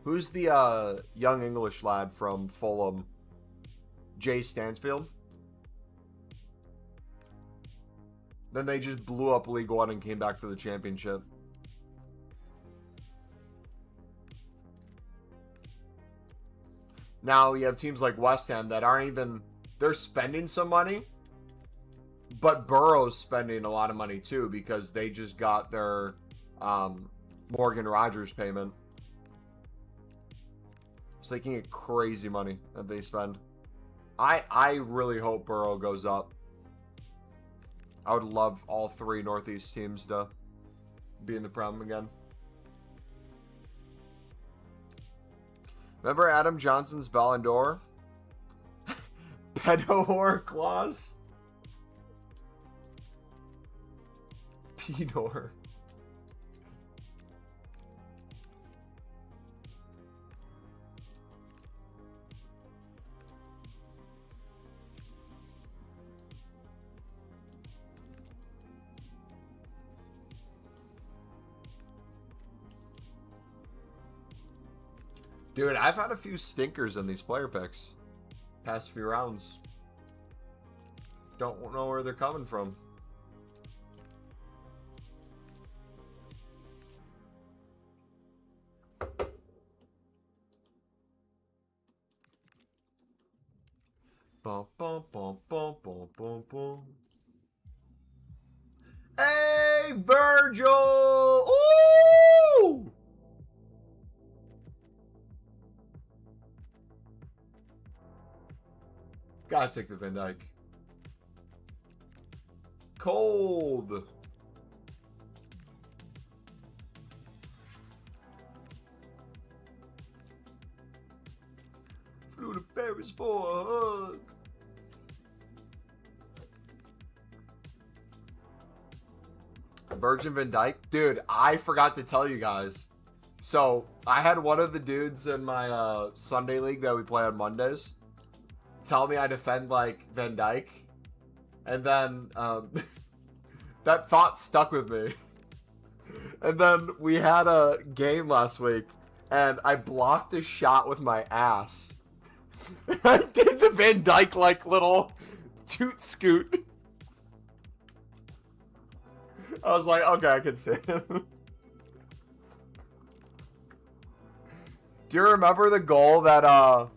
A: who's the young English lad from Fulham? Jay Stansfield? Then they just blew up League One and came back to the championship. Now you have teams like West Ham that aren't even... They're spending some money, but Borough's spending a lot of money too because they just got their Morgan Rogers payment. So they can get crazy money that they spend. I really hope Burrow goes up. I would love all 3 Northeast teams to be in the Prem again. Remember Adam Johnson's Ballon d'Or? Pedo whore clause? Pedor. Dude, I've had a few stinkers in these player picks. Past few rounds. Don't know where they're coming from. Bum, bum, bum, bum, bum, bum, bum. Hey, Virgil! Ooh! Gotta take the Van Dyke. Cold. Flew to Paris for a hug. Virgin Van Dyke? Dude, I forgot to tell you guys. So, I had one of the dudes in my Sunday league that we play on Mondays tell me I defend like Van Dyke, and then that thought stuck with me. And then we had a game last week, and I blocked a shot with my ass. I did the Van Dyke like little toot scoot. I was like, okay, I can see it. Do you remember the goal that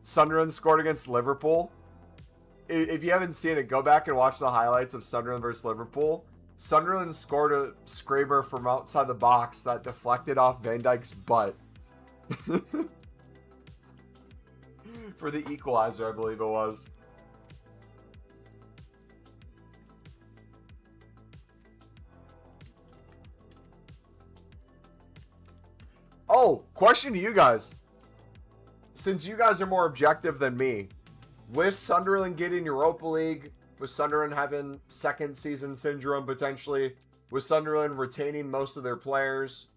A: Sunderland scored against Liverpool? If you haven't seen it, go back and watch the highlights of Sunderland versus Liverpool. Sunderland scored a screamer from outside the box that deflected off Van Dijk's butt. For the equalizer, I believe it was. Oh, question to you guys. Since you guys are more objective than me, with Sunderland getting Europa League, with Sunderland having second season syndrome potentially, with Sunderland retaining most of their players,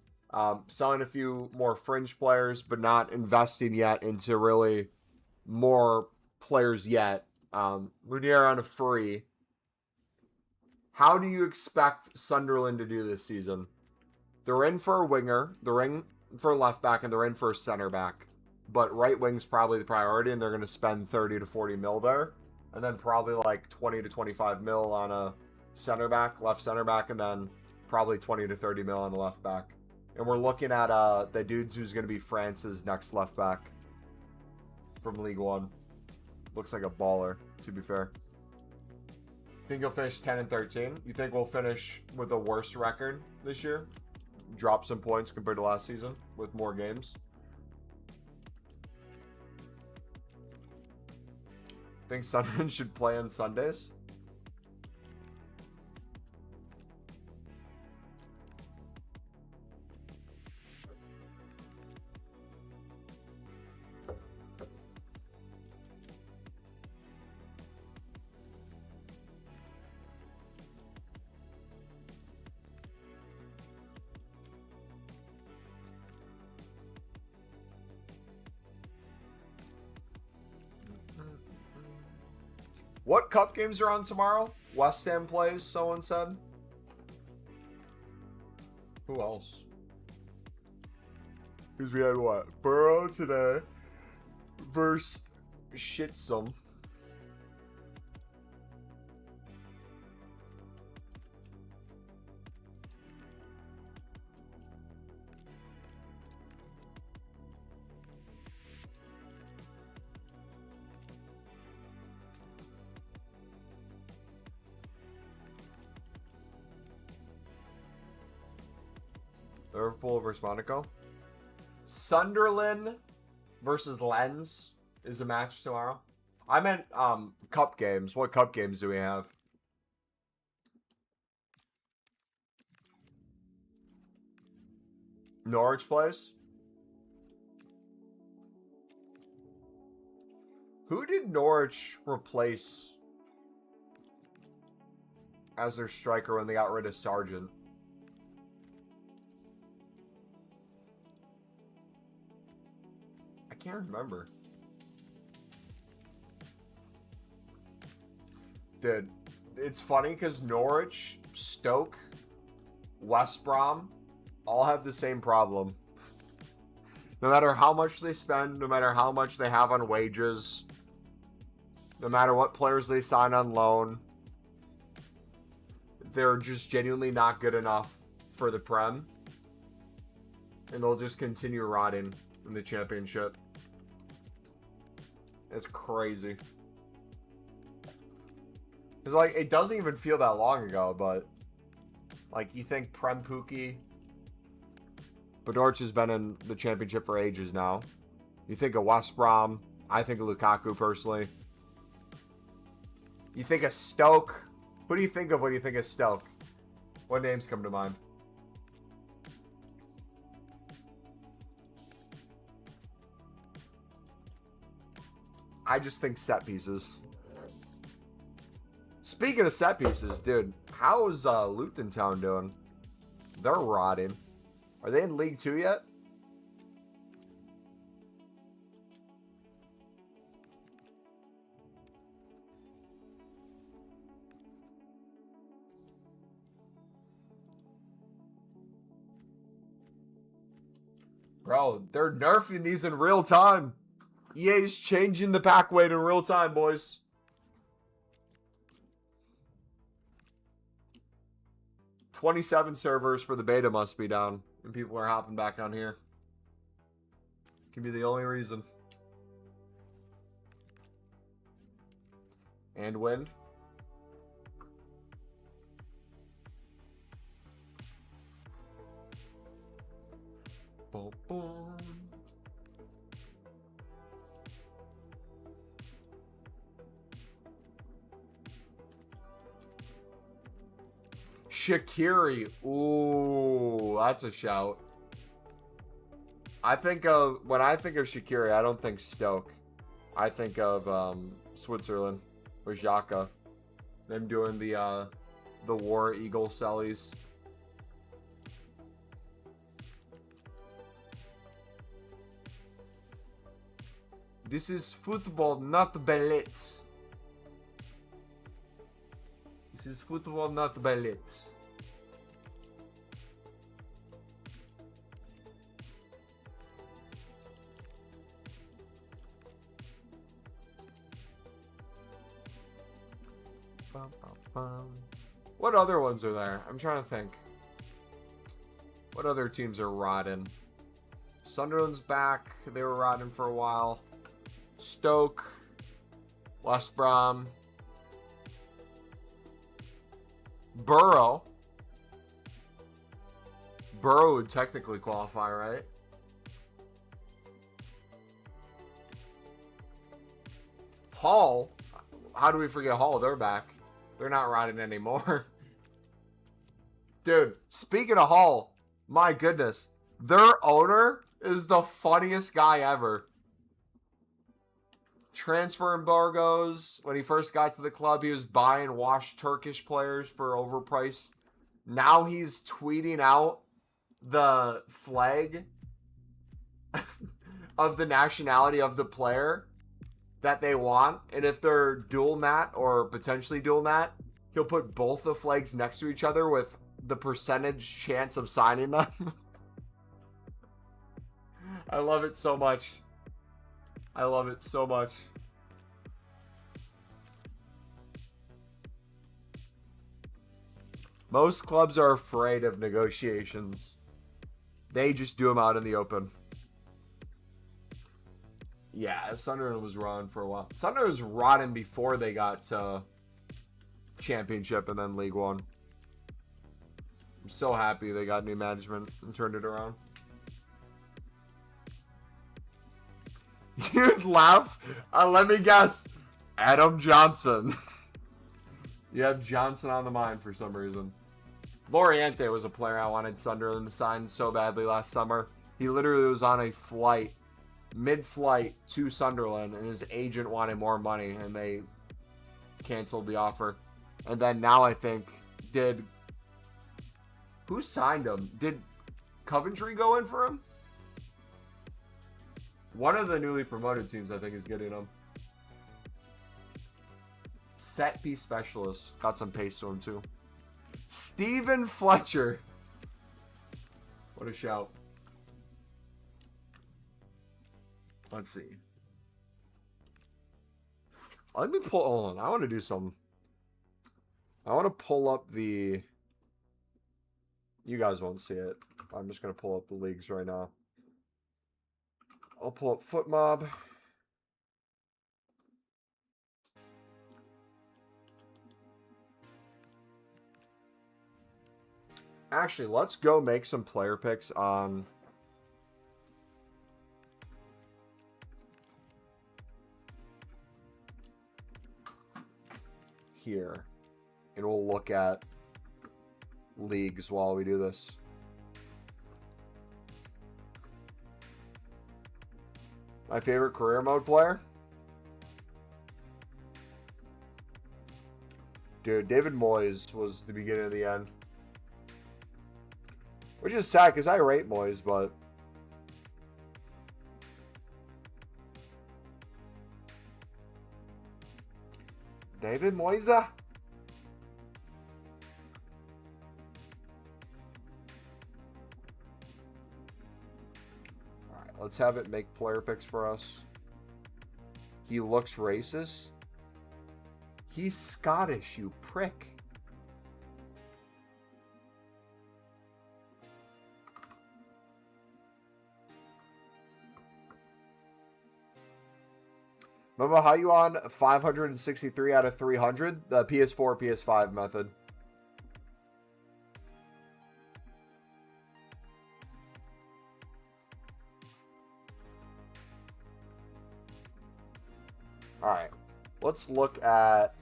A: selling a few more fringe players, but not investing yet into really more players yet, Munier on a free, how do you expect Sunderland to do this season? They're in for a winger, they're in for a left back, and they're in for a center back. But right wing's probably the priority, and they're going to spend 30 to 40 mil there. And then probably like 20 to 25 mil on a center back, left center back, and then probably 20 to 30 mil on the left back. And we're looking at the dude who's going to be France's next left back from League One. Looks like a baller, to be fair. Think you'll finish 10 and 13? You think we'll finish with a worse record this year? Drop some points compared to last season with more games? Think Sunderland should play on Sundays? What cup games are on tomorrow? West Ham plays, someone said. Who else? Because we had what? Burrow today versus Shitsum. Liverpool versus Monaco. Sunderland versus Lens is a match tomorrow. I meant cup games. What cup games do we have? Norwich plays. Who did Norwich replace as their striker when they got rid of Sargent? I can't remember. Dude, it's funny because Norwich, Stoke, West Brom all have the same problem. No matter how much they spend, no matter how much they have on wages, no matter what players they sign on loan, they're just genuinely not good enough for the Prem. And they'll just continue rotting in the Championship. It's crazy. It's like, it doesn't even feel that long ago, but like, you think Prem Pukki, Bedorch has been in the Championship for ages now. You think of West Brom. I think of Lukaku personally. You think of Stoke. Who do you think of when you think of Stoke? What names come to mind? I just think set pieces. Speaking of set pieces, dude, how's Luton Town doing? They're rotting. Are they in League 2 yet? Bro, they're nerfing these in real time. EA's changing the pack weight in real time, boys. $27 servers for the beta must be down. And people are hopping back on here. Can be the only reason. And win. Boom, boom. Shaqiri. Ooh, that's a shout. I think of, when I think of Shaqiri, I don't think Stoke. I think of Switzerland with Xhaka. Them doing the War Eagle sellies. This is football, not ballets. This is football, not ballets. What other ones are there? I'm trying to think. What other teams are rotten? Sunderland's back. They were rotten for a while. Stoke. West Brom. Borough. Borough would technically qualify, right? Hull. How do we forget Hull? They're back. They're not riding anymore. Dude, speaking of Hull, my goodness. Their owner is the funniest guy ever. Transfer embargoes. When he first got to the club, he was buying washed Turkish players for overpriced. Now he's tweeting out the flag of the nationality of the player that they want, and if they're dual nat or potentially dual nat, he'll put both the flags next to each other with the percentage chance of signing them. I love it so much. I love it so much. Most clubs are afraid of negotiations. They just do them out in the open. Yeah, Sunderland was rotten for a while. Sunderland was rotten before they got to Championship and then League One. so happy they got new management and turned it around. You'd laugh. Let me guess. Adam Johnson. You have Johnson on the mind for some reason. Loriente was a player I wanted Sunderland to sign so badly last summer. He literally was on a flight, mid-flight to Sunderland, and his agent wanted more money, and they canceled the offer. And then now I think, who signed him? Did Coventry go in for him? One of the newly promoted teams, I think, is getting him. Set piece specialist. Got some pace to him, too. Steven Fletcher. What a shout. Let's see. Let me pull... Hold on. I want to do some... I want to pull up the... You guys won't see it. I'm just going to pull up the leagues right now. I'll pull up FootMob. Actually, let's go make some player picks on... here. And we'll look at leagues while we do this. My favorite career mode player? Dude, David Moyes was the beginning of the end. Which is sad, because I rate Moyes, but... David Moyes? Alright, let's have it make player picks for us. He looks racist. He's Scottish, you prick. Remember how you on 563 out of 300? The PS4, PS5 method. Alright. Let's look at...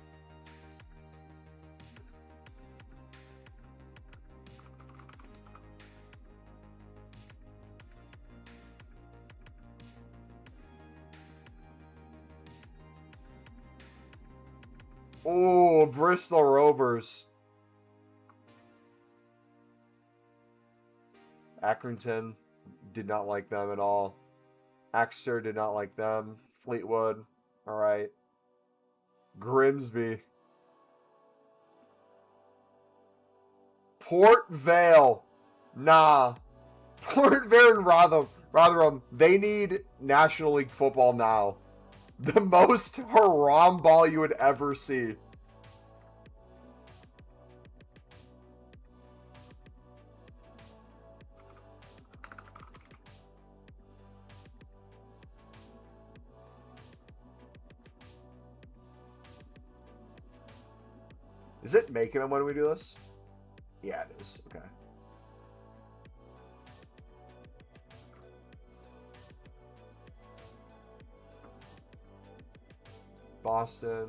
A: Oh, Bristol Rovers. Accrington did not like them at all. Exeter did not like them. Fleetwood, all right. Grimsby. Port Vale, nah. Port Vale and Rotherham, they need National League football now. The most haram ball you would ever see. Is it making them when we do this? Yeah, it is. Okay. Boston.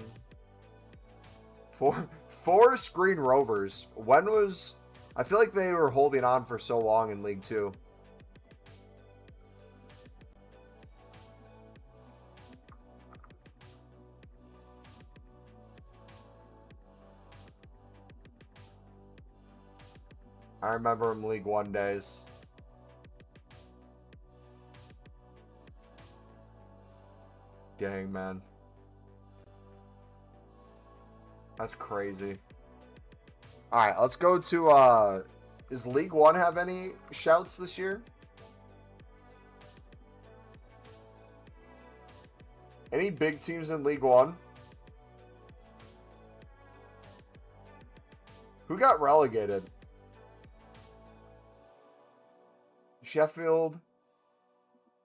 A: Forest Green Rovers. When was... I feel like they were holding on for so long in League Two. I remember them League One days. Dang, man. That's crazy. Alright, let's go to, does League One have any shouts this year? Any big teams in League One? Who got relegated? Sheffield,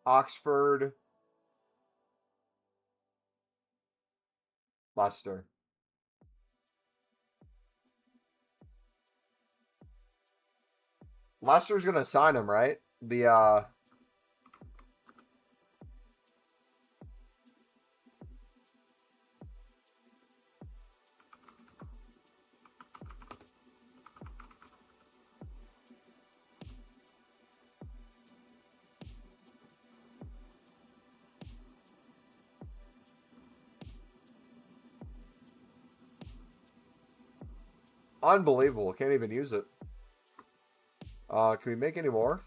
A: Oxford, Leicester. Leicester's gonna sign him, right? The unbelievable. Can't even use it. Can we make any more?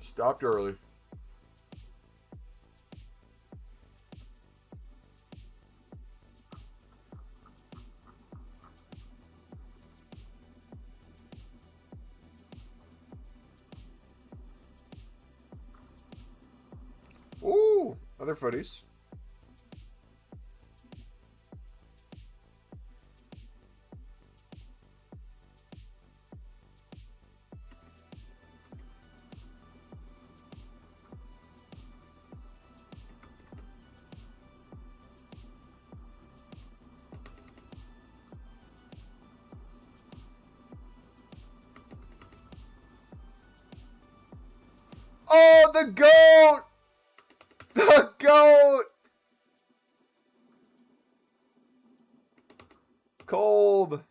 A: Stopped early. Ooh, other footies. Oh, the GOAT! The GOAT! Cold.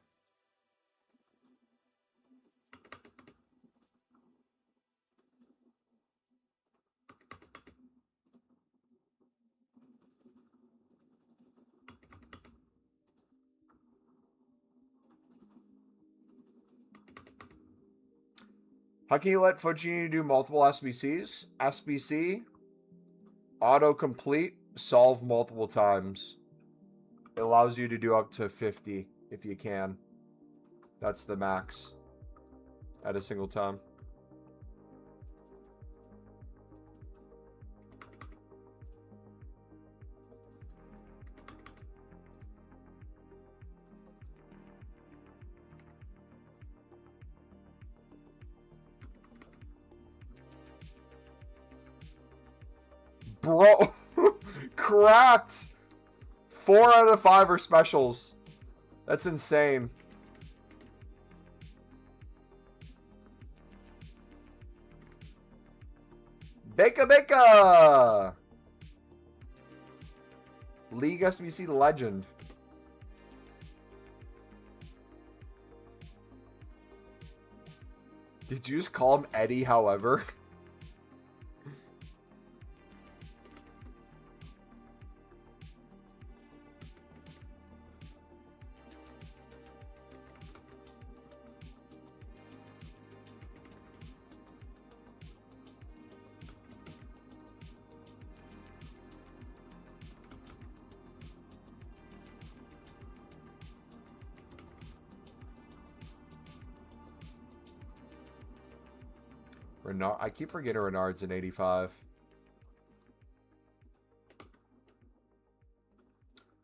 A: How can you let Fujini do multiple SBCs? SBC, autocomplete, solve multiple times. It allows you to do up to 50 if you can. That's the max at a single time. Bro, cracked. 4 out of 5 are specials. That's insane. Beka Beka! League SBC legend. Did you just call him Eddie, however? Renard, I keep forgetting Renard's in 85.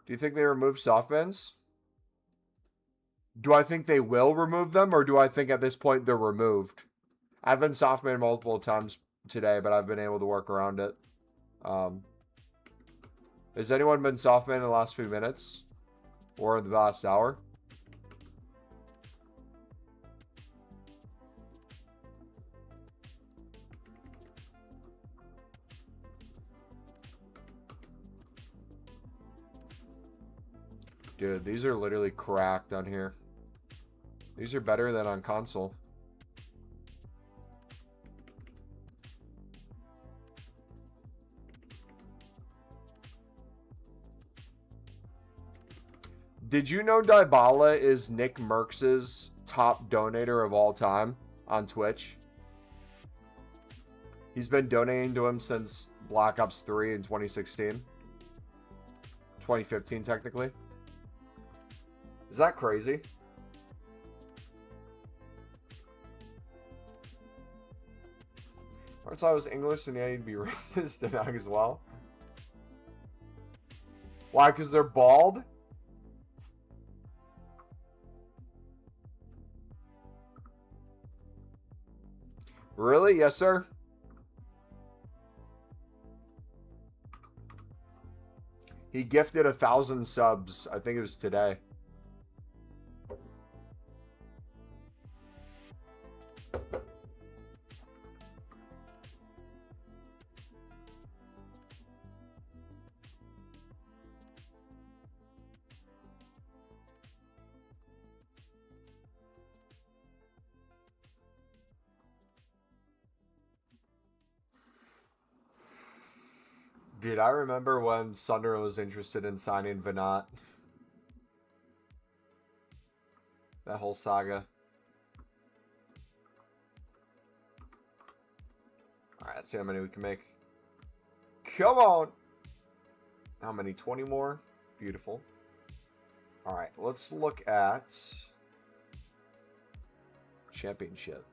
A: Do you think they remove softbins? Do I think they will remove them, or do I think at this point they're removed? I've been softbanned multiple times today, but I've been able to work around it. Has anyone been softbanned in the last few minutes? Or in the last hour? Dude, these are literally cracked on here. These are better than on console. Did you know Dybala is Nick Merckx's top donator of all time on Twitch? He's been donating to him since Black Ops 3 in 2016. 2015, technically. Is that crazy? I thought I was English and I need to be racist and as well. Why? Because they're bald? Really? Yes, sir. He gifted 1,000 subs. I think it was today. Dude, I remember when Sunder was interested in signing Venat. That whole saga. Alright, let's see how many we can make. Come on! How many? 20 more? Beautiful. Alright, let's look at championship.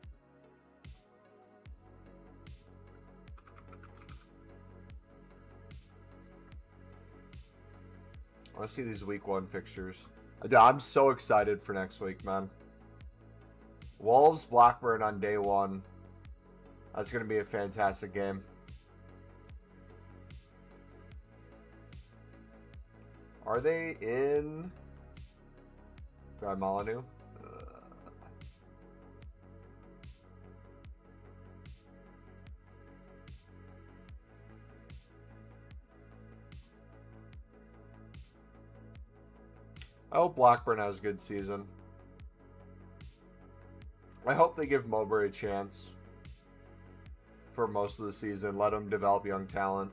A: I want to see these week 1 fixtures. I'm so excited for next week, man. Wolves, Blackburn on day 1. That's going to be a fantastic game. Are they in Brad Molyneux? I hope Blackburn has a good season. I hope they give Mowbray a chance for most of the season. Let him develop young talent.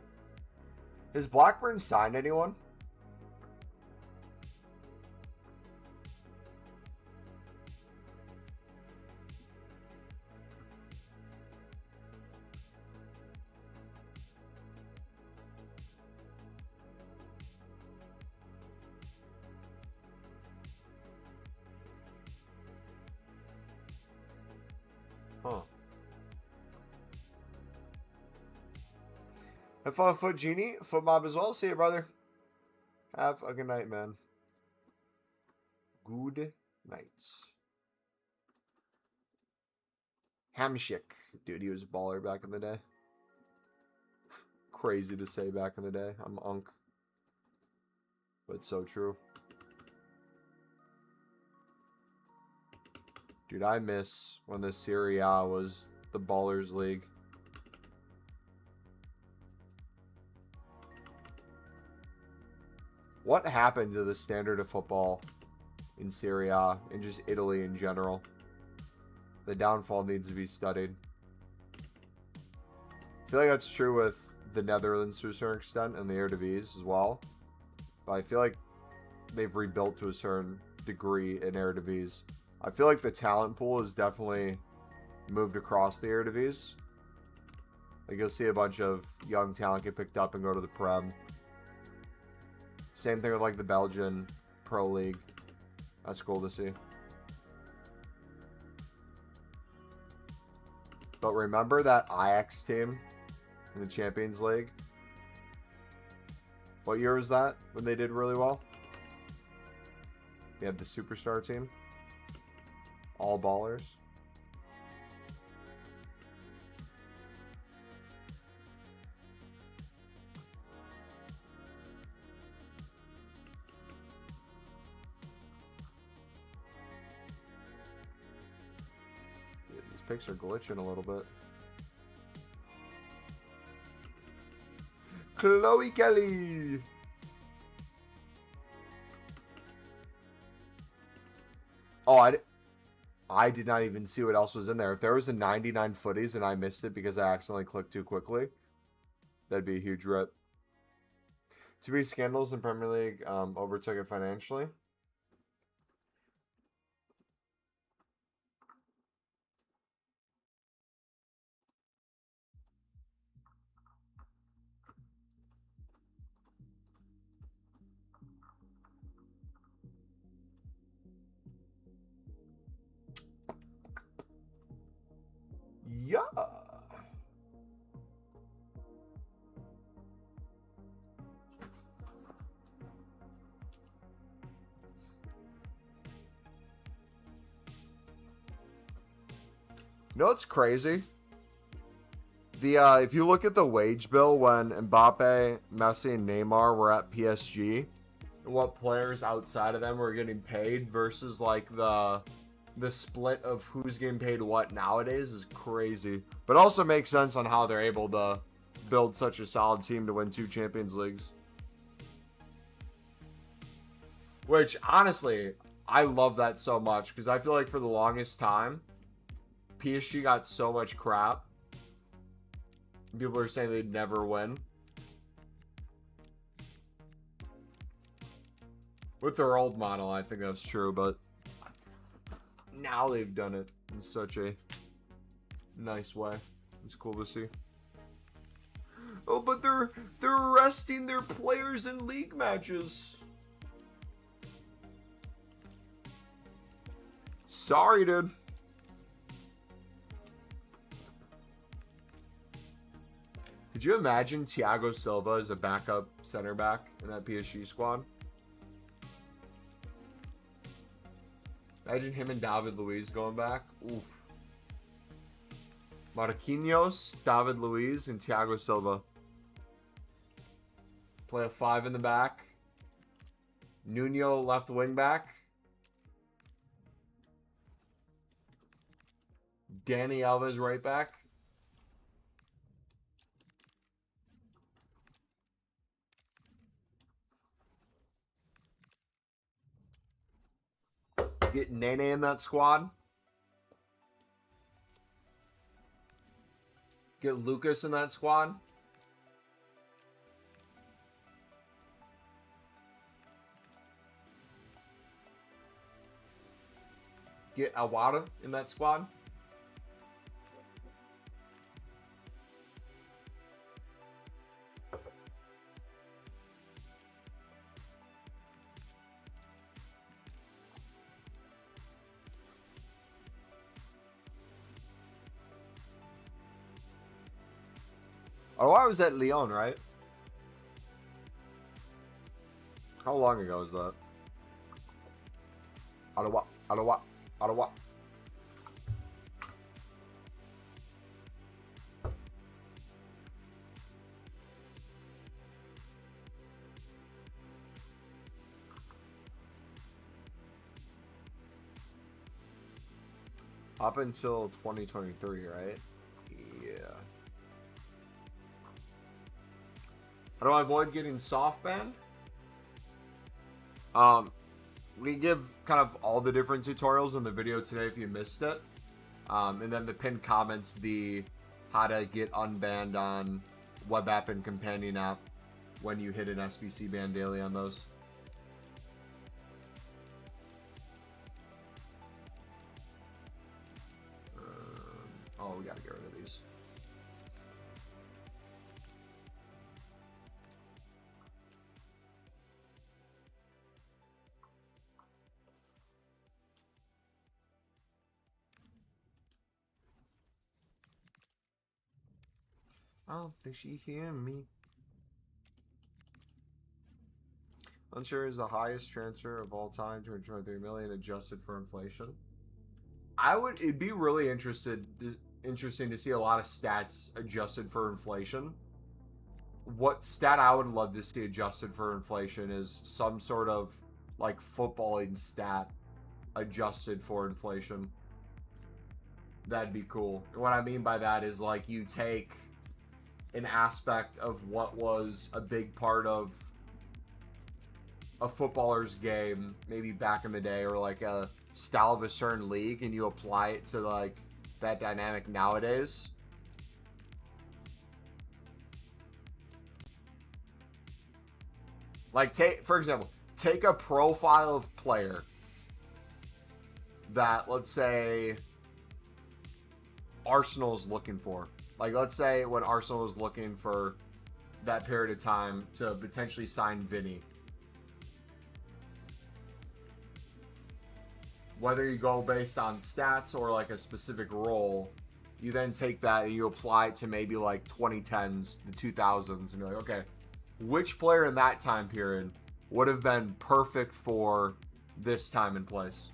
A: Has Blackburn signed anyone? Huh. FOF Foot Genie, Foot Mob as well. See you, brother. Have a good night, man. Good night. Hamshik. Dude, he was a baller back in the day. Crazy to say back in the day. I'm unk. But so true. Dude, I miss when the Serie A was the Ballers League. What happened to the standard of football in Serie A and just Italy in general? The downfall needs to be studied. I feel like that's true with the Netherlands to a certain extent and the Eredivisie as well. But I feel like they've rebuilt to a certain degree in Eredivisie. I feel like the talent pool has definitely moved across the Eredivisie. Like you'll see a bunch of young talent get picked up and go to the Prem. Same thing with like the Belgian Pro League. That's cool to see. But remember that Ajax team in the Champions League? What year was that when they did really well? They had the superstar team. All ballers. Dude, these pics are glitching a little bit. Chloe Kelly. Oh, I did not even see what else was in there. If there was a 99 footies and I missed it because I accidentally clicked too quickly, that'd be a huge rip. Too many scandals in Premier League overtook it financially. Yeah. You know what's crazy? if you look at the wage bill when Mbappe, Messi, and Neymar were at PSG, what players outside of them were getting paid versus like the split of who's getting paid what nowadays is crazy. But also makes sense on how they're able to build such a solid team to win 2 Champions Leagues. Which, honestly, I love that so much because I feel like for the longest time, PSG got so much crap. People are saying they'd never win. With their old model, I think that's true, but now they've done it in such a nice way. It's cool to see. Oh, but they're resting their players in league matches. Sorry, dude. Could you imagine Thiago Silva as a backup center back in that PSG squad? Imagine him and David Luiz going back. Oof. Marquinhos, David Luiz, and Thiago Silva. Play a 5 in the back. Nuno left wing back. Dani Alves right back. Get Nene in that squad. Get Lucas in that squad. Get Awada in that squad. Oh, I was at Lyon, right? How long ago was that? Ottawa. Up until 2023, right? Yeah. How do I avoid getting soft banned? We give kind of all the different tutorials in the video today if you missed it. And then the pinned comments, the how to get unbanned on web app and companion app when you hit an SBC ban daily on those. Oh, we gotta get rid of these. I don't think she hear me. Unsure is the highest transfer of all time, 223 million adjusted for inflation. It'd be really interesting to see a lot of stats adjusted for inflation. What stat I would love to see adjusted for inflation is some sort of like footballing stat adjusted for inflation. That'd be cool. And what I mean by that is like you take an aspect of what was a big part of a footballer's game maybe back in the day, or like a style of a certain league, and you apply it to like that dynamic nowadays. Like for example, take a profile of player that, let's say, Arsenal's looking for. Like, let's say when Arsenal was looking for that period of time to potentially sign Vinny. Whether you go based on stats or like a specific role, you then take that and you apply it to maybe like 2010s, the 2000s, and you're like, okay, which player in that time period would have been perfect for this time and place?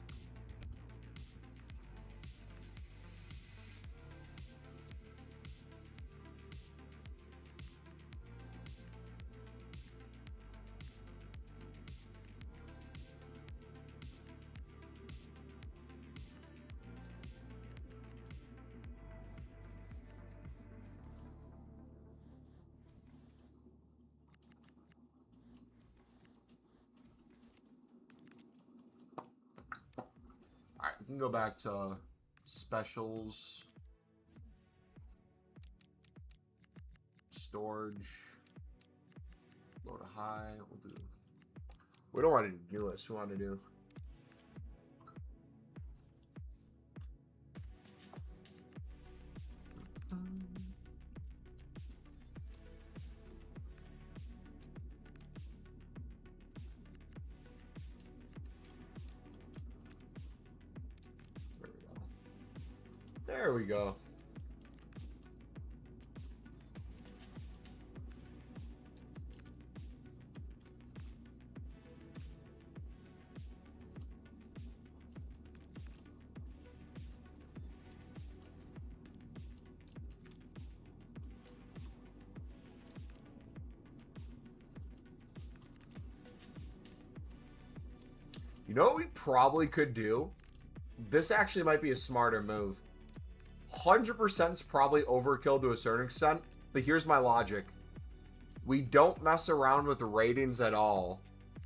A: can go back to specials. Storage. Load a high. We'll do. We don't want to do newest. We want to do. There we go. You know what we probably could do? This actually might be a smarter move. 100% is probably overkill to a certain extent, but here's my logic. We don't mess around with the ratings at all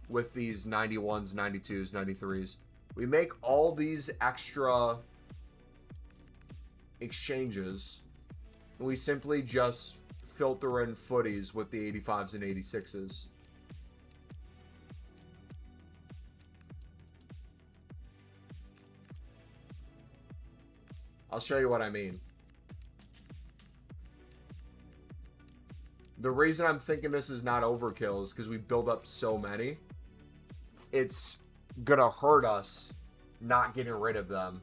A: with these 91s, 92s, 93s. We make all these extra exchanges, and we simply just filter in footies with the 85s and 86s. I'll show you what I mean. The reason I'm thinking this is not overkill is because we build up so many. It's gonna hurt us not getting rid of them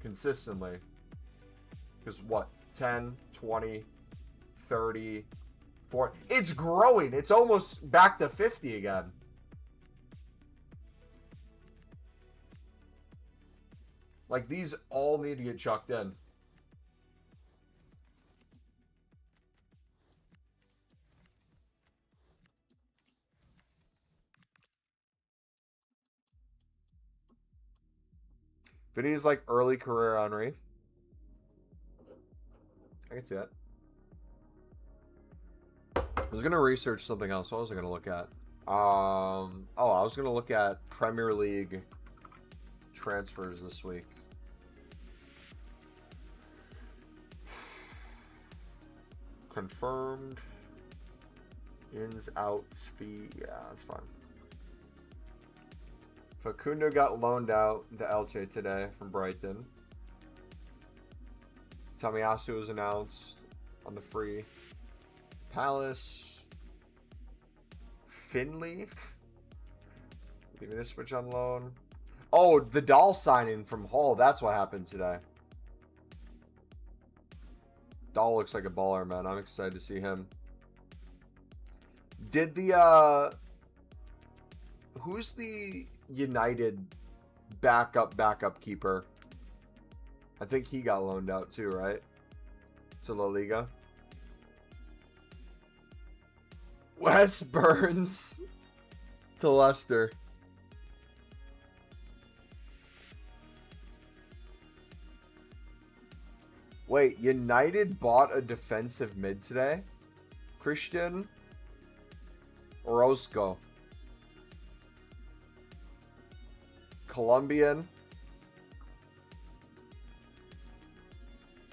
A: consistently. Because what? 10, 20, 30, 40. It's growing. It's almost back to 50 again. Like, these all need to get chucked in. Vinny's like early career Henry. I can see that. I was going to research something else. What was I going to look at? I was going to look at Premier League transfers this week. Confirmed. Ins, outs, fee. Yeah, that's fine. Facundo got loaned out to Elche today from Brighton. Tomiyasu was announced on the free. Palace. Finley. Leaving this switch on loan. Oh, the Doll signing from Hull. That's what happened today. Doll looks like a baller, man. I'm excited to see him. Did the who's the United backup keeper? I think he got loaned out too, right? To La Liga. Wes Burns to Leicester. Wait, United bought a defensive mid today? Christian Orozco. Colombian.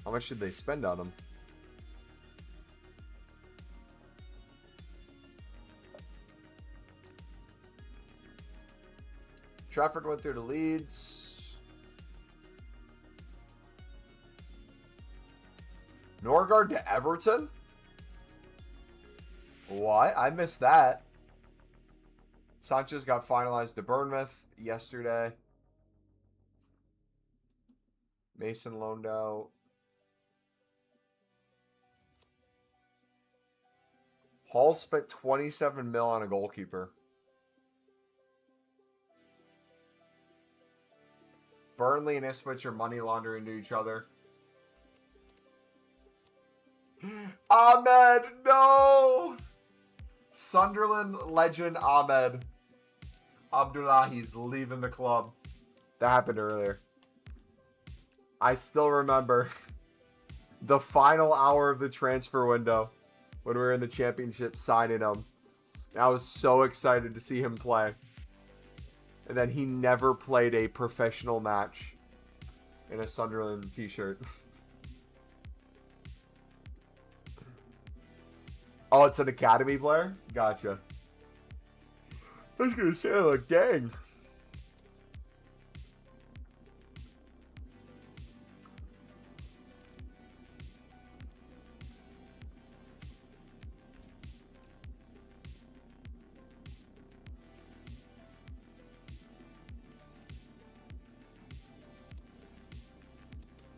A: How much did they spend on him? Trafford went through to Leeds. Norgard to Everton? What? I missed that. Sanchez got finalized to Bournemouth yesterday. Mason loaned out. Hall spent 27 mil on a goalkeeper. Burnley and Ipswich are money laundering to each other. Ahmed, no! Sunderland legend Ahmed Abdullahi's leaving the club. That happened earlier. I still remember the final hour of the transfer window when we were in the championship signing him. I was so excited to see him play. And then he never played a professional match in a Sunderland t-shirt. Oh, it's an academy player? Gotcha. I was gonna say, like, dang.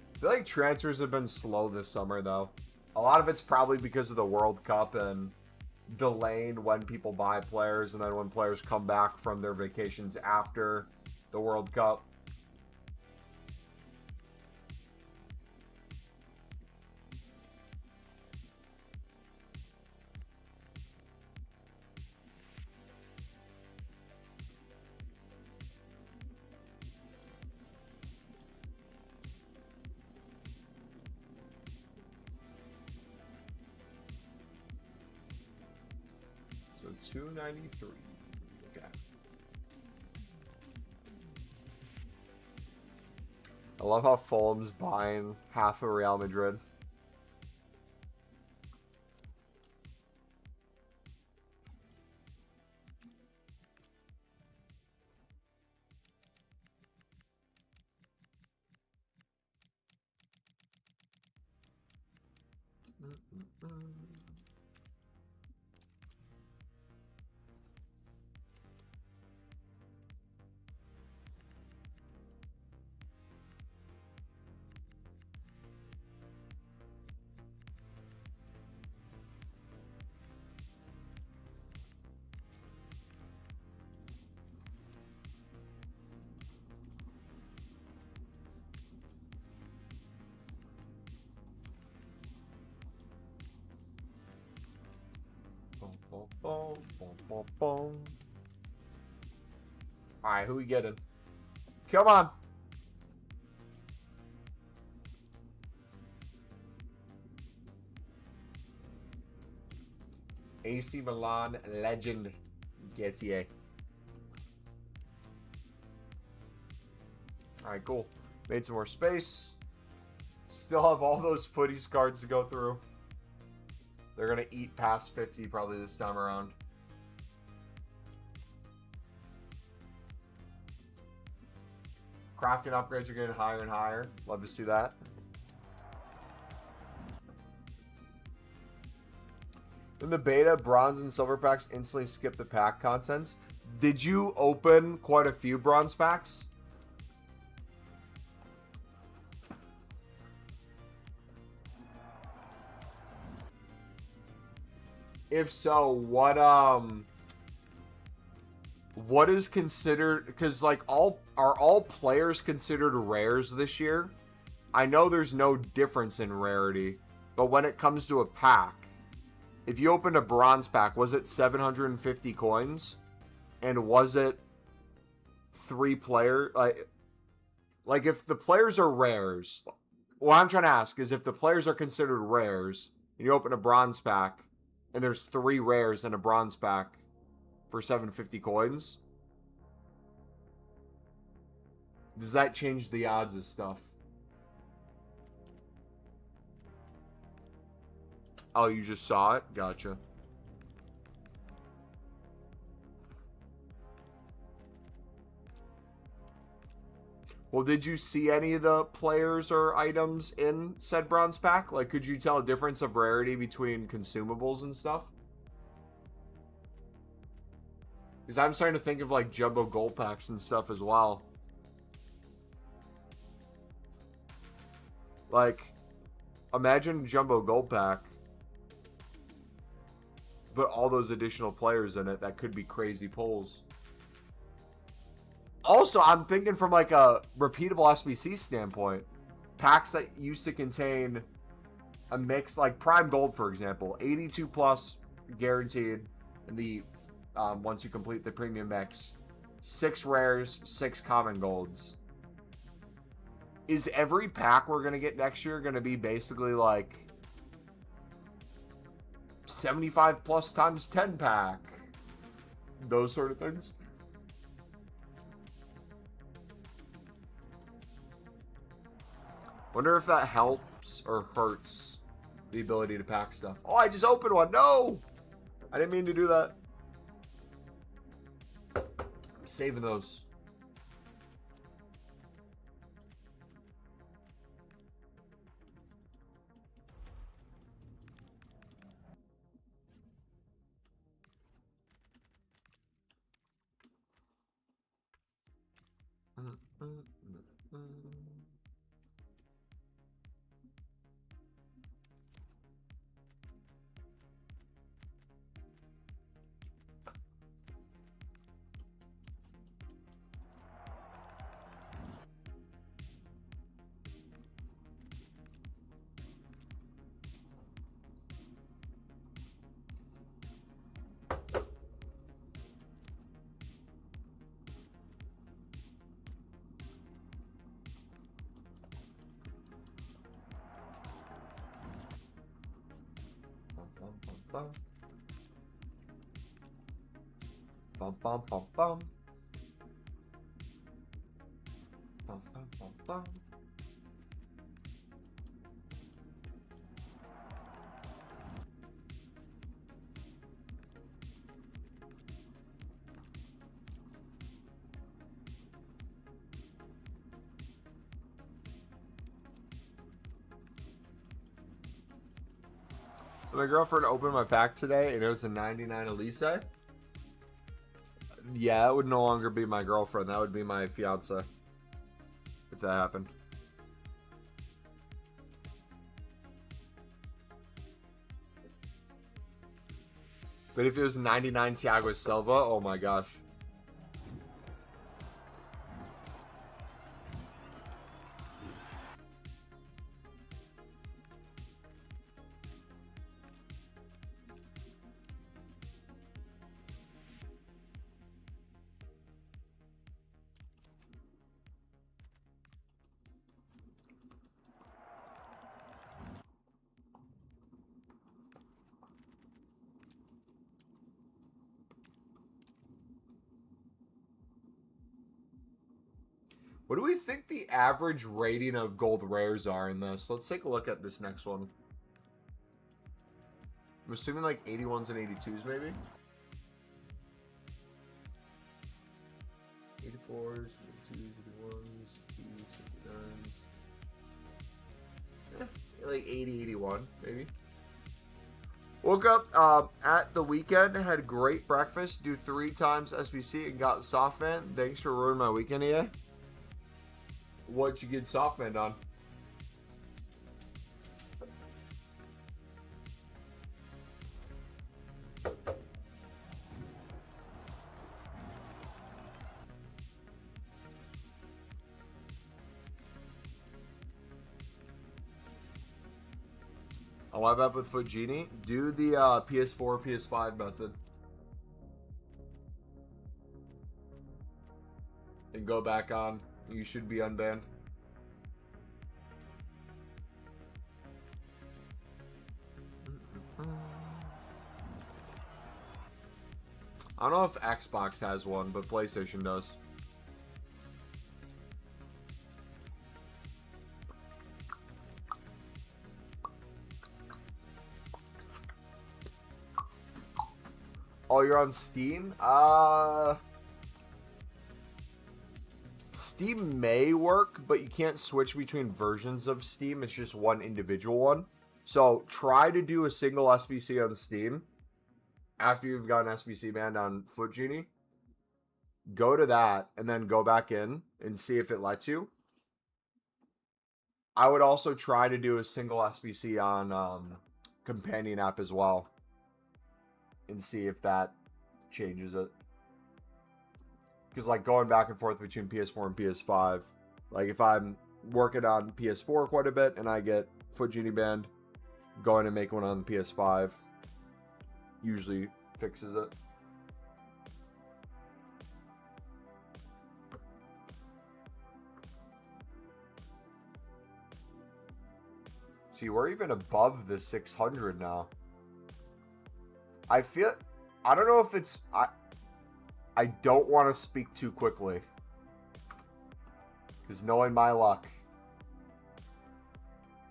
A: I feel like transfers have been slow this summer, though. A lot of it's probably because of the World Cup and delaying when people buy players, and then when players come back from their vacations after the World Cup. So 293. Okay. I love how Fulham's buying half of Real Madrid. Alright, who we getting? Come on. AC Milan legend. Yes, yeah. Alright, cool. Made some more space. Still have all those footies cards to go through. They're going to eat past 50 probably this time around. Crafting upgrades are getting higher and higher. Love to see that. In the beta, bronze and silver packs instantly skip the pack contents. Did you open quite a few bronze packs? If so, what is considered, because like are all players considered rares this year? I know there's no difference in rarity, but when it comes to a pack, if you opened a bronze pack, was it 750 coins? And was it 3 player? Like if the players are rares, what I'm trying to ask is if the players are considered rares, and you open a bronze pack, and there's 3 rares in a bronze pack for 750 coins, does that change the odds of stuff? Oh, you just saw it? Gotcha. Well, did you see any of the players or items in said bronze pack? Like, could you tell a difference of rarity between consumables and stuff? Because I'm starting to think of, like, jumbo gold packs and stuff as well. Like, imagine jumbo gold pack, but all those additional players in it. That could be crazy pulls. Also, I'm thinking from like a repeatable SBC standpoint, packs that used to contain a mix, like Prime Gold, for example, 82 plus guaranteed in the once you complete the premium mix, 6 rares, 6 common golds. Is every pack we're gonna get next year gonna be basically like 75 plus times 10 pack? Those sort of things. Wonder if that helps or hurts the ability to pack stuff. Oh, I just opened one. No! I didn't mean to do that. I'm saving those. Bum, bum, bum, bum, bum. Bum, bum, bum, bum. My girlfriend opened my pack today, and it was a 99 Elise. Yeah, that would no longer be my girlfriend. That would be my fiance. If that happened. But if it was 99 Thiago Silva, oh my gosh. What do we think the average rating of gold rares are in this? Let's take a look at this next one. I'm assuming like 81s and 82s maybe. 84s, 82s, 81s, 89s. Yeah, like 80, 81 maybe. Woke up at the weekend, had a great breakfast, do 3 times SBC, and got softman. Thanks for ruining my weekend, EA. What'd you get softman on? I'll wipe up with Foot Genie. Do the PS4, PS5 method. And go back on. You should be unbanned. I don't know if Xbox has one, but PlayStation does. Oh, you're on Steam? Steam may work, but you can't switch between versions of Steam. It's just one individual one. So try to do a single SBC on Steam after you've gotten SBC banned on Foot Genie. Go to that and then go back in and see if it lets you. I would also try to do a single SBC on Companion app as well and see if that changes it. Because, like, going back and forth between PS4 and PS5, like, if I'm working on PS4 quite a bit and I get Foot Genie banned, going and make one on the PS5 usually fixes it. See, we're even above the 600 now. I don't know if it's... I don't want to speak too quickly. Because knowing my luck,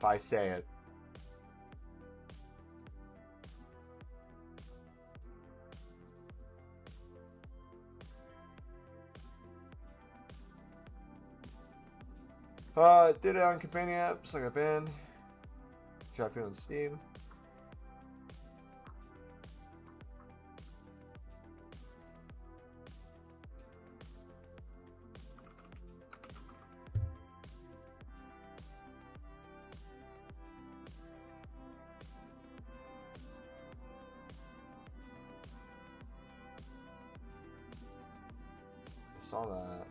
A: if I say it. Did it on companion apps, like a band. Try it on Steam. I saw that.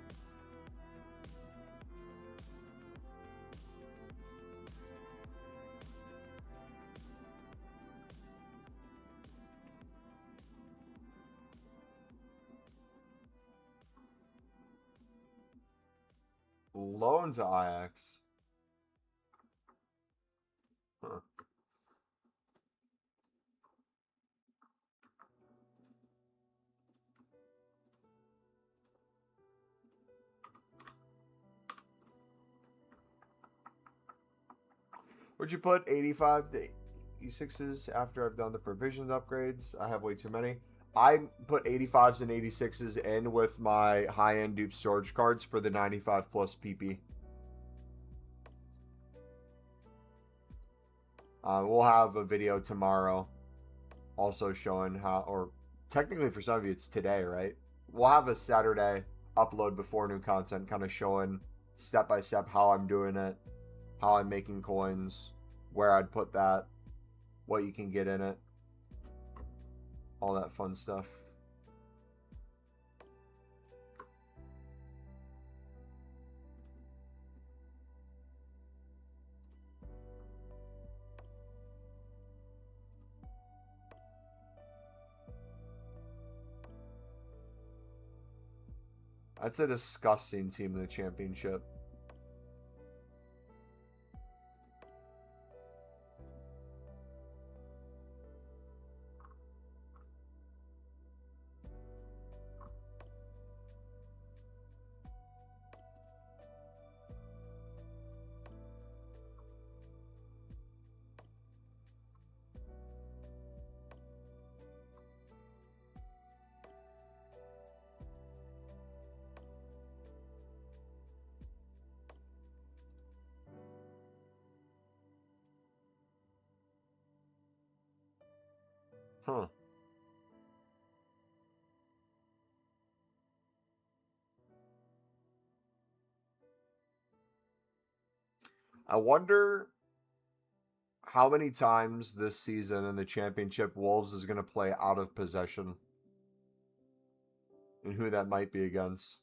A: Loan to Ajax. Huh. Would you put 85 to E6s after I've done the provisioned upgrades? I have way too many. I put 85s and 86s in with my high-end dupe storage cards for the 95 plus PP. We'll have a video tomorrow also showing how, or technically for some of you it's today, right? We'll have a Saturday upload before new content kind of showing step by step how I'm doing it, how I'm making coins, where I'd put that, what you can get in it, all that fun stuff. That's a disgusting team in the championship. Huh. I wonder how many times this season in the championship Wolves is going to play out of possession and who that might be against.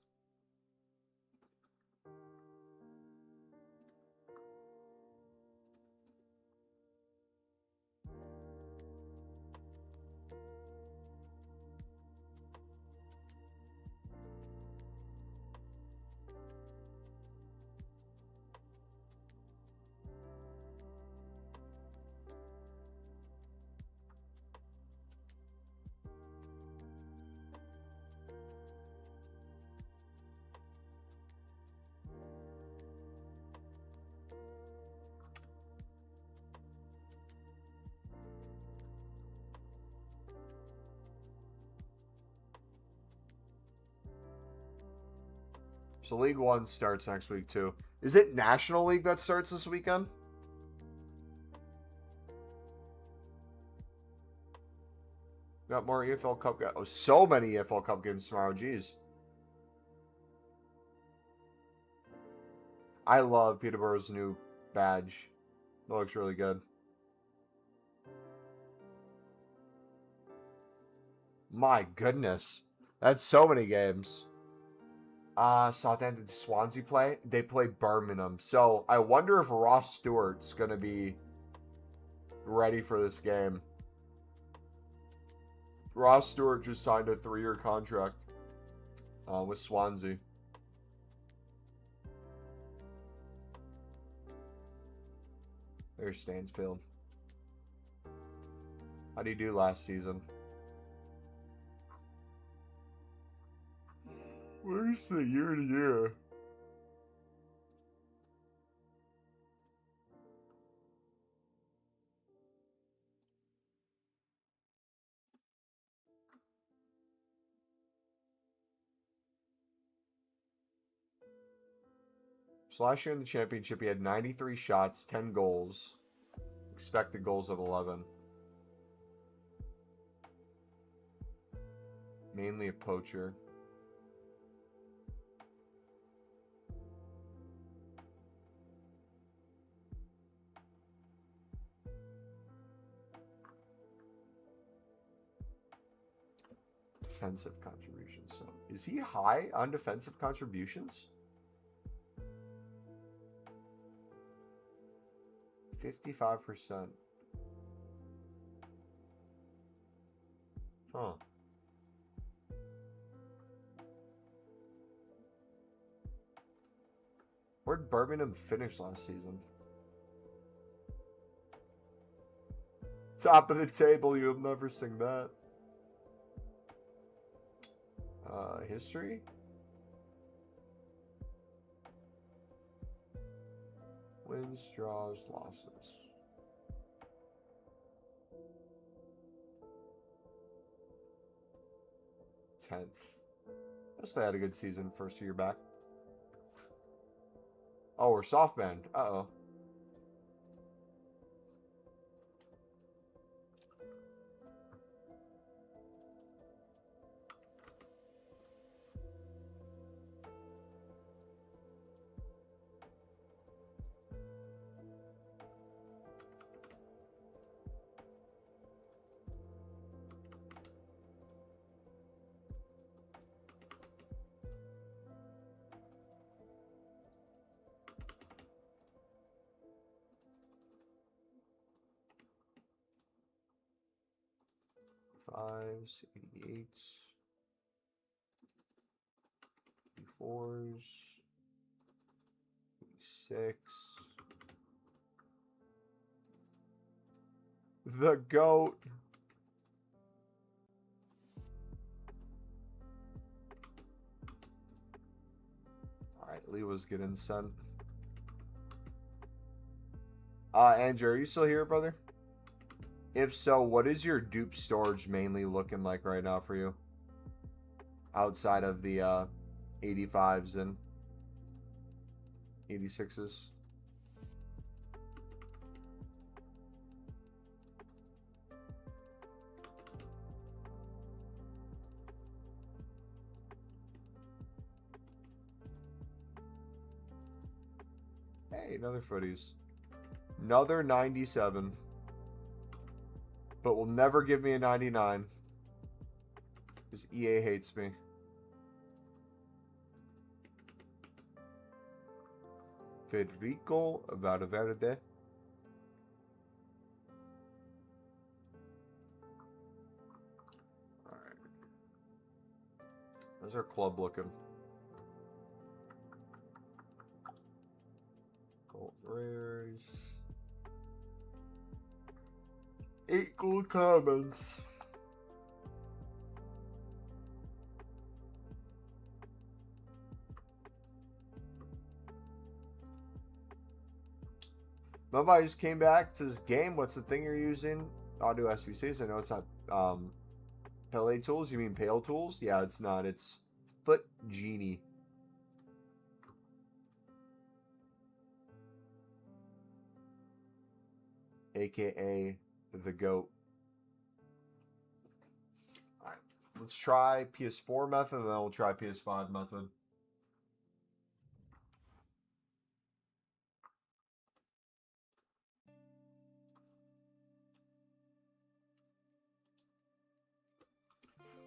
A: So League One starts next week too. Is it National League that starts this weekend? Got more EFL Cup games. Oh, so many EFL Cup games tomorrow. Jeez. I love Peterborough's new badge. It looks really good. My goodness. That's so many games. Southampton Swansea play. They play Birmingham. So I wonder if Ross Stewart's going to be ready for this game. Ross Stewart just signed a 3-year contract with Swansea. There's Stansfield. How do you do last season? Where's the year to year? So last year in the championship, he had 93 shots, 10 goals. Expected goals of 11. Mainly a poacher. Defensive contributions. So is he high on defensive contributions? 55%. Huh. Where'd Birmingham finish last season? Top of the table, you'll never sing that. History? Wins, draws, losses. Tenth. Guess they had a good season first year back. Oh, we're soft banned. Uh-oh. Fives, 88s, 84s, 86. The GOAT. Alright, Lee was getting sent. Andrew, are you still here, brother? If so, what is your dupe storage mainly looking like right now for you? Outside of the 85s and 86s. Hey, another footies. Another 97. But will never give me a 99. Because EA hates me. Federico Valverde. Alright. How's our club looking? Gold rares. 8 gold commons. Mumbo, I just came back to this game. What's the thing you're using? Audio SBCs. I know it's not Pele tools. You mean Pale tools? Yeah, it's not. It's Foot Genie. AKA the GOAT. Alright. Let's try PS4 method and then we'll try PS5 method.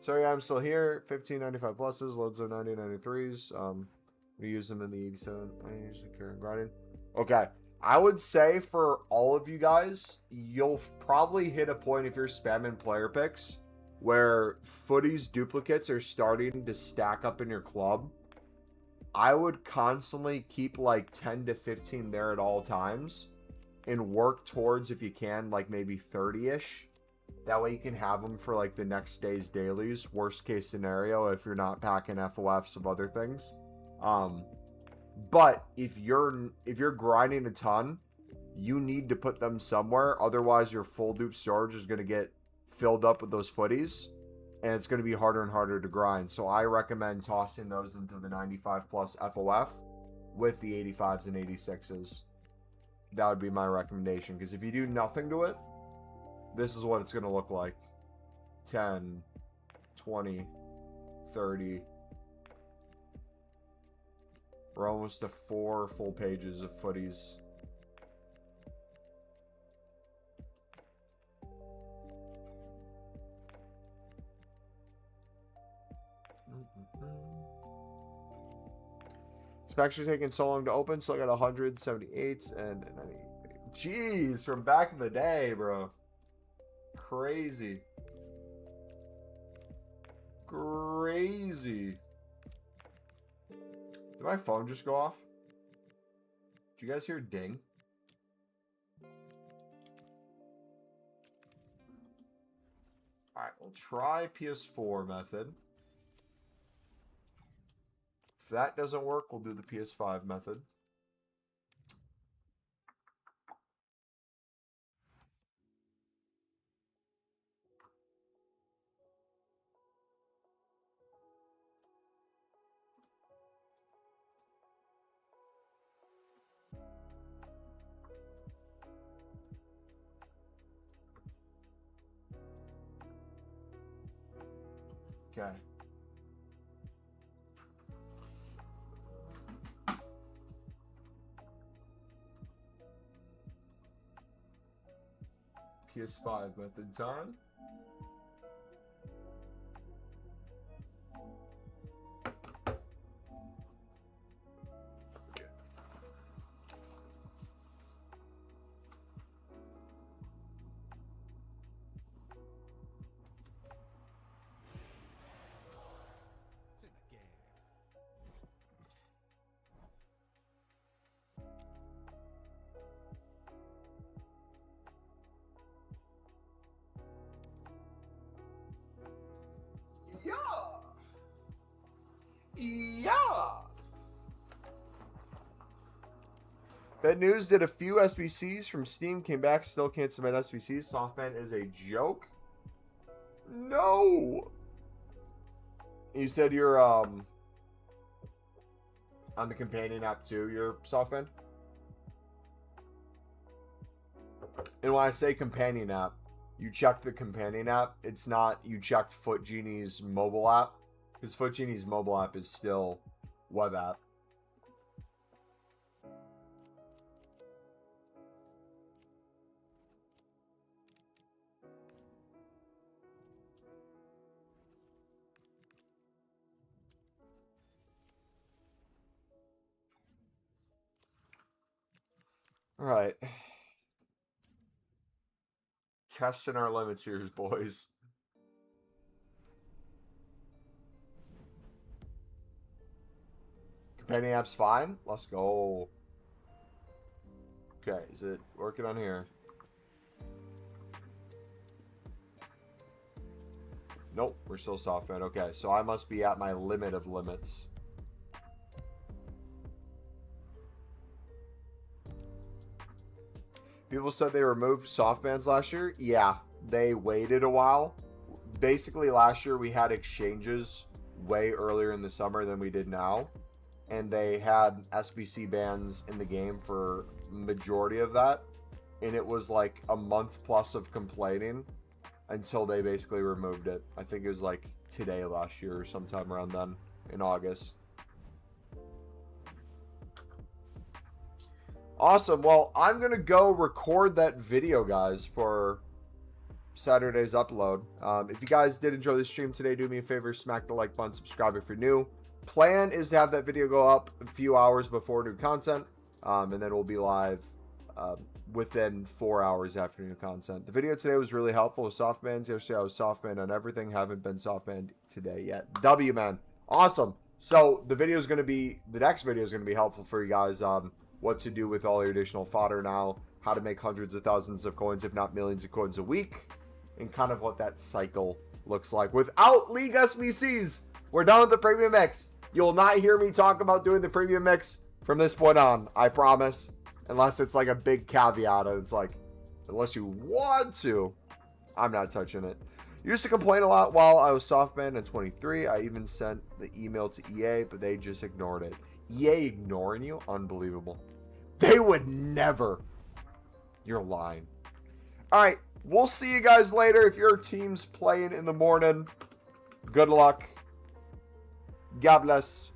A: So yeah, I'm still here. 1595 pluses, loads of 9093s. We use them in the 87. I usually carry grinding. Okay. I would say for all of you guys, you'll probably hit a point if you're spamming player picks where footies duplicates are starting to stack up in your club. I would constantly keep like 10 to 15 there at all times and work towards, if you can, like maybe 30-ish. That way you can have them for like the next day's dailies. Worst case scenario if you're not packing FOFs of other things. But if you're grinding a ton, you need to put them somewhere. Otherwise, your full dupe storage is going to get filled up with those footies, and it's going to be harder and harder to grind. So I recommend tossing those into the 95 plus FOF with the 85s and 86s. That would be my recommendation, because if you do nothing to it, this is what it's going to look like. 10, 20, 30. We're almost to 4 full pages of footies. It's actually taking so long to open, so I got 178s and 90. Jeez, from back in the day, bro. Crazy. Crazy. Did my phone just go off? Did you guys hear a ding? Alright, we'll try PS4 method. If that doesn't work, we'll do the PS5 method. Okay. PS5 method time. Okay. Yeah. Yeah. Bad news did a few SBCs from Steam, came back, still can't submit SBCs. Softman is a joke. No. You said you're on the companion app too, you're Softman? And when I say companion app, you check the companion app. It's not you checked FootGenie's mobile app. Because FootGenie's mobile app is still web app. All right. Testing our limits here, boys. Companion app's fine. Let's go. Okay, is it working on here? Nope, we're still Softman. Okay, so I must be at my limit of limits. People said they removed softbands last year. Yeah, they waited a while. Basically, last year we had exchanges way earlier in the summer than we did now. And they had SBC bans in the game for majority of that. And it was like a month plus of complaining until they basically removed it. I think it was like today last year or sometime around then in August. Awesome. Well, I'm going to go record that video, guys, for Saturday's upload. If you guys did enjoy the stream today, do me a favor, smack the like button, subscribe if you're new. Plan is to have that video go up a few hours before new content, and then we'll be live within 4 hours after new content. The video today was really helpful with softbands. Yesterday I was softband on everything. Haven't been softband today yet. W, man. Awesome. So the video is going to be, the next video is going to be helpful for you guys. What to do with all your additional fodder now, how to make hundreds of thousands of coins, if not millions of coins a week, and kind of what that cycle looks like without League SBCs. We're done with the premium mix. You will not hear me talk about doing the premium mix from this point on, I promise, unless it's like a big caveat. It's like, unless you want to, I'm not touching it. Used to complain a lot while I was soft banned in 23. I even sent the email to EA, but they just ignored it. EA ignoring you? Unbelievable. They would never. You're lying. Alright, we'll see you guys later. If your team's playing in the morning, good luck. God bless.